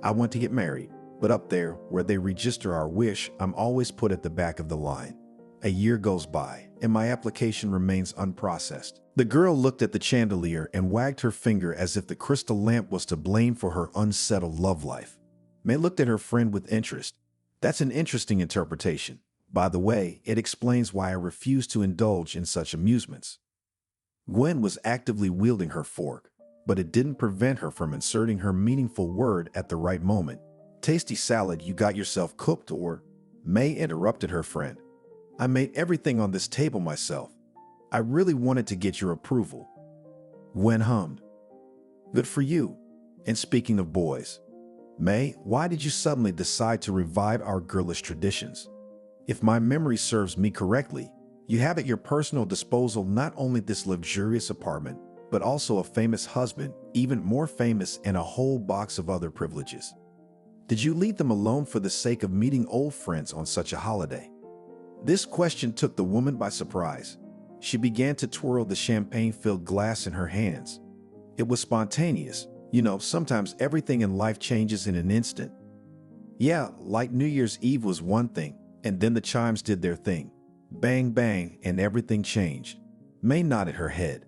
I want to get married, but up there, where they register our wish, I'm always put at the back of the line. A year goes by, and my application remains unprocessed. The girl looked at the chandelier and wagged her finger as if the crystal lamp was to blame for her unsettled love life. May looked at her friend with interest. That's an interesting interpretation. By the way, it explains why I refuse to indulge in such amusements. Gwen was actively wielding her fork, but it didn't prevent her from inserting her meaningful word at the right moment. Tasty salad you got yourself cooked, or? May interrupted her friend. I made everything on this table myself. I really wanted to get your approval. Gwen hummed. Good for you. And speaking of boys, May, why did you suddenly decide to revive our girlish traditions? If my memory serves me correctly, you have at your personal disposal not only this luxurious apartment, but also a famous husband, even more famous, and a whole box of other privileges. Did you leave them alone for the sake of meeting old friends on such a holiday? This question took the woman by surprise. She began to twirl the champagne-filled glass in her hands. It was spontaneous. You know, sometimes everything in life changes in an instant. Yeah, like New Year's Eve was one thing, and then the chimes did their thing. Bang, bang, and everything changed. May nodded her head.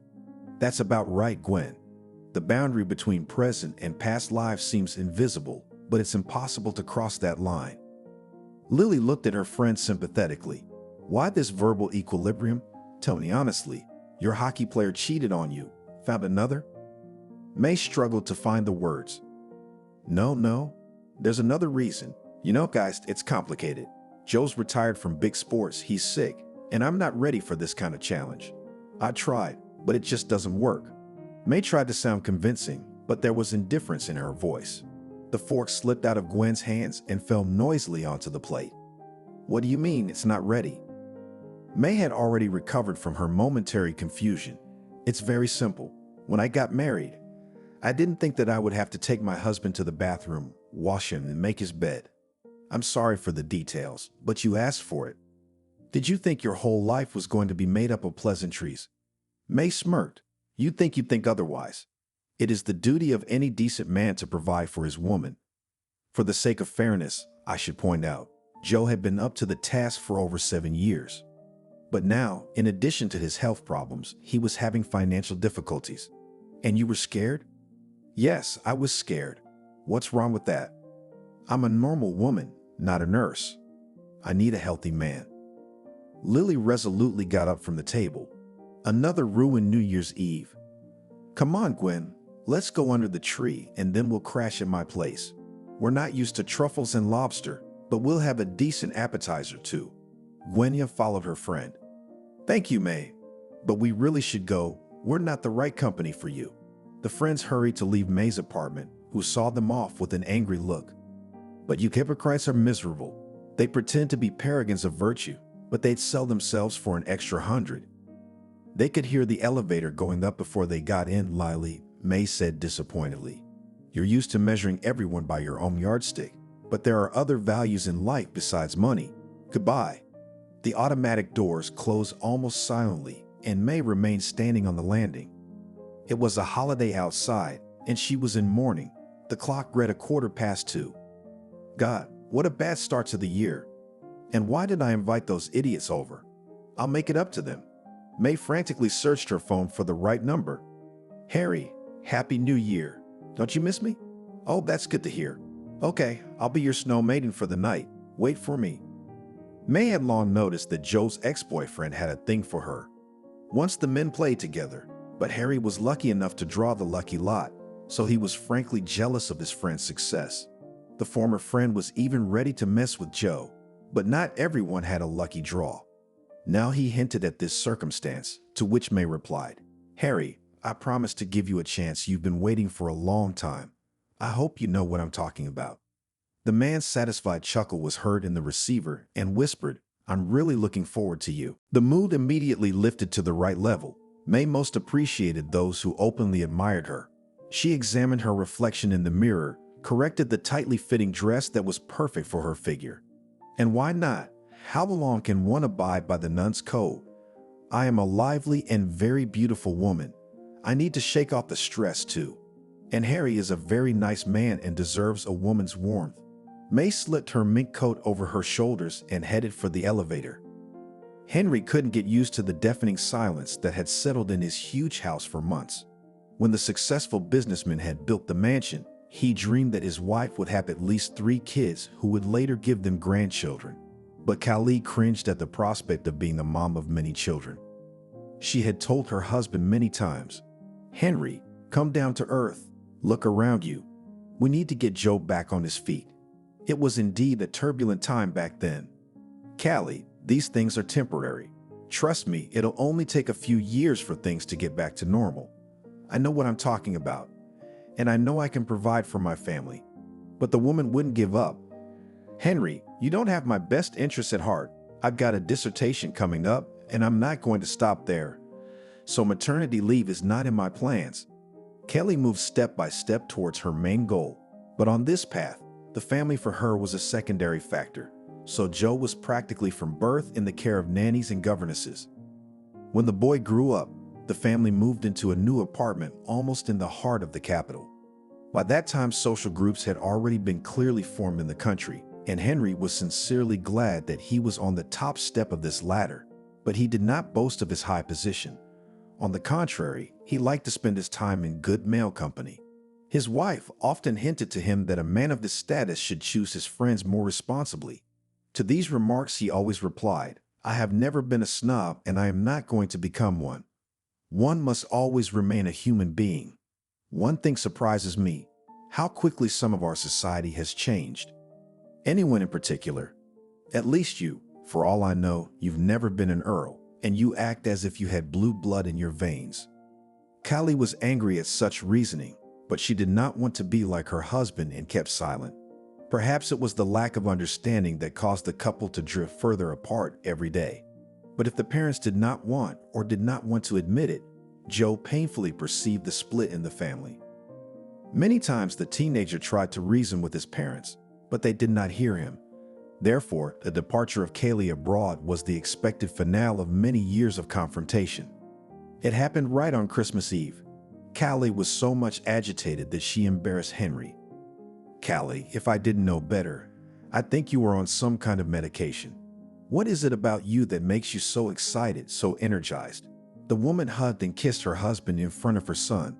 That's about right, Gwen. The boundary between present and past lives seems invisible, but it's impossible to cross that line. Lily looked at her friend sympathetically. Why this verbal equilibrium? Tell me honestly, your hockey player cheated on you. Found another? May struggled to find the words. No. There's another reason. You know, guys, it's complicated. Joe's retired from big sports. He's sick, and I'm not ready for this kind of challenge. I tried, but it just doesn't work. May tried to sound convincing, but there was indifference in her voice. The fork slipped out of Gwen's hands and fell noisily onto the plate. What do you mean it's not ready? May had already recovered from her momentary confusion. It's very simple. When I got married, I didn't think that I would have to take my husband to the bathroom, wash him, and make his bed. I'm sorry for the details, but you asked for it. Did you think your whole life was going to be made up of pleasantries? May smirked. You'd think otherwise. It is the duty of any decent man to provide for his woman. For the sake of fairness, I should point out, Joe had been up to the task for over 7 years. But now, in addition to his health problems, he was having financial difficulties. And you were scared? Yes, I was scared. What's wrong with that? I'm a normal woman, not a nurse. I need a healthy man. Lily resolutely got up from the table. Another ruined New Year's Eve. Come on, Gwen. Let's go under the tree and then we'll crash at my place. We're not used to truffles and lobster, but we'll have a decent appetizer too. Gwenya followed her friend. Thank you, May. But we really should go. We're not the right company for you. The friends hurried to leave May's apartment, who saw them off with an angry look. But you hypocrites are miserable. They pretend to be paragons of virtue, but they'd sell themselves for an extra 100. They could hear the elevator going up before they got in, Lily, May said disappointedly. You're used to measuring everyone by your own yardstick, but there are other values in life besides money. Goodbye. The automatic doors closed almost silently, and May remained standing on the landing. It was a holiday outside, and she was in mourning. The clock read 2:15. God, what a bad start to the year. And why did I invite those idiots over? I'll make it up to them. May frantically searched her phone for the right number. Harry, Happy New Year. Don't you miss me? Oh, that's good to hear. Okay, I'll be your snow maiden for the night. Wait for me. May had long noticed that Joe's ex-boyfriend had a thing for her. Once the men played together, but Harry was lucky enough to draw the lucky lot, so he was frankly jealous of his friend's success. The former friend was even ready to mess with Joe, but not everyone had a lucky draw. Now he hinted at this circumstance, to which May replied, Harry, I promise to give you a chance you've been waiting for a long time. I hope you know what I'm talking about. The man's satisfied chuckle was heard in the receiver and whispered, I'm really looking forward to you. The mood immediately lifted to the right level. May most appreciated those who openly admired her. She examined her reflection in the mirror, corrected the tightly fitting dress that was perfect for her figure. And why not? How long can one abide by the nun's code? I am a lively and very beautiful woman. I need to shake off the stress too. And Harry is a very nice man and deserves a woman's warmth. May slipped her mink coat over her shoulders and headed for the elevator. Henry couldn't get used to the deafening silence that had settled in his huge house for months. When the successful businessman had built the mansion, he dreamed that his wife would have at least 3 kids who would later give them grandchildren. But Callie cringed at the prospect of being the mom of many children. She had told her husband many times, Henry, come down to earth. Look around you. We need to get Joe back on his feet. It was indeed a turbulent time back then. Callie, these things are temporary. Trust me, it'll only take a few years for things to get back to normal. I know what I'm talking about, and I know I can provide for my family. But the woman wouldn't give up. Henry, you don't have my best interests at heart. I've got a dissertation coming up, and I'm not going to stop there. So maternity leave is not in my plans. Kelly moved step by step towards her main goal, but on this path, the family for her was a secondary factor, so Joe was practically from birth in the care of nannies and governesses. When the boy grew up, the family moved into a new apartment almost in the heart of the capital. By that time, social groups had already been clearly formed in the country, and Henry was sincerely glad that he was on the top step of this ladder, but he did not boast of his high position. On the contrary, he liked to spend his time in good male company. His wife often hinted to him that a man of this status should choose his friends more responsibly. To these remarks he always replied, I have never been a snob and I am not going to become one. One must always remain a human being. One thing surprises me, how quickly some of our society has changed. Anyone in particular? At least you, for all I know, you've never been an earl, and you act as if you had blue blood in your veins. Callie was angry at such reasoning, but she did not want to be like her husband and kept silent. Perhaps it was the lack of understanding that caused the couple to drift further apart every day. But if the parents did not want or did not want to admit it, Joe painfully perceived the split in the family. Many times the teenager tried to reason with his parents, but they did not hear him. Therefore, the departure of Kaylee abroad was the expected finale of many years of confrontation. It happened right on Christmas Eve. Callie was so much agitated that she embarrassed Henry. "Callie, if I didn't know better, I'd think you were on some kind of medication. What is it about you that makes you so excited, so energized?" The woman hugged and kissed her husband in front of her son,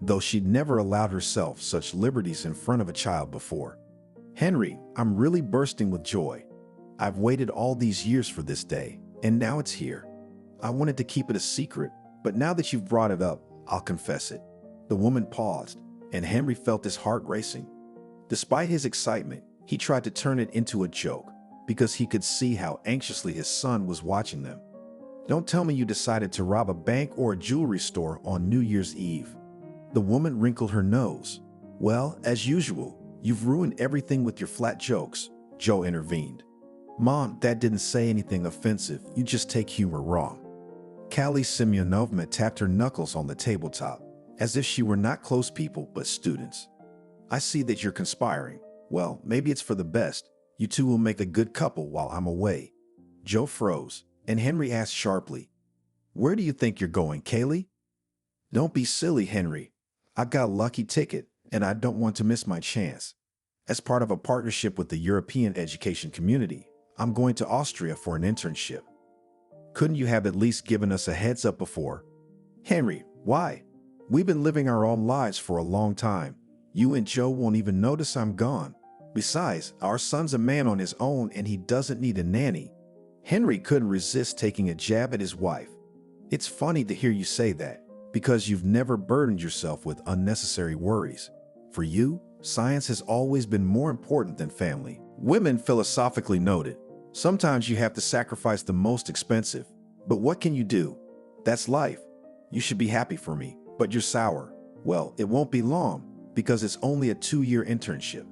though she'd never allowed herself such liberties in front of a child before. "Henry, I'm really bursting with joy. I've waited all these years for this day, and now it's here. I wanted to keep it a secret, but now that you've brought it up, I'll confess it." The woman paused, and Henry felt his heart racing. Despite his excitement, he tried to turn it into a joke because he could see how anxiously his son was watching them. "Don't tell me you decided to rob a bank or a jewelry store on New Year's Eve." The woman wrinkled her nose. "Well, as usual, you've ruined everything with your flat jokes," Joe intervened. "Mom, Dad didn't say anything offensive. You just take humor wrong." Callie Semyonovna tapped her knuckles on the tabletop, as if she were not close people but students. "I see that you're conspiring. Well, maybe it's for the best. You two will make a good couple while I'm away." Joe froze, and Henry asked sharply, "Where do you think you're going, Kaylee?" "Don't be silly, Henry. I got a lucky ticket, and I don't want to miss my chance. As part of a partnership with the European education community, I'm going to Austria for an internship." "Couldn't you have at least given us a heads up before?" "Henry, why? We've been living our own lives for a long time. You and Joe won't even notice I'm gone. Besides, our son's a man on his own and he doesn't need a nanny." Henry couldn't resist taking a jab at his wife. "It's funny to hear you say that, because you've never burdened yourself with unnecessary worries. For you, science has always been more important than family." Women philosophically noted, "Sometimes you have to sacrifice the most expensive. But what can you do? That's life. You should be happy for me, but you're sour. Well, it won't be long, because it's only a 2-year internship."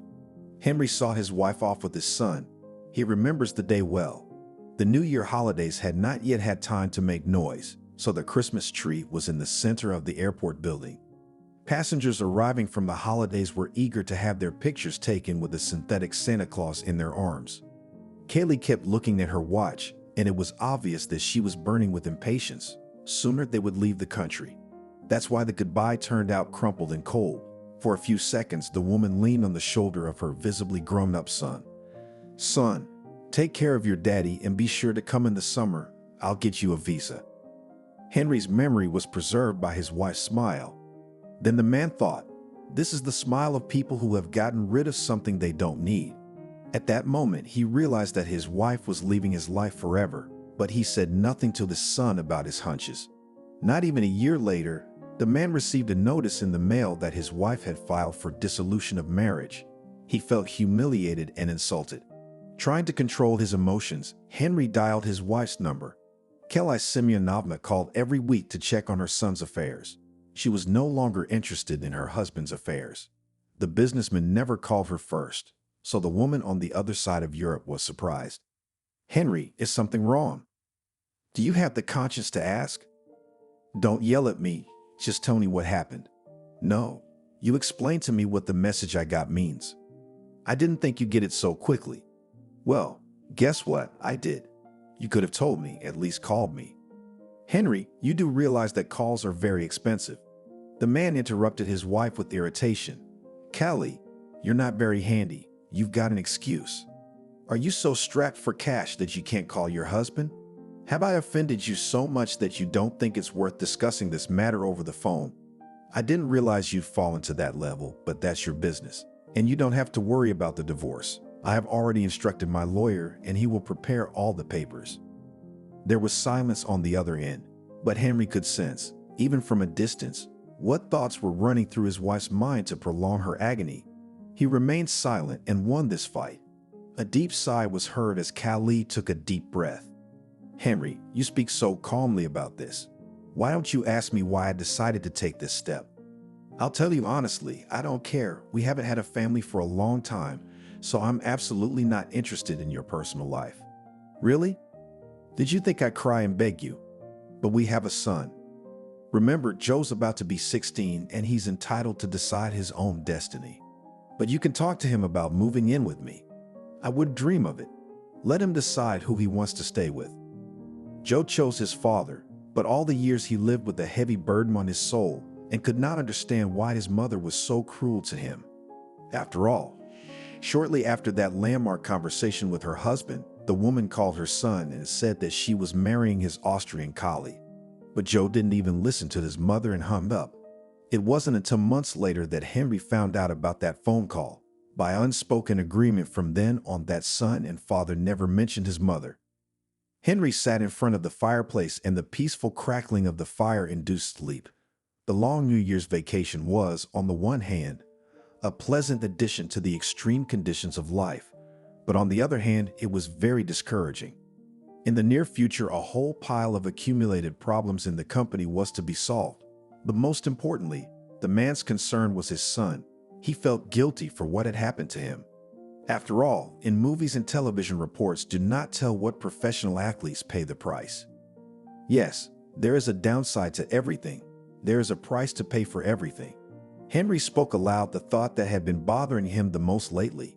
Henry saw his wife off with his son. He remembers the day well. The New Year holidays had not yet had time to make noise, so the Christmas tree was in the center of the airport building. Passengers arriving from the holidays were eager to have their pictures taken with a synthetic Santa Claus in their arms. Kaylee kept looking at her watch, and it was obvious that she was burning with impatience. Sooner they would leave the country. That's why the goodbye turned out crumpled and cold. For a few seconds, the woman leaned on the shoulder of her visibly grown-up son. "Son, take care of your daddy and be sure to come in the summer. I'll get you a visa." Henry's memory was preserved by his wife's smile. Then the man thought, this is the smile of people who have gotten rid of something they don't need. At that moment, he realized that his wife was leaving his life forever, but he said nothing to the son about his hunches. Not even a year later, the man received a notice in the mail that his wife had filed for dissolution of marriage. He felt humiliated and insulted. Trying to control his emotions, Henry dialed his wife's number. Kelly Semyonovna called every week to check on her son's affairs. She was no longer interested in her husband's affairs. The businessman never called her first, so the woman on the other side of Europe was surprised. "Henry, is something wrong? Do you have the conscience to ask?" "Don't yell at me. Just tell me what happened." "No, you explain to me what the message I got means." "I didn't think you'd get it so quickly." "Well, guess what? I did. You could have told me, at least called me." "Henry, you do realize that calls are very expensive." The man interrupted his wife with irritation. "Callie, you're not very handy. You've got an excuse. Are you so strapped for cash that you can't call your husband? Have I offended you so much that you don't think it's worth discussing this matter over the phone? I didn't realize you'd fallen to that level, but that's your business. And you don't have to worry about the divorce. I have already instructed my lawyer, and he will prepare all the papers." There was silence on the other end, but Henry could sense, even from a distance, what thoughts were running through his wife's mind to prolong her agony. He remained silent and won this fight. A deep sigh was heard as Callie took a deep breath. "Henry, you speak so calmly about this. Why don't you ask me why I decided to take this step?" "I'll tell you honestly, I don't care. We haven't had a family for a long time, so I'm absolutely not interested in your personal life." "Really? Did you think I'd cry and beg you? But we have a son. Remember, Joe's about to be 16 and he's entitled to decide his own destiny. But you can talk to him about moving in with me." "I wouldn't dream of it. Let him decide who he wants to stay with. Joe chose his father, but all the years he lived with a heavy burden on his soul and could not understand why his mother was so cruel to him. After all, shortly after that landmark conversation with her husband, the woman called her son and said that she was marrying his Austrian colleague. But Joe didn't even listen to his mother and hung up. It wasn't until months later that Henry found out about that phone call. By unspoken agreement from then on, that son and father never mentioned his mother. Henry sat in front of the fireplace, and the peaceful crackling of the fire induced sleep. The long New Year's vacation was, on the one hand, a pleasant addition to the extreme conditions of life, but on the other hand, it was very discouraging. In the near future, a whole pile of accumulated problems in the company was to be solved. But most importantly, the man's concern was his son. He felt guilty for what had happened to him. After all, in movies and television, reports do not tell what professional athletes pay the price. Yes, there is a downside to everything. There is a price to pay for everything. Henry spoke aloud the thought that had been bothering him the most lately.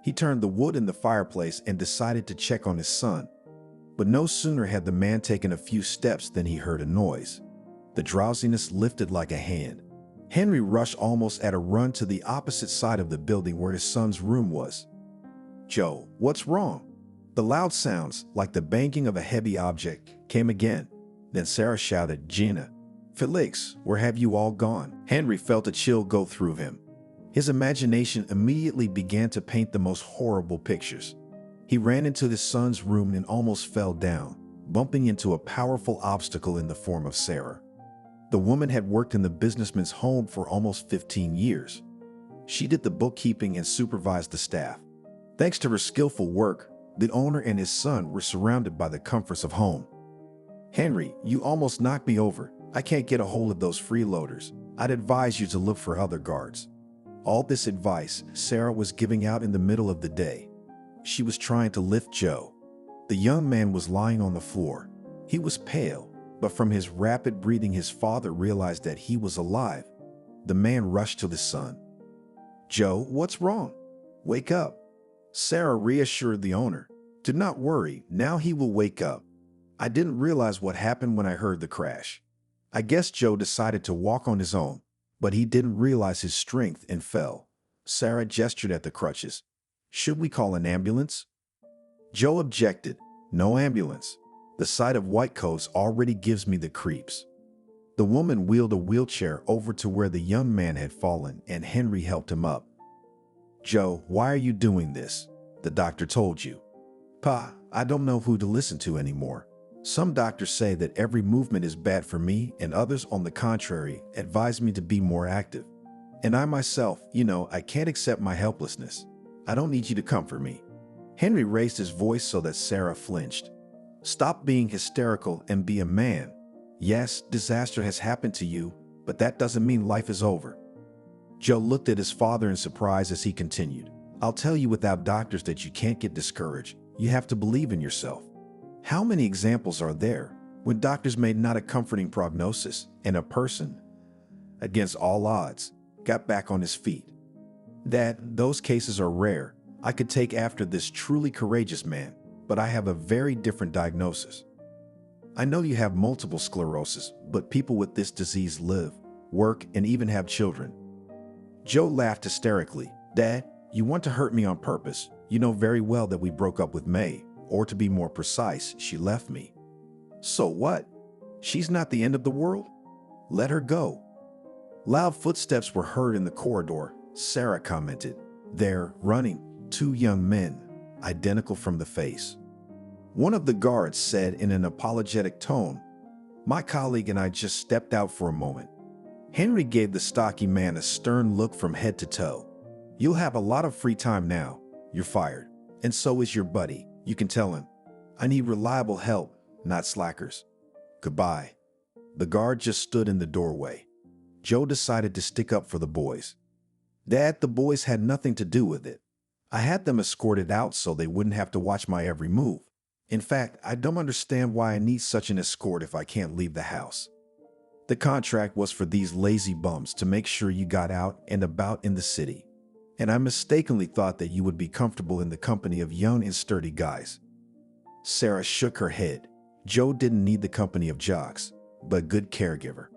He turned the wood in the fireplace and decided to check on his son. But no sooner had the man taken a few steps than he heard a noise. The drowsiness lifted like a hand. Henry rushed almost at a run to the opposite side of the building where his son's room was. "Joe, what's wrong?" The loud sounds, like the banging of a heavy object, came again. Then Sarah shouted, "Gina, Felix, where have you all gone?" Henry felt a chill go through him. His imagination immediately began to paint the most horrible pictures. He ran into his son's room and almost fell down, bumping into a powerful obstacle in the form of Sarah. The woman had worked in the businessman's home for almost 15 years. She did the bookkeeping and supervised the staff. Thanks to her skillful work, the owner and his son were surrounded by the comforts of home. "Henry, you almost knocked me over. I can't get a hold of those freeloaders. I'd advise you to look for other guards." All this advice Sarah was giving out in the middle of the day. She was trying to lift Joe. The young man was lying on the floor. He was pale, but from his rapid breathing his father realized that he was alive. The man rushed to his son. "Joe, what's wrong? Wake up." Sarah reassured the owner. "Do not worry, now he will wake up. I didn't realize what happened when I heard the crash. I guess Joe decided to walk on his own, but he didn't realize his strength and fell." Sarah gestured at the crutches. "Should we call an ambulance?" Joe objected. "No ambulance. The sight of white coats already gives me the creeps." The woman wheeled a wheelchair over to where the young man had fallen, and Henry helped him up. "Joe, why are you doing this? The doctor told you." "Pa, I don't know who to listen to anymore. Some doctors say that every movement is bad for me, and others, on the contrary, advise me to be more active. And I myself, I can't accept my helplessness. I don't need you to comfort me." Henry raised his voice so that Sarah flinched. "Stop being hysterical and be a man. Yes, disaster has happened to you, but that doesn't mean life is over." Joe looked at his father in surprise as he continued. "I'll tell you without doctors that you can't get discouraged. You have to believe in yourself. How many examples are there when doctors made not a comforting prognosis and a person, against all odds, got back on his feet? Those cases are rare. I could take after this truly courageous man, but I have a very different diagnosis. I know you have multiple sclerosis, but people with this disease live, work, and even have children." Joe laughed hysterically. "Dad, you want to hurt me on purpose. You know very well that we broke up with May, or to be more precise, she left me. So what? She's not the end of the world. Let her go." Loud footsteps were heard in the corridor. Sarah commented. "They're running, 2 young men, identical from the face." One of the guards said in an apologetic tone, "My colleague and I just stepped out for a moment." Henry gave the stocky man a stern look from head to toe. "You'll have a lot of free time now. You're fired. And so is your buddy. You can tell him. I need reliable help, not slackers. Goodbye." The guard just stood in the doorway. Joe decided to stick up for the boys. "Dad, the boys had nothing to do with it. I had them escorted out so they wouldn't have to watch my every move. In fact, I don't understand why I need such an escort if I can't leave the house. The contract was for these lazy bums to make sure you got out and about in the city. And I mistakenly thought that you would be comfortable in the company of young and sturdy guys. Sarah shook her head. Joe didn't need the company of jocks, but a good caregiver.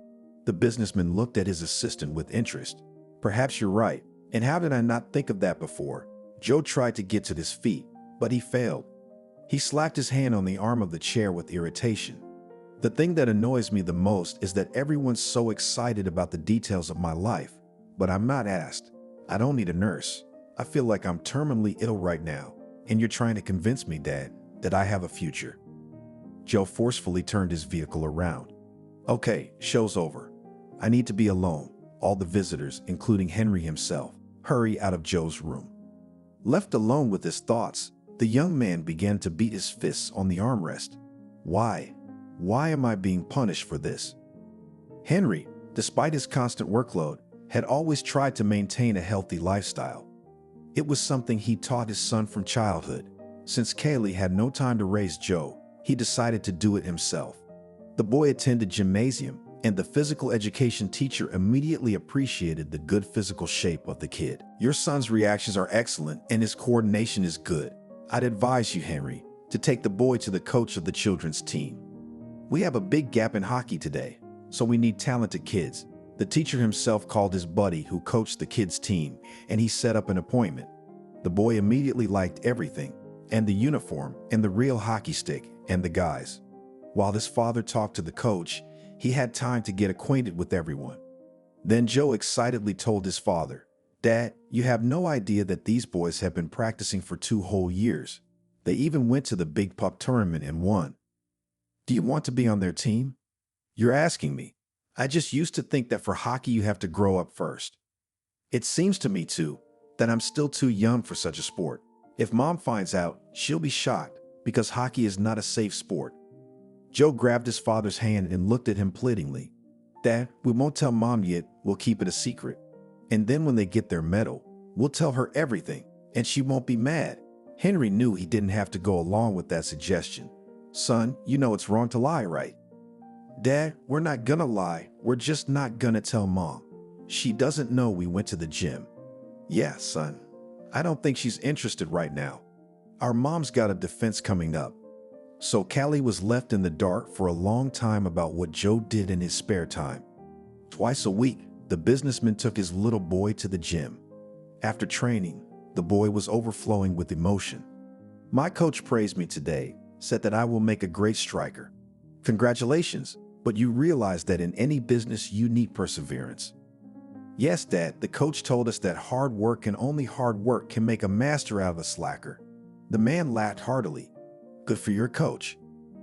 The businessman looked at his assistant with interest. Perhaps you're right. And how did I not think of that before? Joe tried to get to his feet, but he failed. He slapped his hand on the arm of the chair with irritation. The thing that annoys me the most is that everyone's so excited about the details of my life, but I'm not asked. I don't need a nurse. I feel like I'm terminally ill right now, and you're trying to convince me, Dad, that I have a future. Joe forcefully turned his vehicle around. Okay, show's over. I need to be alone. All the visitors, including Henry himself, hurry out of Joe's room. Left alone with his thoughts, the young man began to beat his fists on the armrest. Why? Why am I being punished for this? Henry, despite his constant workload, had always tried to maintain a healthy lifestyle. It was something he taught his son from childhood. Since Kaylee had no time to raise Joe, he decided to do it himself. The boy attended gymnasium, and the physical education teacher immediately appreciated the good physical shape of the kid. Your son's reactions are excellent and his coordination is good. I'd advise you, Henry, to take the boy to the coach of the children's team. We have a big gap in hockey today, so we need talented kids. The teacher himself called his buddy who coached the kids' team, and he set up an appointment. The boy immediately liked everything, and the uniform, and the real hockey stick, and the guys. While his father talked to the coach, he had time to get acquainted with everyone. Then Joe excitedly told his father, Dad, you have no idea that these boys have been practicing for 2 whole years. They even went to the big puck tournament and won. Do you want to be on their team? You're asking me. I just used to think that for hockey you have to grow up first. It seems to me, too, that I'm still too young for such a sport. If Mom finds out, she'll be shocked because hockey is not a safe sport. Joe grabbed his father's hand and looked at him pleadingly. Dad, we won't tell Mom yet, we'll keep it a secret. And then when they get their medal, we'll tell her everything, and she won't be mad. Henry knew he didn't have to go along with that suggestion. Son, you know it's wrong to lie, right? Dad, we're not gonna lie, we're just not gonna tell Mom. She doesn't know we went to the gym. Yeah, son. I don't think she's interested right now. Our mom's got a defense coming up. So Callie was left in the dark for a long time about what Joe did in his spare time. Twice a week, the businessman took his little boy to the gym. After training, the boy was overflowing with emotion. My coach praised me today, said that I will make a great striker. Congratulations, but you realize that in any business you need perseverance. Yes, Dad, the coach told us that hard work and only hard work can make a master out of a slacker. The man laughed heartily. Good for your coach.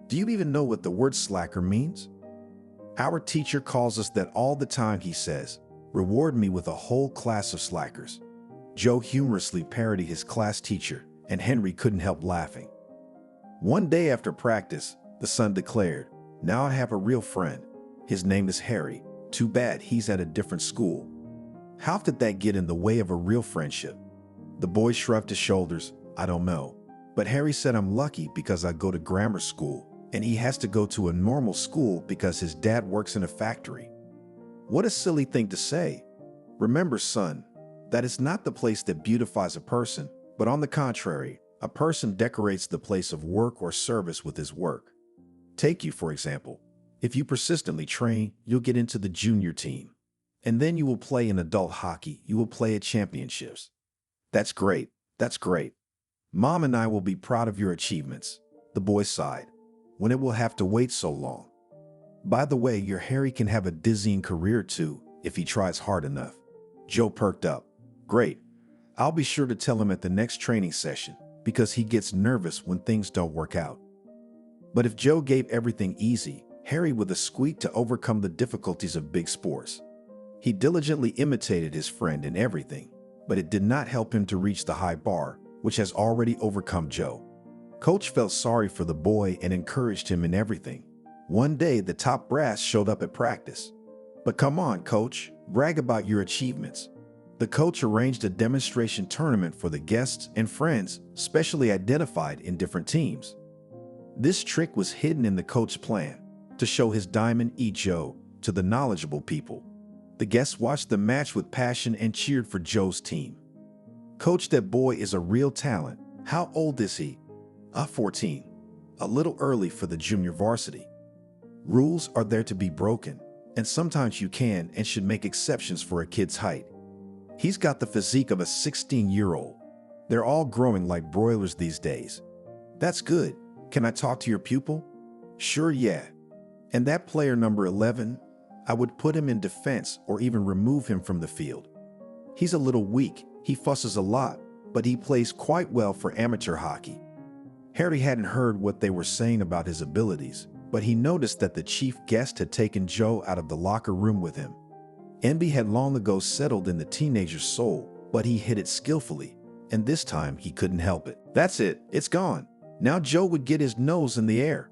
Do you even know what the word slacker means? Our teacher calls us that all the time, he says. Reward me with a whole class of slackers. Joe humorously parodied his class teacher, and Henry couldn't help laughing. One day after practice, the son declared, Now I have a real friend. His name is Harry. Too bad he's at a different school. How did that get in the way of a real friendship? The boy shrugged his shoulders. I don't know. But Harry said I'm lucky because I go to grammar school, and he has to go to a normal school because his dad works in a factory. What a silly thing to say. Remember, son, that it's not the place that beautifies a person, but on the contrary, a person decorates the place of work or service with his work. Take you, for example. If you persistently train, you'll get into the junior team. And then you will play in adult hockey. You will play at championships. That's great. That's great. Mom and I will be proud of your achievements. The boy sighed. When it will have to wait so long. By the way, your Harry can have a dizzying career too, if he tries hard enough. Joe perked up. Great. I'll be sure to tell him at the next training session, because he gets nervous when things don't work out. But if Joe gave everything easy, Harry would squeak to overcome the difficulties of big sports. He diligently imitated his friend in everything, but it did not help him to reach the high bar, which has already overcome Joe. Coach felt sorry for the boy and encouraged him in everything. One day, the top brass showed up at practice. But come on, coach, brag about your achievements. The coach arranged a demonstration tournament for the guests and friends, specially identified in different teams. This trick was hidden in the coach's plan, to show his Diamond E. Joe to the knowledgeable people. The guests watched the match with passion and cheered for Joe's team. Coach, that boy is a real talent. How old is he? 14. a little early for the junior varsity. Rules are there to be broken, and sometimes you can and should make exceptions for a kid's height. He's got the physique of a 16-year-old. They're all growing like broilers these days. That's good. Can I talk to your pupil? Sure, yeah. And that player number 11, I would put him in defense or even remove him from the field. He's a little weak, he fusses a lot, but he plays quite well for amateur hockey. Harry hadn't heard what they were saying about his abilities, but he noticed that the chief guest had taken Joe out of the locker room with him. Envy had long ago settled in the teenager's soul, but he hid it skillfully, and this time he couldn't help it. That's it, it's gone. Now Joe would get his nose in the air.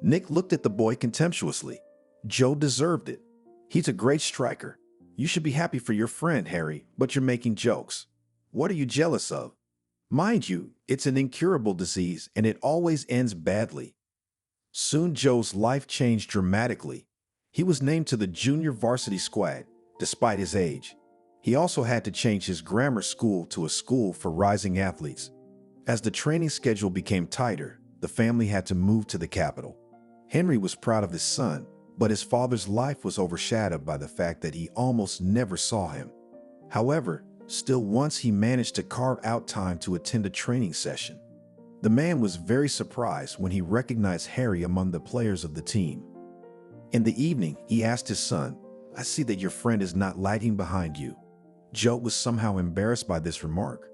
Nick looked at the boy contemptuously. Joe deserved it. He's a great striker. You should be happy for your friend, Harry, but you're making jokes. What are you jealous of? Mind you, it's an incurable disease and it always ends badly. Soon Joe's life changed dramatically. He was named to the junior varsity squad, despite his age. He also had to change his grammar school to a school for rising athletes. As the training schedule became tighter, the family had to move to the capital. Henry was proud of his son, but his father's life was overshadowed by the fact that he almost never saw him. However, still once he managed to carve out time to attend a training session. The man was very surprised when he recognized Harry among the players of the team. In the evening, he asked his son, "I see that your friend is not lagging behind you." Joe was somehow embarrassed by this remark.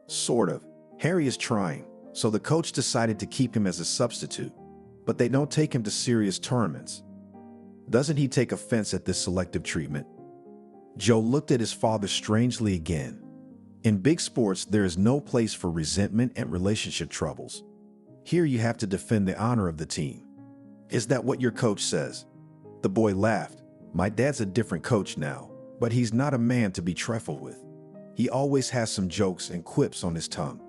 Sort of. Harry is trying, so the coach decided to keep him as a substitute, but they don't take him to serious tournaments. Doesn't he take offense at this selective treatment? Joe looked at his father strangely again. In big sports, there is no place for resentment and relationship troubles. Here you have to defend the honor of the team. Is that what your coach says? The boy laughed. My dad's a different coach now, but he's not a man to be trifled with. He always has some jokes and quips on his tongue.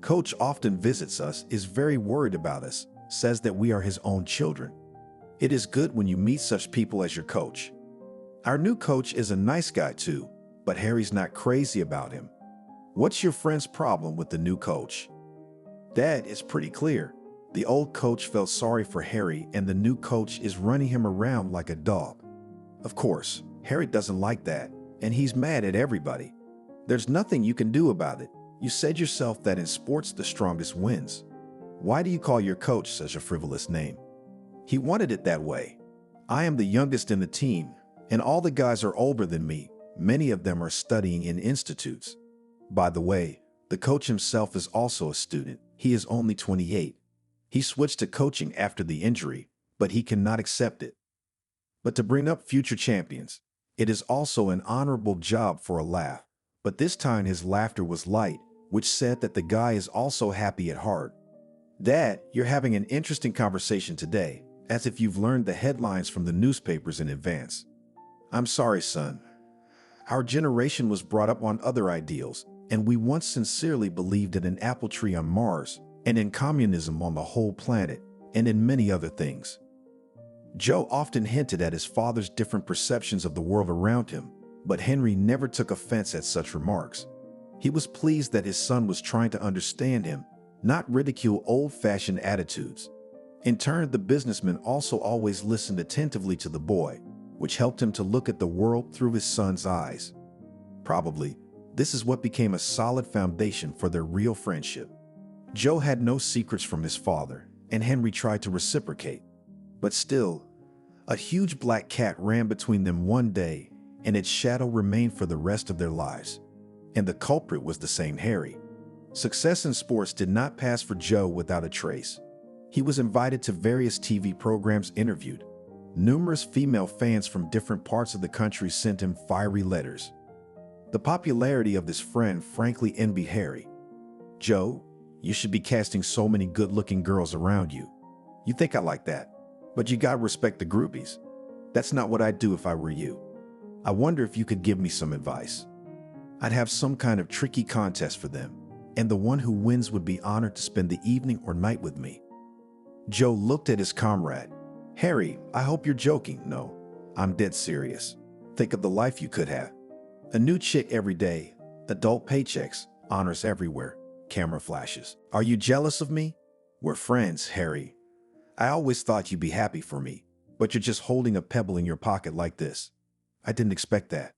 Coach often visits us, is very worried about us, says that we are his own children. It is good when you meet such people as your coach. Our new coach is a nice guy too, but Harry's not crazy about him. What's your friend's problem with the new coach? Dad, is pretty clear. The old coach felt sorry for Harry and the new coach is running him around like a dog. Of course, Harry doesn't like that, and he's mad at everybody. There's nothing you can do about it. You said yourself that in sports the strongest wins. Why do you call your coach such a frivolous name? He wanted it that way. I am the youngest in the team, and all the guys are older than me. Many of them are studying in institutes. By the way, the coach himself is also a student. He is only 28. He switched to coaching after the injury, but he cannot accept it. But to bring up future champions, it is also an honorable job for a laugh. But this time his laughter was light, which said that the guy is also happy at heart. Dad, you're having an interesting conversation today, as if you've learned the headlines from the newspapers in advance. I'm sorry, son. Our generation was brought up on other ideals, and we once sincerely believed in an apple tree on Mars, and in communism on the whole planet, and in many other things. Joe often hinted at his father's different perceptions of the world around him, but Henry never took offense at such remarks. He was pleased that his son was trying to understand him, not ridicule old-fashioned attitudes. In turn, the businessman also always listened attentively to the boy, which helped him to look at the world through his son's eyes. Probably, this is what became a solid foundation for their real friendship. Joe had no secrets from his father, and Henry tried to reciprocate. But still, a huge black cat ran between them one day, and its shadow remained for the rest of their lives. And the culprit was the same Harry. Success in sports did not pass for Joe without a trace. He was invited to various TV programs, interviewed. Numerous female fans from different parts of the country sent him fiery letters. The popularity of this friend frankly envied Harry. Joe, you should be casting so many good-looking girls around you. You think I like that, but you gotta respect the groupies. That's not what I'd do if I were you. I wonder if you could give me some advice. I'd have some kind of tricky contest for them, and the one who wins would be honored to spend the evening or night with me. Joe looked at his comrade. Harry, I hope you're joking. No, I'm dead serious. Think of the life you could have. A new chick every day, adult paychecks, honors everywhere, camera flashes. Are you jealous of me? We're friends, Harry. I always thought you'd be happy for me, but you're just holding a pebble in your pocket like this. I didn't expect that.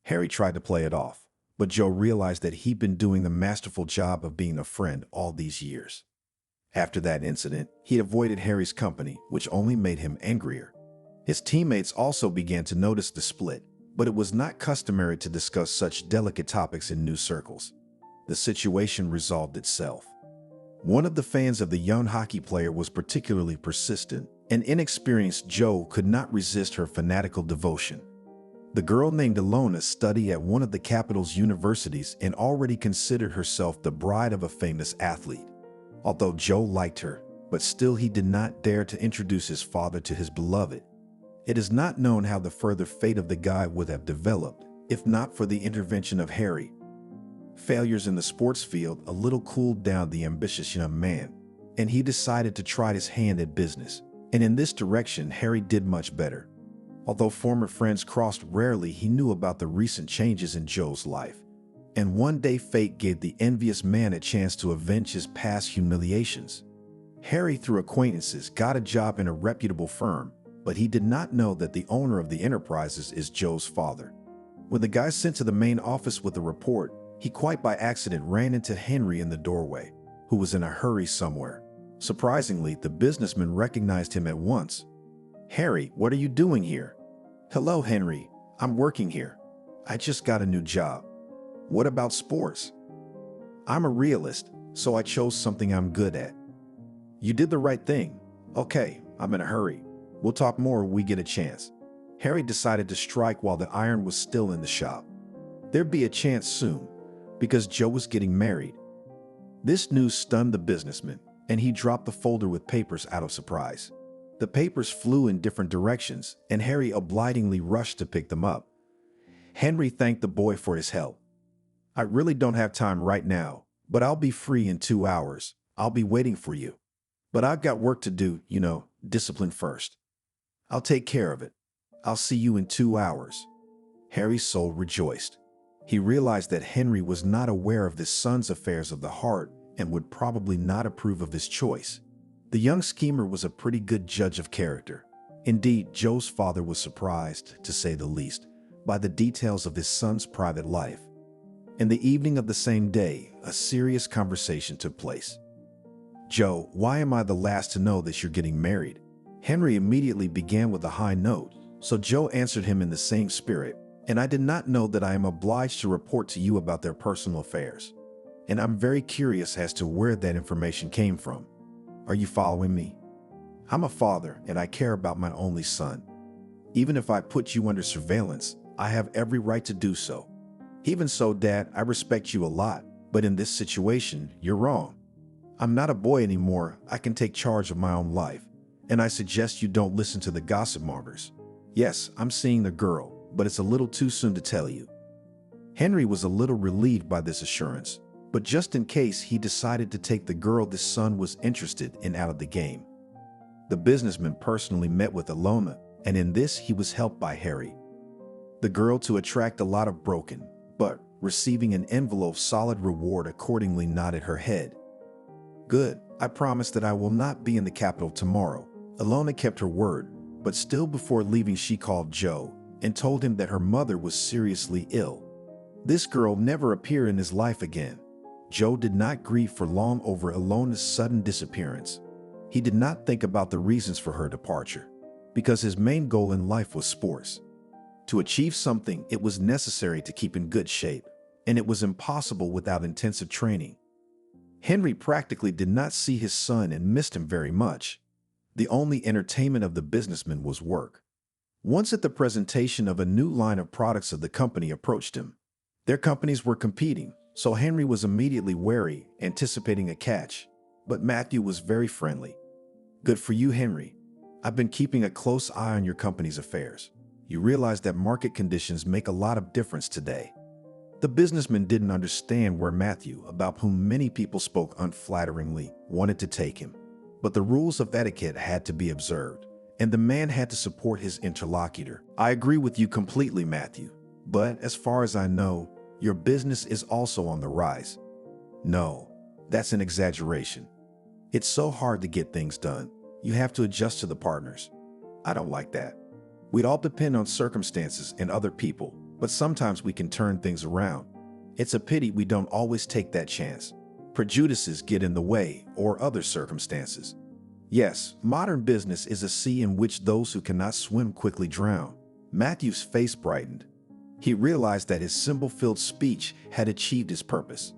Harry tried to play it off, but Joe realized that he'd been doing the masterful job of being a friend all these years. After that incident, he avoided Harry's company, which only made him angrier. His teammates also began to notice the split, but it was not customary to discuss such delicate topics in new circles. The situation resolved itself. One of the fans of the young hockey player was particularly persistent, and inexperienced Joe could not resist her fanatical devotion. The girl named Ilona studied at one of the capital's universities and already considered herself the bride of a famous athlete. Although Joe liked her, but still he did not dare to introduce his father to his beloved. It is not known how the further fate of the guy would have developed, if not for the intervention of Harry. Failures in the sports field a little cooled down the ambitious young man, and he decided to try his hand at business. And in this direction, Harry did much better. Although former friends crossed rarely, he knew about the recent changes in Joe's life. And one day fate gave the envious man a chance to avenge his past humiliations. Harry, through acquaintances, got a job in a reputable firm, but he did not know that the owner of the enterprises is Joe's father. When the guy sent to the main office with the report, he quite by accident ran into Henry in the doorway, who was in a hurry somewhere. Surprisingly, the businessman recognized him at once. "Harry, what are you doing here?" "Hello, Henry. I'm working here. I just got a new job." "What about sports?" "I'm a realist, so I chose something I'm good at." "You did the right thing. Okay, I'm in a hurry. We'll talk more when we get a chance." Harry decided to strike while the iron was still in the shop. There'd be a chance soon, because Joe was getting married. This news stunned the businessman, and he dropped the folder with papers out of surprise. The papers flew in different directions, and Harry obligingly rushed to pick them up. Henry thanked the boy for his help. "I really don't have time right now, but I'll be free in 2 hours. I'll be waiting for you. But I've got work to do, discipline first. I'll take care of it. I'll see you in 2 hours." Harry's soul rejoiced. He realized that Henry was not aware of his son's affairs of the heart and would probably not approve of his choice. The young schemer was a pretty good judge of character. Indeed, Joe's father was surprised, to say the least, by the details of his son's private life. In the evening of the same day, a serious conversation took place. "Joe, why am I the last to know that you're getting married?" Henry immediately began with a high note, so Joe answered him in the same spirit. "And I did not know that I am obliged to report to you about their personal affairs. And I'm very curious as to where that information came from. Are you following me? I'm a father, and I care about my only son. Even if I put you under surveillance, I have every right to do so. Even so, Dad, I respect you a lot, but in this situation, you're wrong. I'm not a boy anymore. I can take charge of my own life, and I suggest you don't listen to the gossip mongers. Yes, I'm seeing the girl, but it's a little too soon to tell you." Henry was a little relieved by this assurance, but just in case, he decided to take the girl his son was interested in out of the game. The businessman personally met with Ilona, and in this he was helped by Harry. The girl, to attract a lot of broken, but receiving an envelope solid reward, accordingly nodded her head. "Good. I promise that I will not be in the capital tomorrow." Ilona kept her word, but still before leaving she called Joe and told him that her mother was seriously ill. This girl never appeared in his life again. Joe did not grieve for long over Ilona's sudden disappearance. He did not think about the reasons for her departure, because his main goal in life was sports. To achieve something, it was necessary to keep in good shape, and it was impossible without intensive training. Henry practically did not see his son and missed him very much. The only entertainment of the businessman was work. Once at the presentation of a new line of products of the company approached him. Their companies were competing, so Henry was immediately wary, anticipating a catch. But Matthew was very friendly. "Good for you, Henry. I've been keeping a close eye on your company's affairs. You realize that market conditions make a lot of difference today." The businessman didn't understand where Matthew, about whom many people spoke unflatteringly, wanted to take him. But the rules of etiquette had to be observed, and the man had to support his interlocutor. "I agree with you completely, Matthew, but as far as I know, your business is also on the rise." "No, that's an exaggeration. It's so hard to get things done. You have to adjust to the partners. I don't like that. We'd all depend on circumstances and other people, but sometimes we can turn things around. It's a pity we don't always take that chance. Prejudices get in the way, or other circumstances. Yes, modern business is a sea in which those who cannot swim quickly drown. Matthew's face brightened. He realized that his symbol-filled speech had achieved his purpose.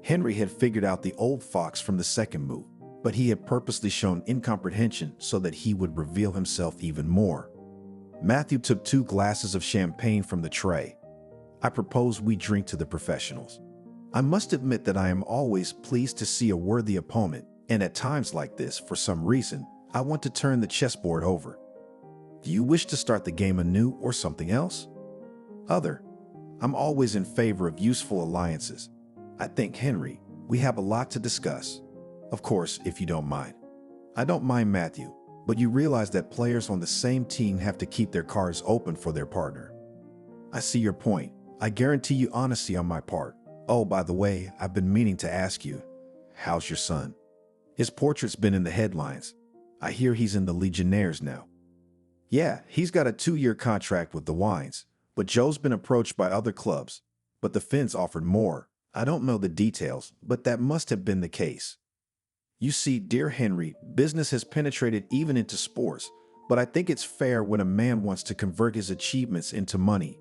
Henry had figured out the old fox from the second move, but he had purposely shown incomprehension so that he would reveal himself even more. Matthew took 2 glasses of champagne from the tray. I propose we drink to the professionals. I must admit that I am always pleased to see a worthy opponent, and at times like this, for some reason, I want to turn the chessboard over. Do you wish to start the game anew or something else? Other. I'm always in favor of useful alliances. I think, Henry, we have a lot to discuss. Of course, if you don't mind. I don't mind Matthew, but you realize that players on the same team have to keep their cards open for their partner. I see your point. I guarantee you honesty on my part. Oh, by the way, I've been meaning to ask you, how's your son? His portrait's been in the headlines. I hear he's in the Legionnaires now. Yeah, he's got a 2-year contract with the Wines, but Joe's been approached by other clubs, but the Finns offered more. I don't know the details, but that must have been the case. You see, dear Henry, business has penetrated even into sports, but I think it's fair when a man wants to convert his achievements into money.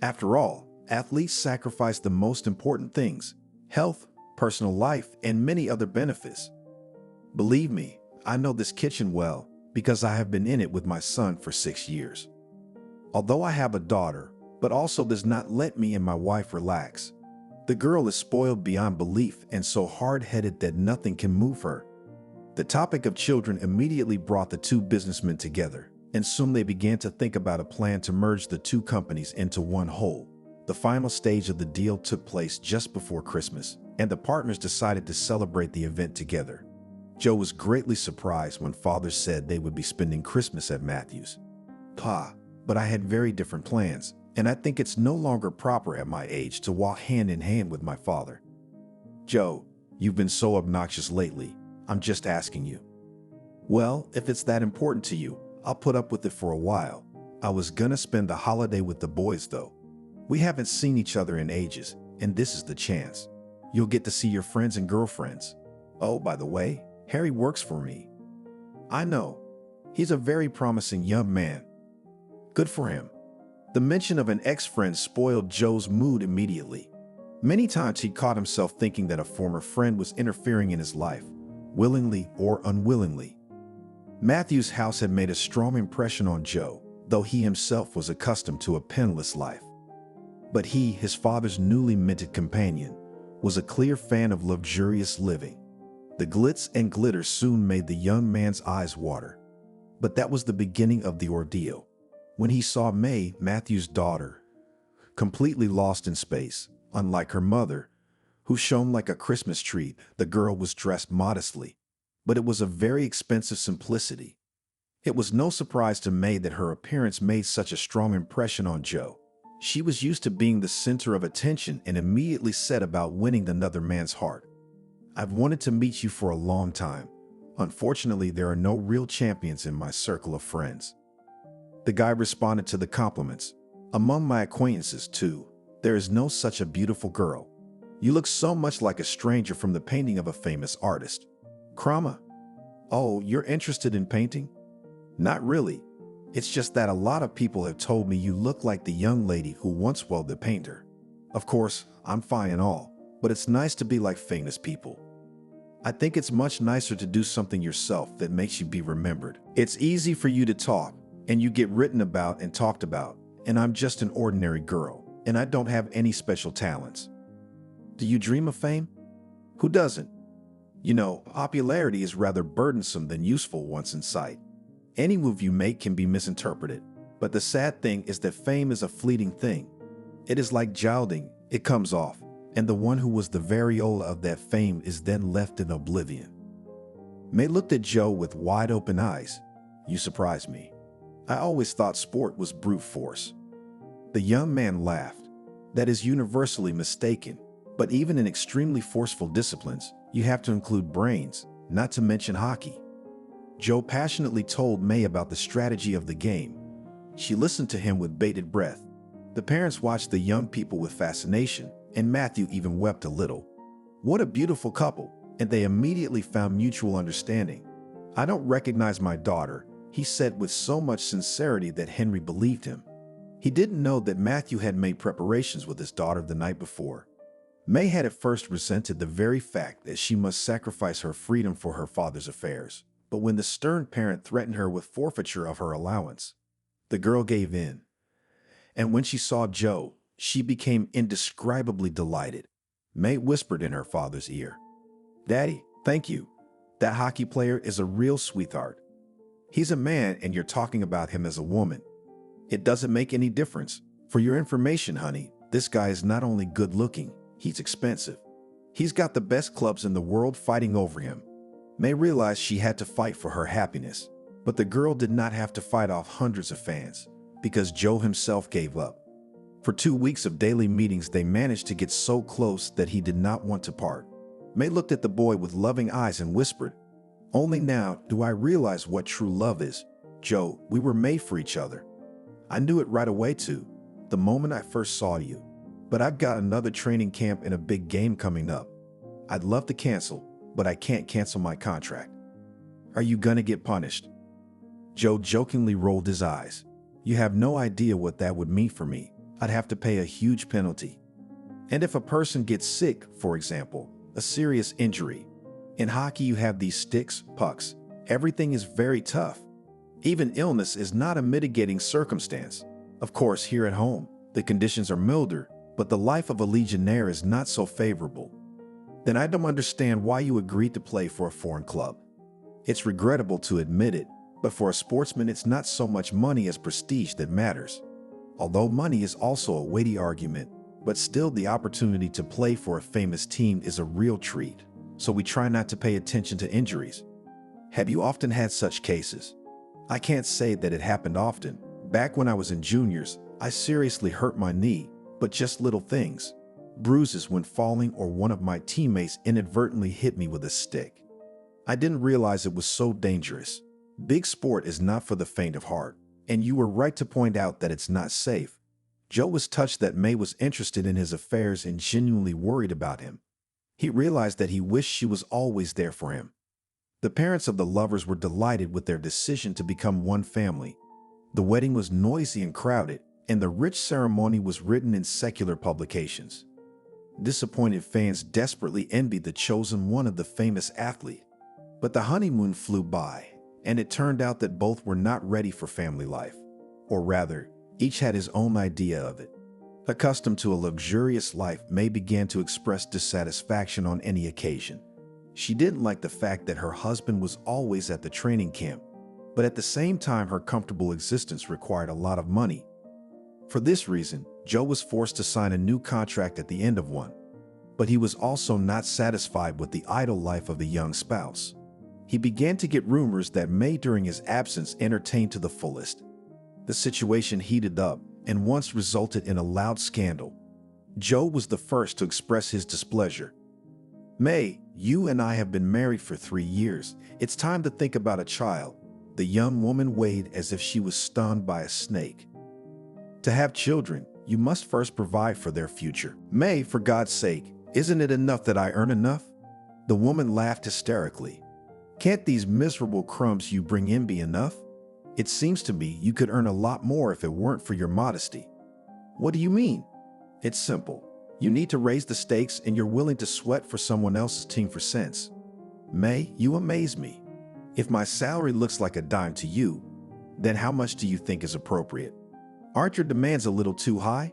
After all, athletes sacrifice the most important things: health, personal life, and many other benefits. Believe me, I know this kitchen well because I have been in it with my son for 6 years. Although I have a daughter, but also does not let me and my wife relax. The girl is spoiled beyond belief and so hard-headed that nothing can move her. The topic of children immediately brought the 2 businessmen together, and soon they began to think about a plan to merge the 2 companies into one whole. The final stage of the deal took place just before Christmas, and the partners decided to celebrate the event together. Joe was greatly surprised when father said they would be spending Christmas at Matthew's. Pa, but I had very different plans, and I think it's no longer proper at my age to walk hand in hand with my father. Joe, you've been so obnoxious lately. I'm just asking you. Well, if it's that important to you, I'll put up with it for a while. I was gonna spend the holiday with the boys though. We haven't seen each other in ages, and this is the chance. You'll get to see your friends and girlfriends. Oh, by the way, Harry works for me. I know. He's a very promising young man. Good for him. The mention of an ex-friend spoiled Joe's mood immediately. Many times he caught himself thinking that a former friend was interfering in his life, willingly or unwillingly. Matthew's house had made a strong impression on Joe, though he himself was accustomed to a penniless life. But he, his father's newly minted companion, was a clear fan of luxurious living. The glitz and glitter soon made the young man's eyes water. But that was the beginning of the ordeal. When he saw May, Matthew's daughter, completely lost in space, unlike her mother, who shone like a Christmas tree, the girl was dressed modestly, but it was a very expensive simplicity. It was no surprise to May that her appearance made such a strong impression on Joe. She was used to being the center of attention and immediately set about winning another man's heart. I've wanted to meet you for a long time. Unfortunately, there are no real champions in my circle of friends. The guy responded to the compliments. Among my acquaintances, too, there is no such a beautiful girl. You look so much like a stranger from the painting of a famous artist. Krama. Oh, you're interested in painting? Not really. It's just that a lot of people have told me you look like the young lady who once was the painter. Of course, I'm fine and all, but it's nice to be like famous people. I think it's much nicer to do something yourself that makes you be remembered. It's easy for you to talk, and you get written about and talked about, and I'm just an ordinary girl, and I don't have any special talents. Do you dream of fame? Who doesn't? You know, popularity is rather burdensome than useful once in sight. Any move you make can be misinterpreted, but the sad thing is that fame is a fleeting thing. It is like jilding, it comes off, and the one who was the variola of that fame is then left in oblivion. May looked at Joe with wide-open eyes. You surprise me. I always thought sport was brute force. The young man laughed. That is universally mistaken, but even in extremely forceful disciplines, you have to include brains, not to mention hockey. Joe passionately told May about the strategy of the game. She listened to him with bated breath. The parents watched the young people with fascination, and Matthew even wept a little. What a beautiful couple, and they immediately found mutual understanding. "I don't recognize my daughter," he said with so much sincerity that Henry believed him. He didn't know that Matthew had made preparations with his daughter the night before. May had at first resented the very fact that she must sacrifice her freedom for her father's affairs, but when the stern parent threatened her with forfeiture of her allowance, the girl gave in. And when she saw Joe, she became indescribably delighted. May whispered in her father's ear, "Daddy, thank you. That hockey player is a real sweetheart. He's a man and you're talking about him as a woman. It doesn't make any difference. For your information, honey, this guy is not only good looking, he's expensive. He's got the best clubs in the world fighting over him." May realized she had to fight for her happiness, but the girl did not have to fight off hundreds of fans, because Joe himself gave up. For 2 weeks of daily meetings, they managed to get so close that he did not want to part. May looked at the boy with loving eyes and whispered, "Only now do I realize what true love is. Joe, we were made for each other. I knew it right away too, the moment I first saw you. But I've got another training camp and a big game coming up. I'd love to cancel, but I can't cancel my contract." "Are you gonna get punished?" Joe jokingly rolled his eyes. "You have no idea what that would mean for me. I'd have to pay a huge penalty. And if a person gets sick, for example, a serious injury. In hockey, you have these sticks, pucks. Everything is very tough. Even illness is not a mitigating circumstance. Of course, here at home, the conditions are milder, but the life of a legionnaire is not so favorable. Then I don't understand why you agreed to play for a foreign club. It's regrettable to admit it, but for a sportsman, it's not so much money as prestige that matters. Although money is also a weighty argument, but still the opportunity to play for a famous team is a real treat, so we try not to pay attention to injuries." "Have you often had such cases?" "I can't say that it happened often. Back when I was in juniors, I seriously hurt my knee, but just little things. Bruises when falling or one of my teammates inadvertently hit me with a stick. I didn't realize it was so dangerous. Big sport is not for the faint of heart, and you were right to point out that it's not safe." Joe was touched that May was interested in his affairs and genuinely worried about him. He realized that he wished she was always there for him. The parents of the lovers were delighted with their decision to become one family. The wedding was noisy and crowded, and the rich ceremony was written in secular publications. Disappointed fans desperately envied the chosen one of the famous athlete. But the honeymoon flew by, and it turned out that both were not ready for family life. Or rather, each had his own idea of it. Accustomed to a luxurious life, May began to express dissatisfaction on any occasion. She didn't like the fact that her husband was always at the training camp, but at the same time her comfortable existence required a lot of money. For this reason, Joe was forced to sign a new contract at the end of one. But he was also not satisfied with the idle life of the young spouse. He began to get rumors that May during his absence entertained to the fullest. The situation heated up and once resulted in a loud scandal. Joe was the first to express his displeasure. "May, you and I have been married for 3 years. It's time to think about a child." The young woman weighed as if she was stung by a snake. "To have children, you must first provide for their future." "May, for God's sake, isn't it enough that I earn enough?" The woman laughed hysterically. "Can't these miserable crumbs you bring in be enough? It seems to me you could earn a lot more if it weren't for your modesty." "What do you mean?" "It's simple. You need to raise the stakes and you're willing to sweat for someone else's team for cents." "May, you amaze me. If my salary looks like a dime to you, then how much do you think is appropriate? Aren't your demands a little too high?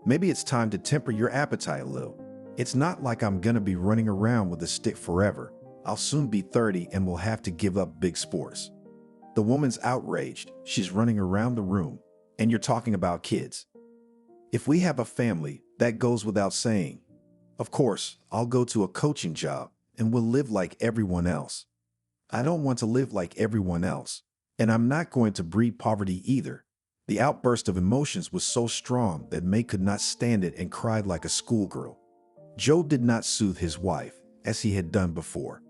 Maybe it's time to temper your appetite a little. It's not like I'm gonna be running around with a stick forever. I'll soon be 30 and will have to give up big sports." The woman's outraged. She's running around the room. "And you're talking about kids. If we have a family, that goes without saying. Of course, I'll go to a coaching job and we'll live like everyone else. I don't want to live like everyone else, and I'm not going to breed poverty either." The outburst of emotions was so strong that May could not stand it and cried like a schoolgirl. Joe did not soothe his wife, as he had done before.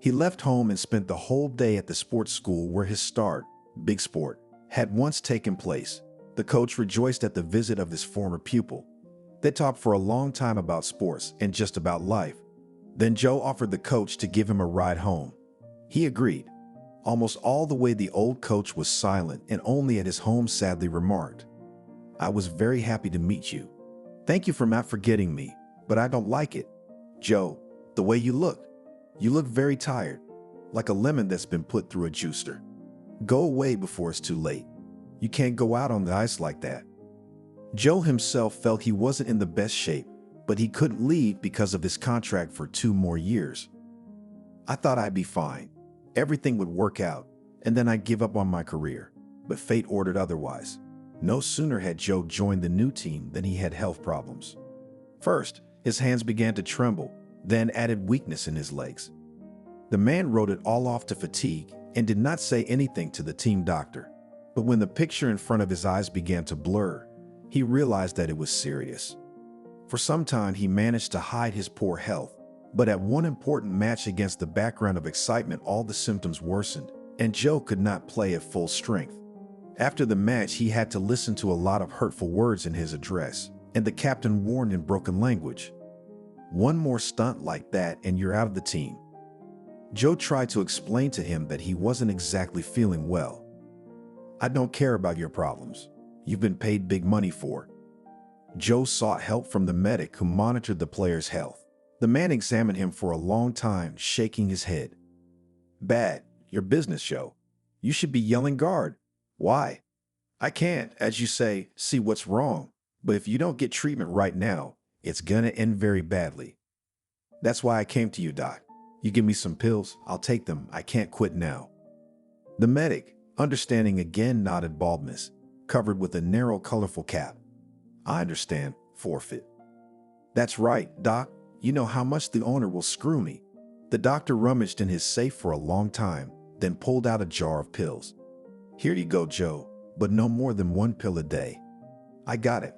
He left home and spent the whole day at the sports school where his start, big sport, had once taken place. The coach rejoiced at the visit of his former pupil. They talked for a long time about sports and just about life. Then Joe offered the coach to give him a ride home. He agreed. Almost all the way the old coach was silent and only at his home sadly remarked, "I was very happy to meet you. Thank you for not forgetting me, but I don't like it. Joe, the way you look very tired, like a lemon that's been put through a juicer. Go away before it's too late. You can't go out on the ice like that." Joe himself felt he wasn't in the best shape, but he couldn't leave because of his contract for 2 more years. "I thought I'd be fine. Everything would work out, and then I'd give up on my career, but fate ordered otherwise." No sooner had Joe joined the new team than he had health problems. First, his hands began to tremble, then added weakness in his legs. The man wrote it all off to fatigue and did not say anything to the team doctor. But when the picture in front of his eyes began to blur, he realized that it was serious. For some time, he managed to hide his poor health, but at one important match against the background of excitement, all the symptoms worsened, and Joe could not play at full strength. After the match, he had to listen to a lot of hurtful words in his address, and the captain warned in broken language, "One more stunt like that and you're out of the team." Joe tried to explain to him that he wasn't exactly feeling well. "I don't care about your problems. You've been paid big money for it." Joe sought help from the medic who monitored the player's health. The man examined him for a long time, shaking his head. "Bad. Your business, Joe. You should be yelling guard. Why? I can't, as you say, see what's wrong. But if you don't get treatment right now, it's gonna end very badly. That's why I came to you, Doc. You give me some pills, I'll take them. I can't quit now." The medic, understanding again, nodded baldness, covered with a narrow, colorful cap. "I understand. Forfeit." "That's right, Doc. You know how much the owner will screw me." The doctor rummaged in his safe for a long time, then pulled out a jar of pills. "Here you go, Joe, but no more than 1 pill a day." I got it.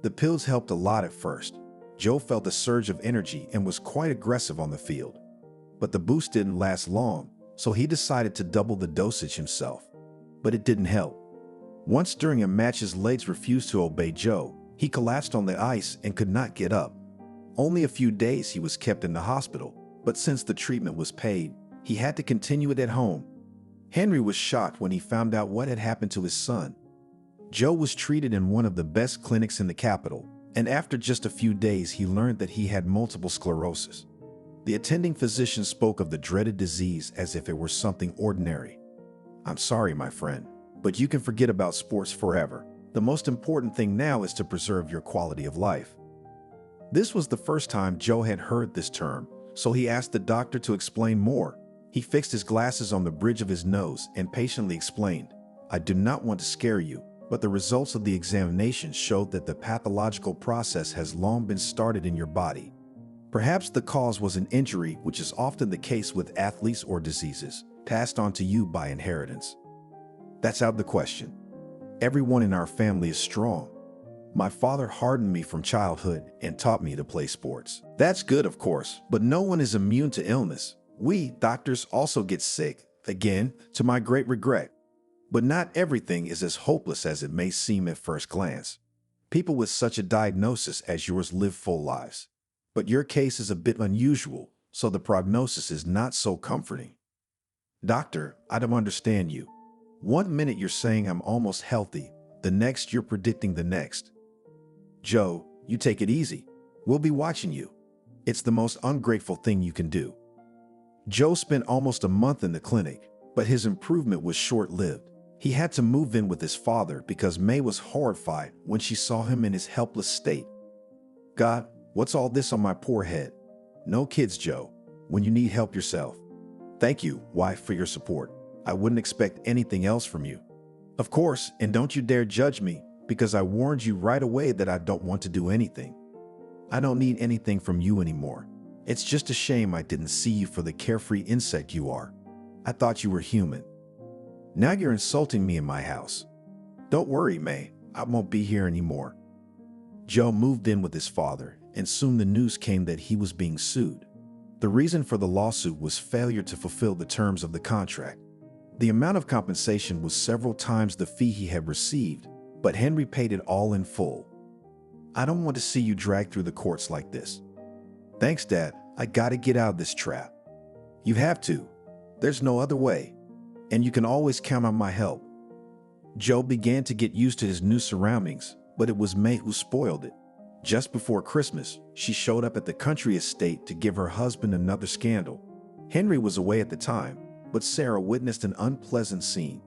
The pills helped a lot at first. Joe felt a surge of energy and was quite aggressive on the field. But the boost didn't last long, so he decided to double the dosage himself. But it didn't help. Once during a match, his legs refused to obey Joe. He collapsed on the ice and could not get up. Only a few days he was kept in the hospital, but since the treatment was paid, he had to continue it at home. Henry was shocked when he found out what had happened to his son. Joe was treated in one of the best clinics in the capital, and after just a few days he learned that he had multiple sclerosis. The attending physician spoke of the dreaded disease as if it were something ordinary. "I'm sorry, my friend, but you can forget about sports forever. The most important thing now is to preserve your quality of life." This was the first time Joe had heard this term, so he asked the doctor to explain more. He fixed his glasses on the bridge of his nose and patiently explained, "I do not want to scare you, but the results of the examination showed that the pathological process has long been started in your body. Perhaps the cause was an injury, which is often the case with athletes, or diseases passed on to you by inheritance. That's out of the question. Everyone in our family is strong. My father hardened me from childhood and taught me to play sports. That's good, of course, but no one is immune to illness. We, doctors, also get sick, again, to my great regret. But not everything is as hopeless as it may seem at first glance. People with such a diagnosis as yours live full lives. But your case is a bit unusual, so the prognosis is not so comforting." "Doctor, I don't understand you. One minute you're saying I'm almost healthy, the next you're predicting the next." "Joe, you take it easy. We'll be watching you. It's the most ungrateful thing you can do." Joe spent almost a month in the clinic, but his improvement was short-lived. He had to move in with his father because May was horrified when she saw him in his helpless state. "God, what's all this on my poor head? No kids, Joe. When you need help yourself. Thank you, wife, for your support. I wouldn't expect anything else from you. Of course, and don't you dare judge me, because I warned you right away that I don't want to do anything. I don't need anything from you anymore. It's just a shame I didn't see you for the carefree insect you are. I thought you were human. Now you're insulting me in my house. Don't worry, May. I won't be here anymore." Joe moved in with his father, and soon the news came that he was being sued. The reason for the lawsuit was failure to fulfill the terms of the contract. The amount of compensation was several times the fee he had received, but Henry paid it all in full. I don't want to see you dragged through the courts like this. Thanks, Dad. I gotta get out of this trap. You have to. There's no other way. And you can always count on my help. Joe began to get used to his new surroundings, but it was May who spoiled it. Just before Christmas, she showed up at the country estate to give her husband another scandal. Henry was away at the time, but Sarah witnessed an unpleasant scene.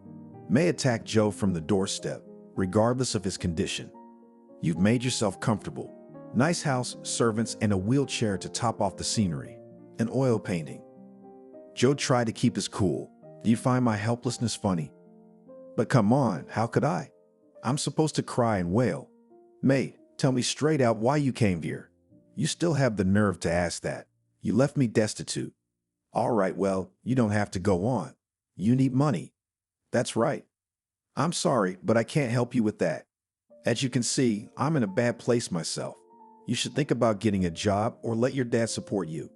May attacked Joe from the doorstep, regardless of his condition. You've made yourself comfortable. Nice house, servants, and a wheelchair to top off the scenery. An oil painting. Joe tried to keep his cool. Do you find my helplessness funny? But come on, how could I? I'm supposed to cry and wail. May, tell me straight out why you came here. You still have the nerve to ask that. You left me destitute. All right, well, you don't have to go on. You need money. That's right. I'm sorry, but I can't help you with that. As you can see, I'm in a bad place myself. You should think about getting a job or let your dad support you.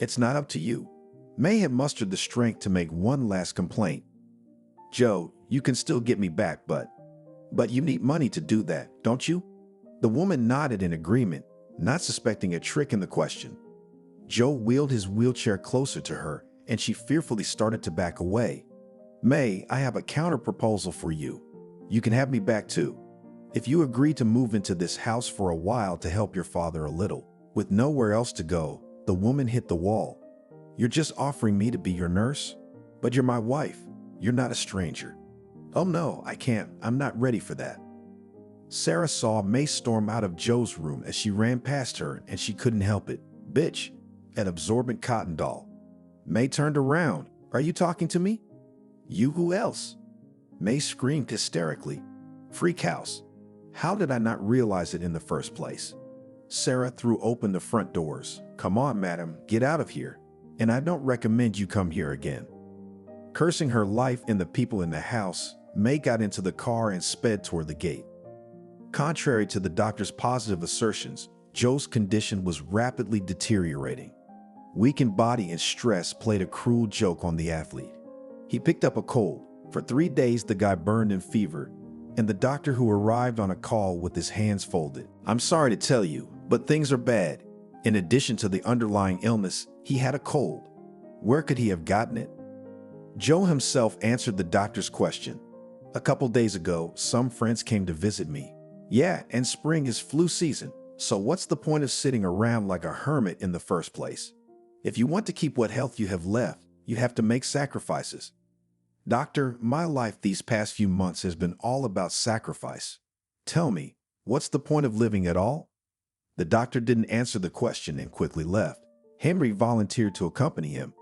It's not up to you. May had mustered the strength to make one last complaint. Joe, you can still get me back, but you need money to do that, don't you? The woman nodded in agreement, not suspecting a trick in the question. Joe wheeled his wheelchair closer to her, and she fearfully started to back away. May, I have a counter-proposal for you. You can have me back too. If you agree to move into this house for a while to help your father a little, with nowhere else to go, the woman hit the wall. You're just offering me to be your nurse? But you're my wife. You're not a stranger. Oh no, I can't. I'm not ready for that. Sarah saw May storm out of Joe's room as she ran past her, and she couldn't help it. Bitch, an absorbent cotton doll. May turned around. Are you talking to me? You who else? May screamed hysterically. Freak house. How did I not realize it in the first place? Sarah threw open the front doors. Come on, madam, get out of here. And I don't recommend you come here again. Cursing her life and the people in the house, May got into the car and sped toward the gate. Contrary to the doctor's positive assertions, Joe's condition was rapidly deteriorating. Weakened body and stress played a cruel joke on the athlete. He picked up a cold. For 3 days, the guy burned and fevered, and the doctor who arrived on a call with his hands folded. I'm sorry to tell you, but things are bad. In addition to the underlying illness, he had a cold. Where could he have gotten it? Joe himself answered the doctor's question. A couple days ago, some friends came to visit me. Yeah, and spring is flu season, so what's the point of sitting around like a hermit in the first place? If you want to keep what health you have left, you have to make sacrifices. Doctor, my life these past few months has been all about sacrifice. Tell me, what's the point of living at all? The doctor didn't answer the question and quickly left. Henry volunteered to accompany him.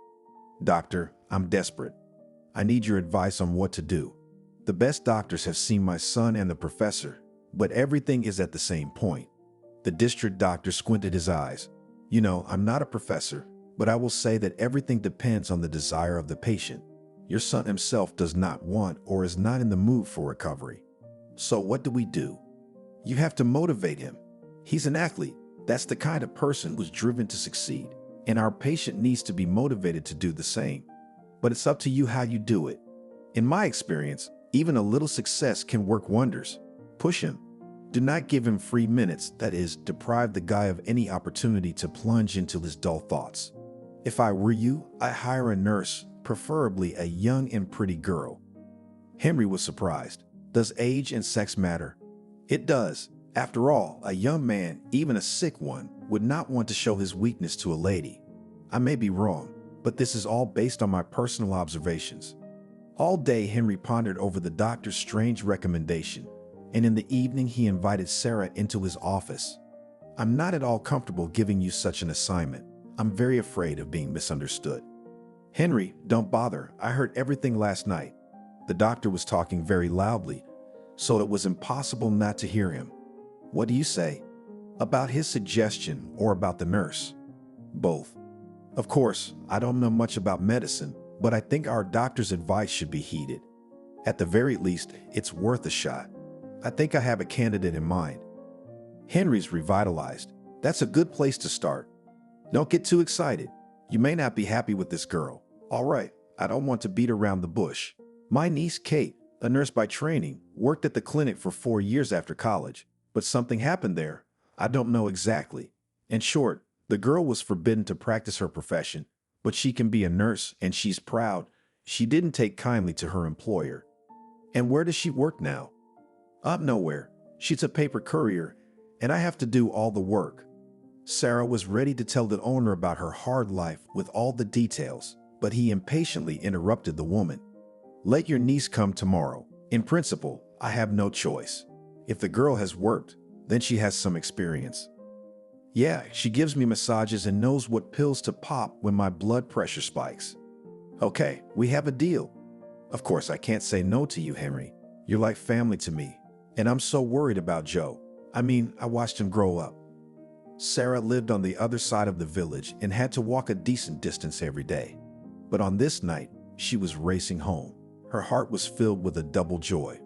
Doctor, I'm desperate. I need your advice on what to do. The best doctors have seen my son and the professor, but everything is at the same point. The district doctor squinted his eyes. You know, I'm not a professor, but I will say that everything depends on the desire of the patient. Your son himself does not want or is not in the mood for recovery. So what do we do? You have to motivate him. He's an athlete. That's the kind of person who's driven to succeed, and our patient needs to be motivated to do the same. But it's up to you how you do it. In my experience, even a little success can work wonders. Push him. Do not give him free minutes, that is, deprive the guy of any opportunity to plunge into his dull thoughts. If I were you, I'd hire a nurse, preferably a young and pretty girl. Henry was surprised. Does age and sex matter? It does. After all, a young man, even a sick one, would not want to show his weakness to a lady. I may be wrong, but this is all based on my personal observations. All day, Henry pondered over the doctor's strange recommendation, and in the evening he invited Sarah into his office. I'm not at all comfortable giving you such an assignment. I'm very afraid of being misunderstood. Henry, don't bother. I heard everything last night. The doctor was talking very loudly, so it was impossible not to hear him. What do you say? About his suggestion or about the nurse? Both. Of course, I don't know much about medicine, but I think our doctor's advice should be heeded. At the very least, it's worth a shot. I think I have a candidate in mind. Henry's revitalized. That's a good place to start. Don't get too excited. You may not be happy with this girl. All right, I don't want to beat around the bush. My niece Kate, a nurse by training, worked at the clinic for 4 years after college, but something happened there. I don't know exactly. In short, the girl was forbidden to practice her profession, but she can be a nurse and she's proud. She didn't take kindly to her employer. And where does she work now? Up nowhere. She's a paper courier, and I have to do all the work. Sarah was ready to tell the owner about her hard life with all the details, but he impatiently interrupted the woman. Let your niece come tomorrow. In principle, I have no choice. If the girl has worked, then she has some experience. Yeah, she gives me massages and knows what pills to pop when my blood pressure spikes. Okay, we have a deal. Of course, I can't say no to you, Henry. You're like family to me, and I'm so worried about Joe. I mean, I watched him grow up. Sarah lived on the other side of the village and had to walk a decent distance every day. But on this night, she was racing home. Her heart was filled with a double joy.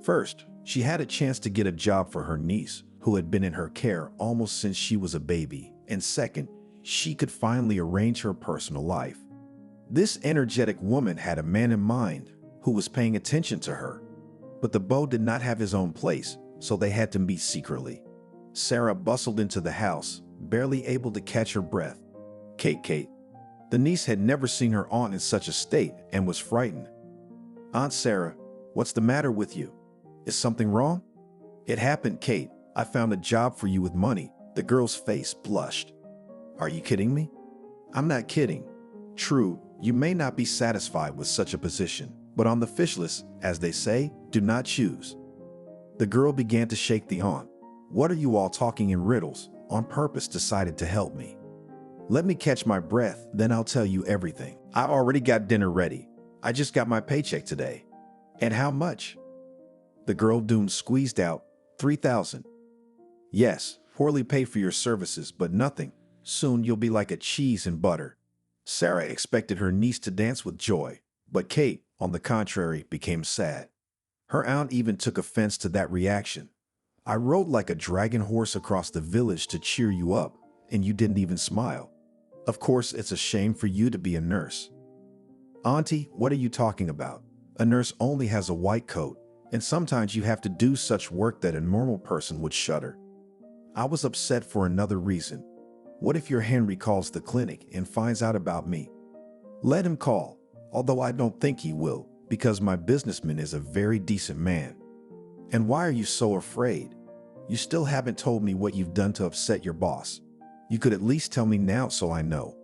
First, she had a chance to get a job for her niece, who had been in her care almost since she was a baby. And second, she could finally arrange her personal life. This energetic woman had a man in mind who was paying attention to her. But the beau did not have his own place, so they had to meet secretly. Sarah bustled into the house, barely able to catch her breath. Kate. The niece had never seen her aunt in such a state and was frightened. Aunt Sarah, what's the matter with you? Is something wrong? It happened, Kate. I found a job for you with money. The girl's face blushed. Are you kidding me? I'm not kidding. True, you may not be satisfied with such a position, but on the fish list, as they say, do not choose. The girl began to shake the aunt. What are you all talking in riddles? On purpose decided to help me. Let me catch my breath, then I'll tell you everything. I already got dinner ready. I just got my paycheck today. And how much? The girl doomed squeezed out, 3,000. Yes, poorly paid for your services, but nothing. Soon you'll be like a cheese and butter. Sarah expected her niece to dance with joy, but Kate, on the contrary, became sad. Her aunt even took offense to that reaction. I rode like a dragon horse across the village to cheer you up, and you didn't even smile. Of course, it's a shame for you to be a nurse. Auntie, what are you talking about? A nurse only has a white coat, and sometimes you have to do such work that a normal person would shudder. I was upset for another reason. What if your Henry calls the clinic and finds out about me? Let him call, although I don't think he will, because my businessman is a very decent man. And why are you so afraid? You still haven't told me what you've done to upset your boss. You could at least tell me now so I know.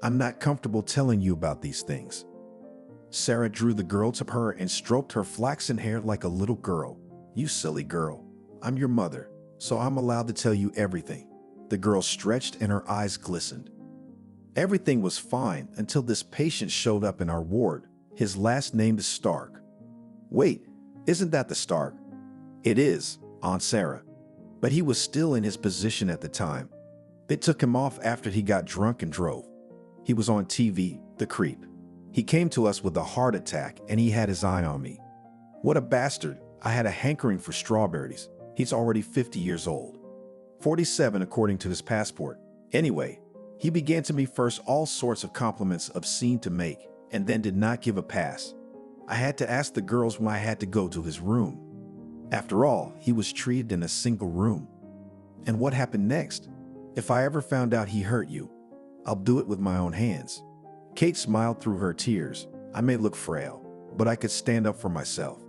I'm not comfortable telling you about these things. Sarah drew the girl to her and stroked her flaxen hair like a little girl. You silly girl. I'm your mother, so I'm allowed to tell you everything. The girl stretched and her eyes glistened. Everything was fine until this patient showed up in our ward. His last name is Stark. Wait, isn't that the Stark? It is, Aunt Sarah. But he was still in his position at the time. They took him off after he got drunk and drove. He was on TV, the creep. He came to us with a heart attack and he had his eye on me. What a bastard. I had a hankering for strawberries. He's already 50 years old. 47 according to his passport. Anyway, he began to me first all sorts of compliments obscene to make, and then did not give a pass. I had to ask the girls when I had to go to his room. After all, he was treated in a single room. And what happened next? If I ever found out he hurt you, I'll do it with my own hands. Kate smiled through her tears. I may look frail, but I could stand up for myself.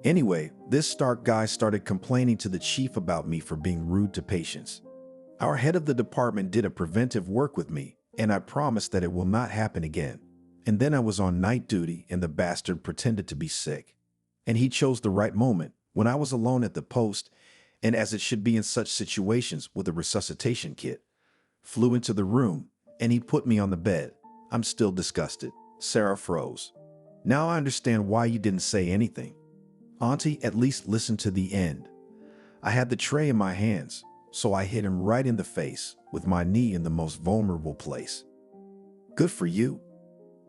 Anyway, this Stark guy started complaining to the chief about me for being rude to patients. Our head of the department did a preventive work with me, and I promised that it will not happen again. And then I was on night duty and the bastard pretended to be sick. And he chose the right moment, when I was alone at the post, and as it should be in such situations with a resuscitation kit, flew into the room, and he put me on the bed. I'm still disgusted. Sarah froze. Now I understand why you didn't say anything. Auntie, at least listen to the end. I had the tray in my hands, so I hit him right in the face with my knee in the most vulnerable place. Good for you.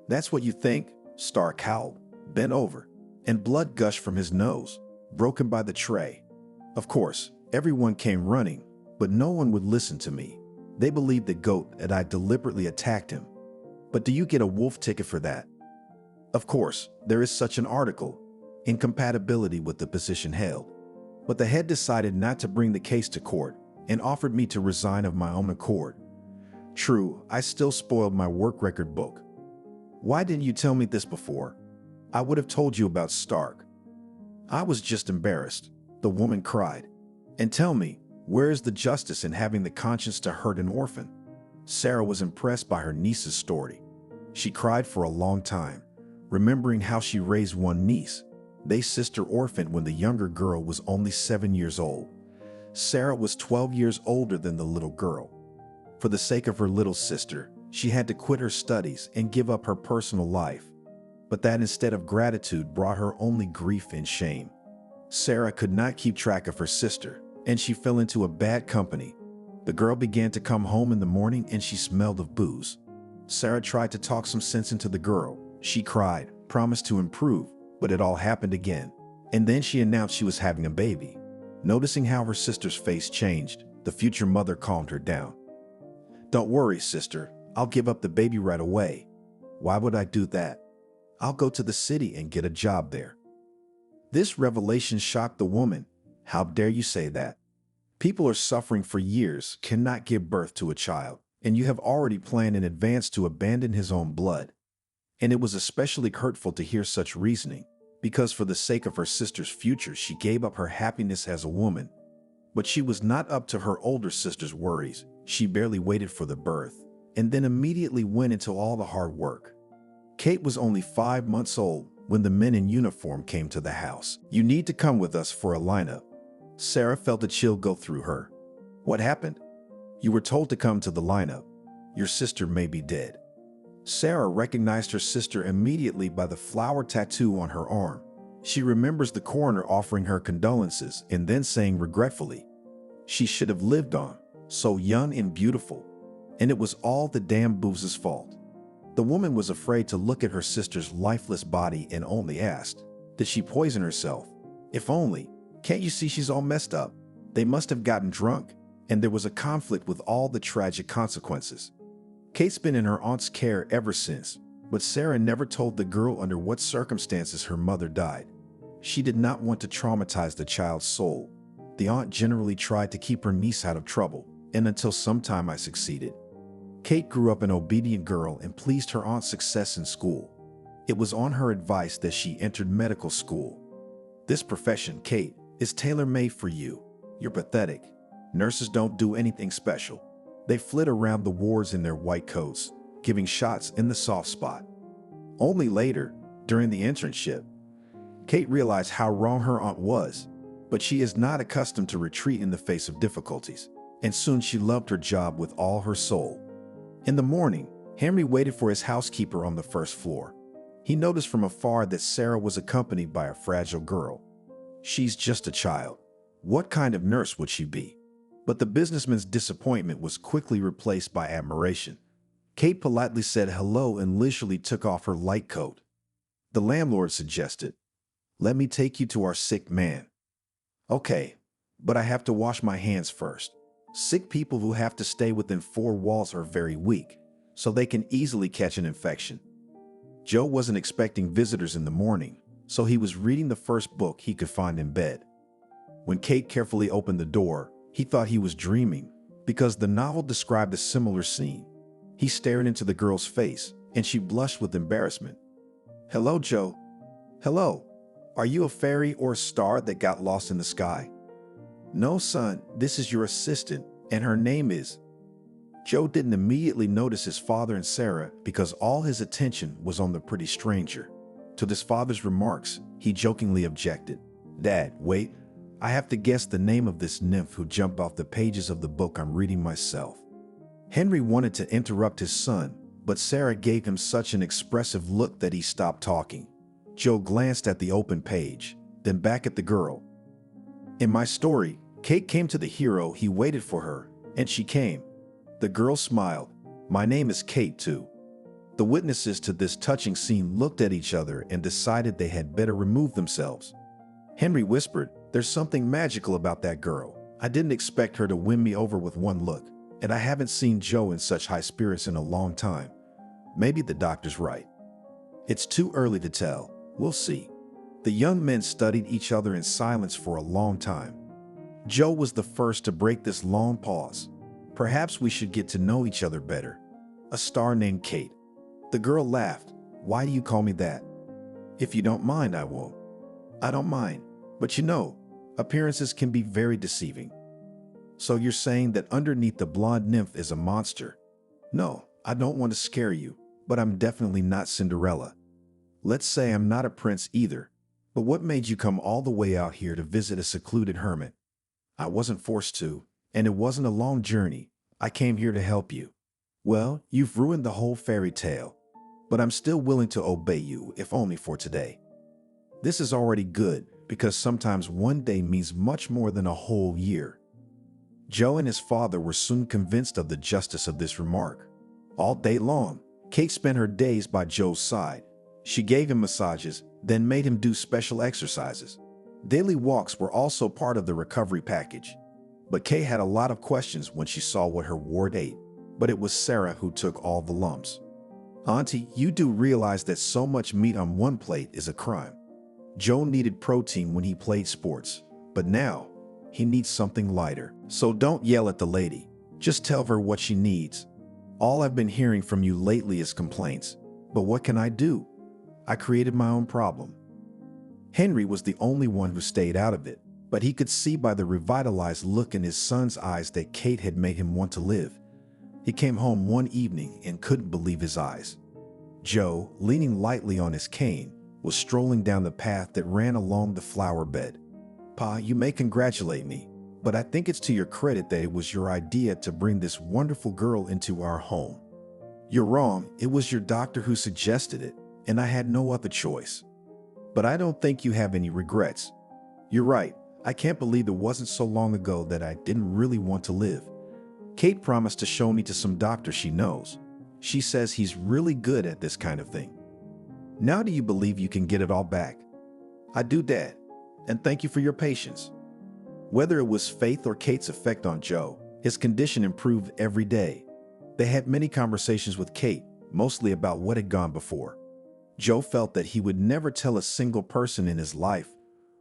That's what you think? Stark howled, bent over, and blood gushed from his nose, broken by the tray. Of course, everyone came running, but no one would listen to me. They believed the goat that I deliberately attacked him. But do you get a wolf ticket for that? Of course, there is such an article, incompatibility with the position held. But the head decided not to bring the case to court and offered me to resign of my own accord. True, I still spoiled my work record book. Why didn't you tell me this before? I would have told you about Stark. I was just embarrassed, the woman cried. And tell me, where is the justice in having the conscience to hurt an orphan? Sarah was impressed by her niece's story. She cried for a long time, remembering how she raised one niece. They sister orphaned when the younger girl was only 7 years old. Sarah was 12 years older than the little girl. For the sake of her little sister, she had to quit her studies and give up her personal life. But that instead of gratitude brought her only grief and shame. Sarah could not keep track of her sister, and she fell into a bad company. The girl began to come home in the morning and she smelled of booze. Sarah tried to talk some sense into the girl. She cried, promised to improve, but it all happened again. And then she announced she was having a baby. Noticing how her sister's face changed, the future mother calmed her down. Don't worry, sister. I'll give up the baby right away. Why would I do that? I'll go to the city and get a job there. This revelation shocked the woman. How dare you say that? People are suffering for years, cannot give birth to a child, and you have already planned in advance to abandon his own blood. And it was especially hurtful to hear such reasoning, because for the sake of her sister's future, she gave up her happiness as a woman. But she was not up to her older sister's worries. She barely waited for the birth, and then immediately went into all the hard work. Kate was only 5 months old when the men in uniform came to the house. You need to come with us for a lineup. Sarah felt a chill go through her. What happened? You were told to come to the lineup. Your sister may be dead. Sarah recognized her sister immediately by the flower tattoo on her arm. She remembers the coroner offering her condolences and then saying regretfully, she should have lived on, so young and beautiful. And it was all the damn booze's fault. The woman was afraid to look at her sister's lifeless body and only asked, did she poison herself? If only. Can't you see she's all messed up? They must have gotten drunk, and there was a conflict with all the tragic consequences. Kate's been in her aunt's care ever since, but Sarah never told the girl under what circumstances her mother died. She did not want to traumatize the child's soul. The aunt generally tried to keep her niece out of trouble, and until sometime I succeeded. Kate grew up an obedient girl and pleased her aunt's success in school. It was on her advice that she entered medical school. This profession, Kate, is tailor-made for you. You're pathetic. Nurses don't do anything special. They flit around the wards in their white coats, giving shots in the soft spot. Only later, during the internship, Kate realized how wrong her aunt was, but she is not accustomed to retreat in the face of difficulties, and soon she loved her job with all her soul. In the morning, Henry waited for his housekeeper on the first floor. He noticed from afar that Sarah was accompanied by a fragile girl. She's just a child. What kind of nurse would she be? But the businessman's disappointment was quickly replaced by admiration. Kate politely said hello and leisurely took off her light coat. The landlord suggested, let me take you to our sick man. Okay, but I have to wash my hands first. Sick people who have to stay within 4 walls are very weak, so they can easily catch an infection. Joe wasn't expecting visitors in the morning, so he was reading the first book he could find in bed. When Kate carefully opened the door, he thought he was dreaming, because the novel described a similar scene. He stared into the girl's face, and she blushed with embarrassment. Hello, Joe. Hello. Are you a fairy or a star that got lost in the sky? No, son, this is your assistant, and her name is... Joe didn't immediately notice his father and Sarah because all his attention was on the pretty stranger. To his father's remarks, he jokingly objected. Dad, wait, I have to guess the name of this nymph who jumped off the pages of the book I'm reading myself. Henry wanted to interrupt his son, but Sarah gave him such an expressive look that he stopped talking. Joe glanced at the open page, then back at the girl. In my story, Kate came to the hero. He waited for her, and she came. The girl smiled. My name is Kate, too. The witnesses to this touching scene looked at each other and decided they had better remove themselves. Henry whispered, there's something magical about that girl. I didn't expect her to win me over with one look. and I haven't seen Joe in such high spirits in a long time. Maybe the doctor's right. It's too early to tell. We'll see. The young men studied each other in silence for a long time. Joe was the first to break this long pause. Perhaps we should get to know each other better. A star named Kate. The girl laughed. Why do you call me that? If you don't mind, I won't. I don't mind. But you know, appearances can be very deceiving. So you're saying that underneath the blonde nymph is a monster? No, I don't want to scare you, but I'm definitely not Cinderella. Let's say I'm not a prince either. But what made you come all the way out here to visit a secluded hermit? I wasn't forced to, and it wasn't a long journey. I came here to help you. Well, you've ruined the whole fairy tale, but I'm still willing to obey you, if only for today. This is already good, because sometimes one day means much more than a whole year. Joe and his father were soon convinced of the justice of this remark. All day long, Kate spent her days by Joe's side. She gave him massages, then made him do special exercises. Daily walks were also part of the recovery package. But Kate had a lot of questions when she saw what her ward ate. But it was Sarah who took all the lumps. Auntie, you do realize that so much meat on one plate is a crime. Joe needed protein when he played sports, but now he needs something lighter. So don't yell at the lady. Just tell her what she needs. All I've been hearing from you lately is complaints. But what can I do? I created my own problem. Henry was the only one who stayed out of it, but he could see by the revitalized look in his son's eyes that Kate had made him want to live. He came home one evening and couldn't believe his eyes. Joe, leaning lightly on his cane, was strolling down the path that ran along the flower bed. Pa, you may congratulate me, but I think it's to your credit that it was your idea to bring this wonderful girl into our home. You're wrong, it was your doctor who suggested it, and I had no other choice. But I don't think you have any regrets. You're right, I can't believe it wasn't so long ago that I didn't really want to live. Kate promised to show me to some doctor she knows. She says he's really good at this kind of thing. Now do you believe you can get it all back? I do, Dad, and thank you for your patience. Whether it was faith or Kate's effect on Joe, his condition improved every day. They had many conversations with Kate, mostly about what had gone before. Joe felt that he would never tell a single person in his life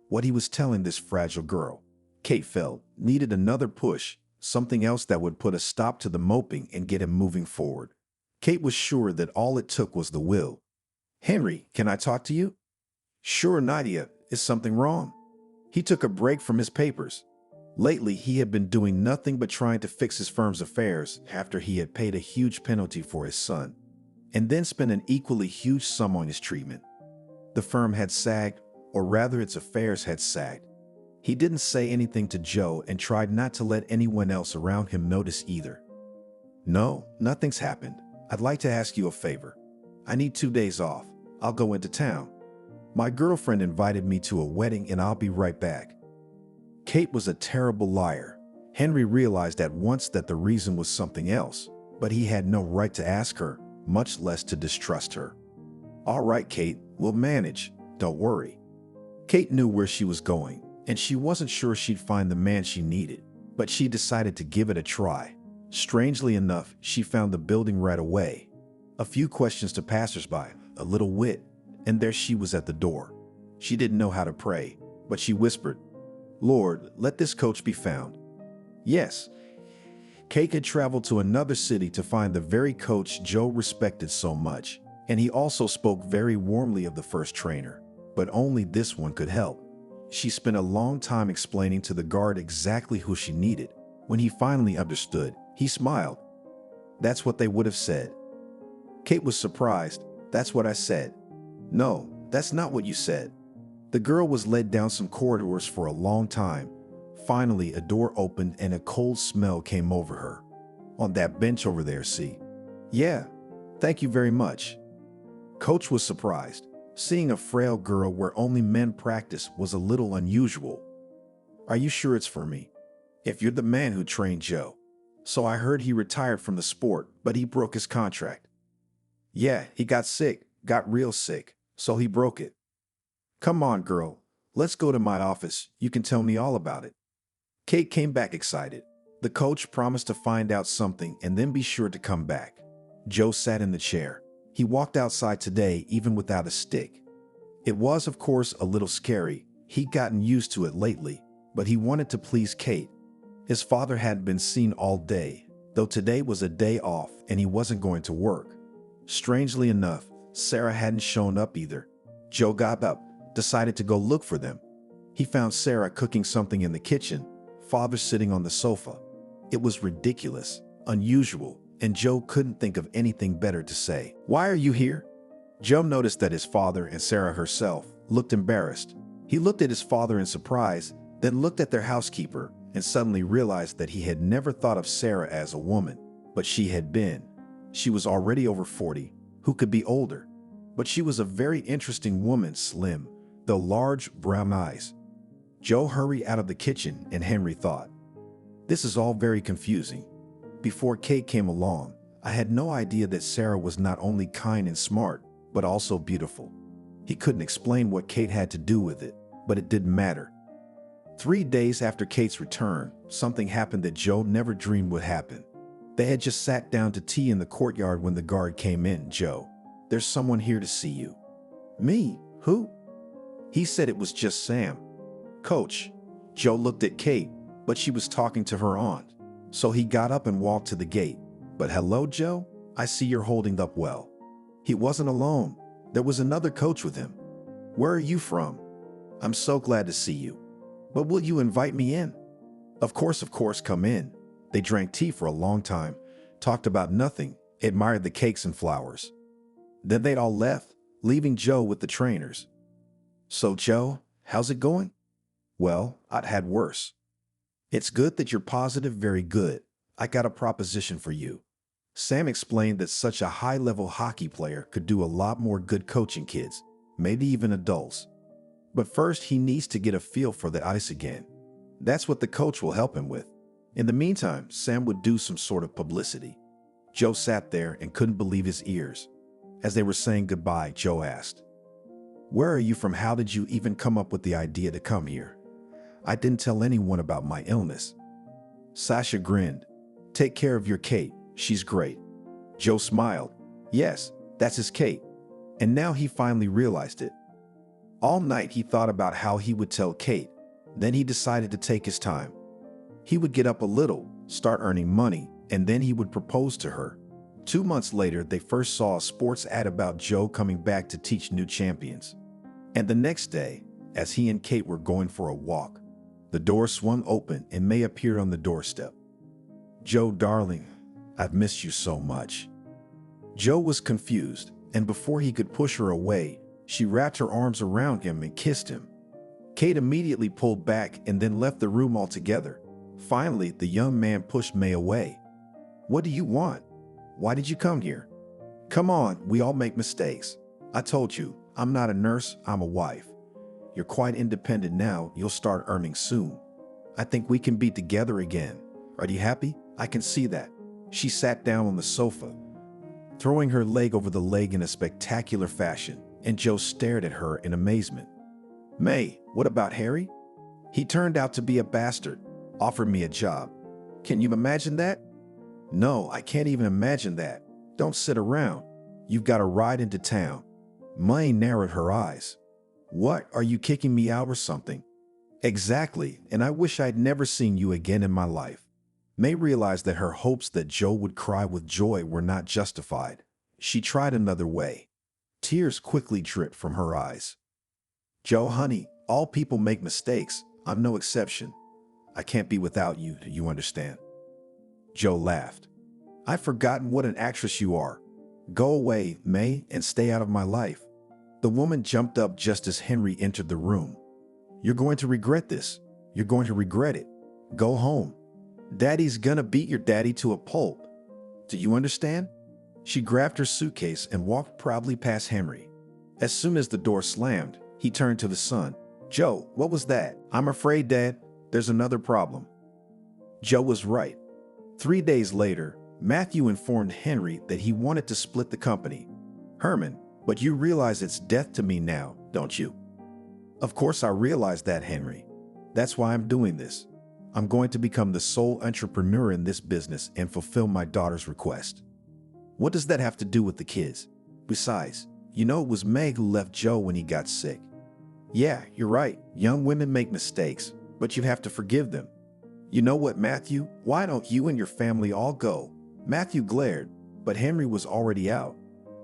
what he was telling this fragile girl. Kate felt needed another push, something else that would put a stop to the moping and get him moving forward. Kate was sure that all it took was the will. Henry, can I talk to you? Sure, Nadia. Is something wrong? He took a break from his papers. Lately, he had been doing nothing but trying to fix his firm's affairs after he had paid a huge penalty for his son, and then spent an equally huge sum on his treatment. The firm had sagged, or rather its affairs had sagged. He didn't say anything to Joe and tried not to let anyone else around him notice either. No, nothing's happened. I'd like to ask you a favor. I need 2 days off. I'll go into town. My girlfriend invited me to a wedding and I'll be right back. Kate was a terrible liar. Henry realized at once that the reason was something else, but he had no right to ask her, much less to distrust her. All right, Kate, we'll manage. Don't worry. Kate knew where she was going, and she wasn't sure she'd find the man she needed, but she decided to give it a try. Strangely enough, she found the building right away. A few questions to passersby, a little wit, and there she was at the door. She didn't know how to pray, but she whispered, Lord, let this coach be found. Yes. Kate had traveled to another city to find the very coach Joe respected so much, and he also spoke very warmly of the first trainer, but only this one could help. She spent a long time explaining to the guard exactly who she needed. When he finally understood, he smiled. That's what they would have said. Kate was surprised. That's what I said. No, that's not what you said. The girl was led down some corridors for a long time. Finally, a door opened and a cold smell came over her. On that bench over there, see? Yeah, thank you very much. Coach was surprised. Seeing a frail girl where only men practice was a little unusual. Are you sure it's for me? If you're the man who trained Joe. So I heard he retired from the sport, but he broke his contract. Yeah, he got sick, got real sick, so he broke it. Come on, girl. Let's go to my office. You can tell me all about it. Kate came back excited. The coach promised to find out something and then be sure to come back. Joe sat in the chair. He walked outside today even without a stick. It was, of course, a little scary. He'd gotten used to it lately, but he wanted to please Kate. His father hadn't been seen all day, though today was a day off and he wasn't going to work. Strangely enough, Sarah hadn't shown up either. Joe got up, decided to go look for them. He found Sarah cooking something in the kitchen, father sitting on the sofa. It was ridiculous, unusual, and Joe couldn't think of anything better to say. "Why are you here?" Joe noticed that his father and Sarah herself looked embarrassed. He looked at his father in surprise, then looked at their housekeeper, and suddenly realized that he had never thought of Sarah as a woman, but she had been. She was already over 40. Who could be older? But she was a very interesting woman, slim, though large brown eyes. Joe hurried out of the kitchen, and Henry thought, "This is all very confusing. Before Kate came along, I had no idea that Sarah was not only kind and smart, but also beautiful." He couldn't explain what Kate had to do with it, but it didn't matter. 3 days after Kate's return, something happened that Joe never dreamed would happen. They had just sat down to tea in the courtyard when the guard came in. "Joe, there's someone here to see you." "Me? Who?" He said it was just Sam. "Coach." Joe looked at Kate, but she was talking to her aunt. So he got up and walked to the gate. "But hello, Joe. I see you're holding up well." He wasn't alone. There was another coach with him. "Where are you from?" "I'm so glad to see you. But will you invite me in?" Of course, come in." They drank tea for a long time, talked about nothing, admired the cakes and flowers. Then they'd all left, leaving Joe with the trainers. "So, Joe, how's it going?" "Well, I'd had worse." "It's good that you're positive, very good. I got a proposition for you." Sam explained that such a high-level hockey player could do a lot more good coaching kids, maybe even adults. But first, he needs to get a feel for the ice again. That's what the coach will help him with. In the meantime, Sam would do some sort of publicity. Joe sat there and couldn't believe his ears. As they were saying goodbye, Joe asked, "Where are you from? How did you even come up with the idea to come here?" "I didn't tell anyone about my illness." Sasha grinned. "Take care of your Kate. She's great." Joe smiled. Yes, that's his Kate. And now he finally realized it. All night he thought about how he would tell Kate. Then he decided to take his time. He would get up a little, start earning money, and then he would propose to her. 2 months later, they first saw a sports ad about Joe coming back to teach new champions. And the next day, as he and Kate were going for a walk, the door swung open and May appeared on the doorstep. "Joe, darling, I've missed you so much." Joe was confused, and before he could push her away, she wrapped her arms around him and kissed him. Kate immediately pulled back and then left the room altogether. Finally, the young man pushed May away. "What do you want? Why did you come here?" "Come on, we all make mistakes. I told you, I'm not a nurse, I'm a wife. You're quite independent now, you'll start earning soon. I think we can be together again. Are you happy? I can see that." She sat down on the sofa, throwing her leg over the leg in a spectacular fashion, and Joe stared at her in amazement. "May, what about Harry? He turned out to be a bastard, offered me a job. Can you imagine that?" "No, I can't even imagine that. Don't sit around. You've got to ride into town." May narrowed her eyes. "What, are you kicking me out or something?" "Exactly, and I wish I'd never seen you again in my life." May realized that her hopes that Joe would cry with joy were not justified. She tried another way. Tears quickly dripped from her eyes. "Joe, honey, all people make mistakes. I'm no exception. I can't be without you, do you understand?" Joe laughed. "I've forgotten what an actress you are. Go away, May, and stay out of my life." The woman jumped up just as Henry entered the room. "You're going to regret this. You're going to regret it. Go home. Daddy's gonna beat your daddy to a pulp. Do you understand?" She grabbed her suitcase and walked proudly past Henry. As soon as the door slammed, he turned to the son. "Joe, what was that?" "I'm afraid, Dad, there's another problem." Joe was right. 3 days later, Matthew informed Henry that he wanted to split the company. "Herman, but you realize it's death to me now, don't you?" "Of course I realize that, Henry. That's why I'm doing this. I'm going to become the sole entrepreneur in this business and fulfill my daughter's request. What does that have to do with the kids? Besides, it was Meg who left Joe when he got sick. Yeah, you're right. Young women make mistakes, but you have to forgive them. You know what, Matthew? Why don't you and your family all go? Matthew glared, but Henry was already out.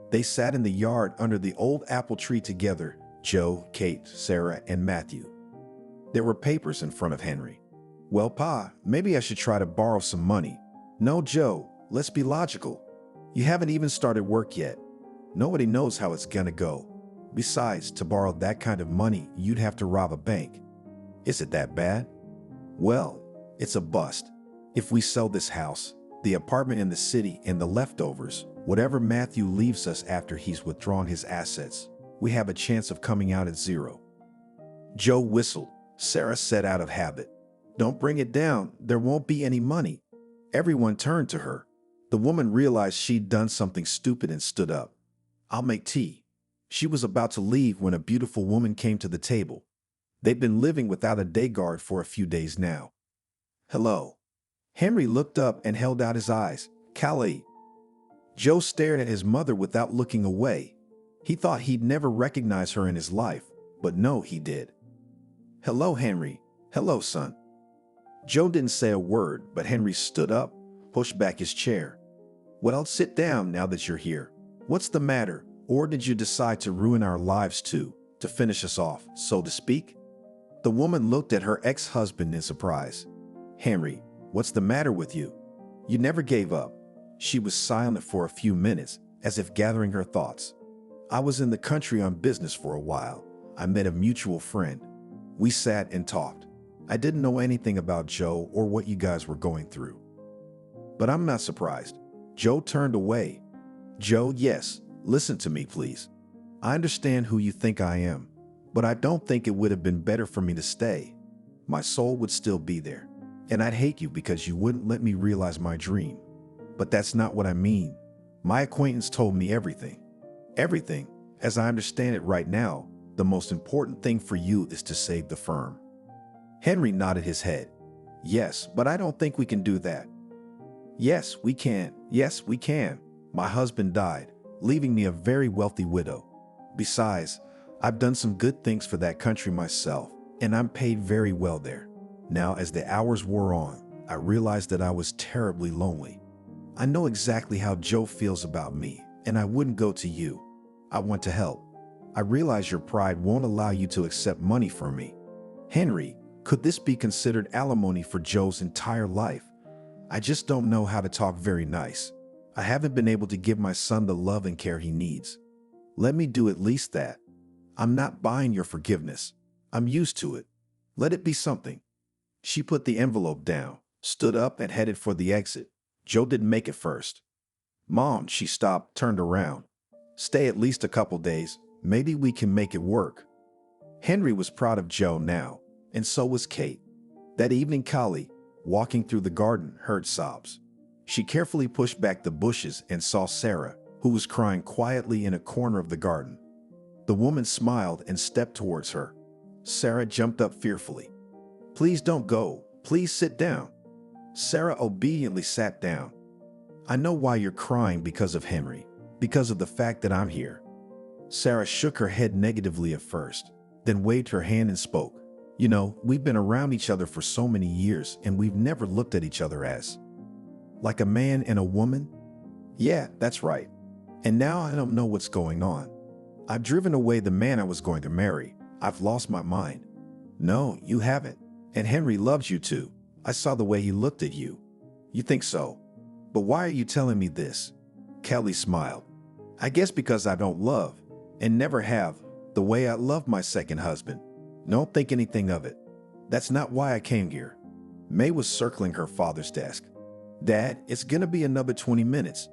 They sat in the yard under the old apple tree together, Joe, Kate, Sarah, and Matthew. There were papers in front of Henry. Well, Pa, maybe I should try to borrow some money. No, Joe, let's be logical. You haven't even started work yet. Nobody knows how it's gonna go. Besides, to borrow that kind of money, you'd have to rob a bank. Is it that bad? Well, it's a bust. If we sell this house, the apartment in the city, and the leftovers, whatever Matthew leaves us after he's withdrawn his assets, we have a chance of coming out at zero. Joe whistled. Sarah said out of habit, "Don't bring it down. There won't be any money." Everyone turned to her. The woman realized she'd done something stupid and stood up. "I'll make tea." She was about to leave when a beautiful woman came to the table. They'd been living without a day guard for a few days now. "Hello." Henry looked up and held out his eyes. "Callie." Joe stared at his mother without looking away. He thought he'd never recognize her in his life, but no, he did. "Hello, Henry." "Hello, son." Joe didn't say a word, but Henry stood up, pushed back his chair. "Well, sit down now that you're here. What's the matter? Or did you decide to ruin our lives too, to finish us off, so to speak?" The woman looked at her ex-husband in surprise. "Henry, what's the matter with you? You never gave up." She was silent for a few minutes, as if gathering her thoughts. "I was in the country on business for a while. I met a mutual friend. We sat and talked. I didn't know anything about Joe or what you guys were going through. But I'm not surprised." Joe turned away. "Joe, yes, listen to me, please. I understand who you think I am, but I don't think it would have been better for me to stay. My soul would still be there, and I'd hate you because you wouldn't let me realize my dream. But that's not what I mean. My acquaintance told me everything. Everything. As I understand it right now, the most important thing for you is to save the firm." Henry nodded his head. "Yes, but I don't think we can do that." "Yes, we can. Yes, we can. My husband died, leaving me a very wealthy widow. Besides, I've done some good things for that country myself, and I'm paid very well there. Now, as the hours wore on, I realized that I was terribly lonely. I know exactly how Joe feels about me, and I wouldn't go to you. I want to help. I realize your pride won't allow you to accept money from me. Henry, could this be considered alimony for Joe's entire life? I just don't know how to talk very nice. I haven't been able to give my son the love and care he needs. Let me do at least that. I'm not buying your forgiveness. I'm used to it. Let it be something." She put the envelope down, stood up, and headed for the exit. Joe didn't make it first. "Mom," she stopped, turned around. "Stay at least a couple days. Maybe we can make it work." Henry was proud of Joe now, and so was Kate. That evening, Callie, walking through the garden, heard sobs. She carefully pushed back the bushes and saw Sarah, who was crying quietly in a corner of the garden. The woman smiled and stepped towards her. Sarah jumped up fearfully. "Please don't go. Please sit down." Sarah obediently sat down. "I know why you're crying because of Henry, because of the fact that I'm here." Sarah shook her head negatively at first, then waved her hand and spoke. We've been around each other for so many years, and we've never looked at each other as like a man and a woman." "Yeah, that's right. And now I don't know what's going on. I've driven away the man I was going to marry. I've lost my mind." "No, you haven't. And Henry loves you too. I saw the way he looked at you." "You think so? But why are you telling me this?" Kelly smiled. "I guess because I don't love, and never have, the way I love my second husband. Don't think anything of it. That's not why I came here." May was circling her father's desk. "Dad, it's gonna be another 20 minutes.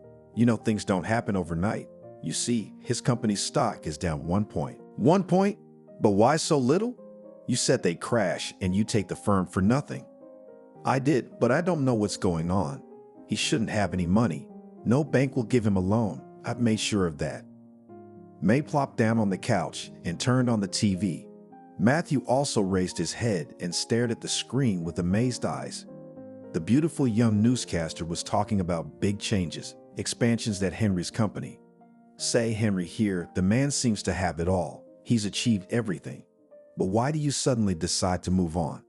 Things don't happen overnight. You see, his company's stock is down 1 point." "1 point? But why so little? You said they'd crash and you take the firm for nothing." "I did, but I don't know what's going on. He shouldn't have any money. No bank will give him a loan. I've made sure of that." May plopped down on the couch and turned on the TV. Matthew also raised his head and stared at the screen with amazed eyes. The beautiful young newscaster was talking about big changes, expansions at Henry's company. Say, Henry here, the man seems to have it all. He's achieved everything. But why do you suddenly decide to move on?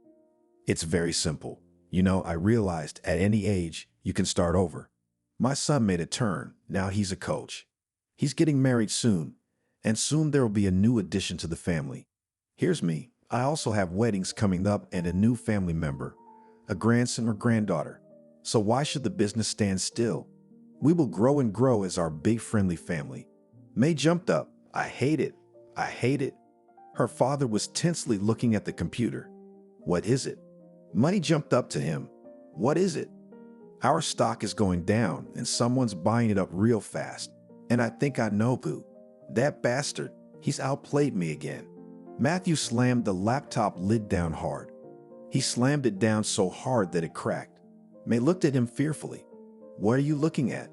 It's very simple. You know, I realized at any age, you can start over. My son made a turn. Now he's a coach. He's getting married soon, and soon there will be a new addition to the family. Here's me. I also have weddings coming up and a new family member, a grandson or granddaughter. So why should the business stand still? We will grow and grow as our big friendly family. May jumped up. I hate it. I hate it. Her father was tensely looking at the computer. What is it? Money jumped up to him. What is it? Our stock is going down and someone's buying it up real fast. And I think I know Boo. That bastard. He's outplayed me again. Matthew slammed the laptop lid down hard. He slammed it down so hard that it cracked. May looked at him fearfully. What are you looking at?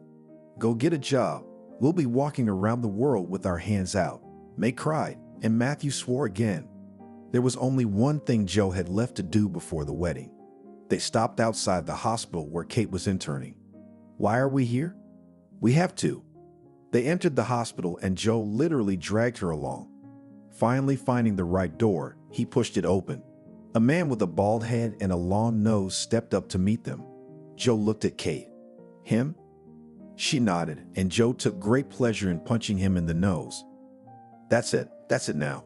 Go get a job. We'll be walking around the world with our hands out. May cried, and Matthew swore again. There was only one thing Joe had left to do before the wedding. They stopped outside the hospital where Kate was interning. Why are we here? We have to. They entered the hospital and Joe literally dragged her along. Finally finding the right door, he pushed it open. A man with a bald head and a long nose stepped up to meet them. Joe looked at Kate. Him? She nodded, and Joe took great pleasure in punching him in the nose. That's it now.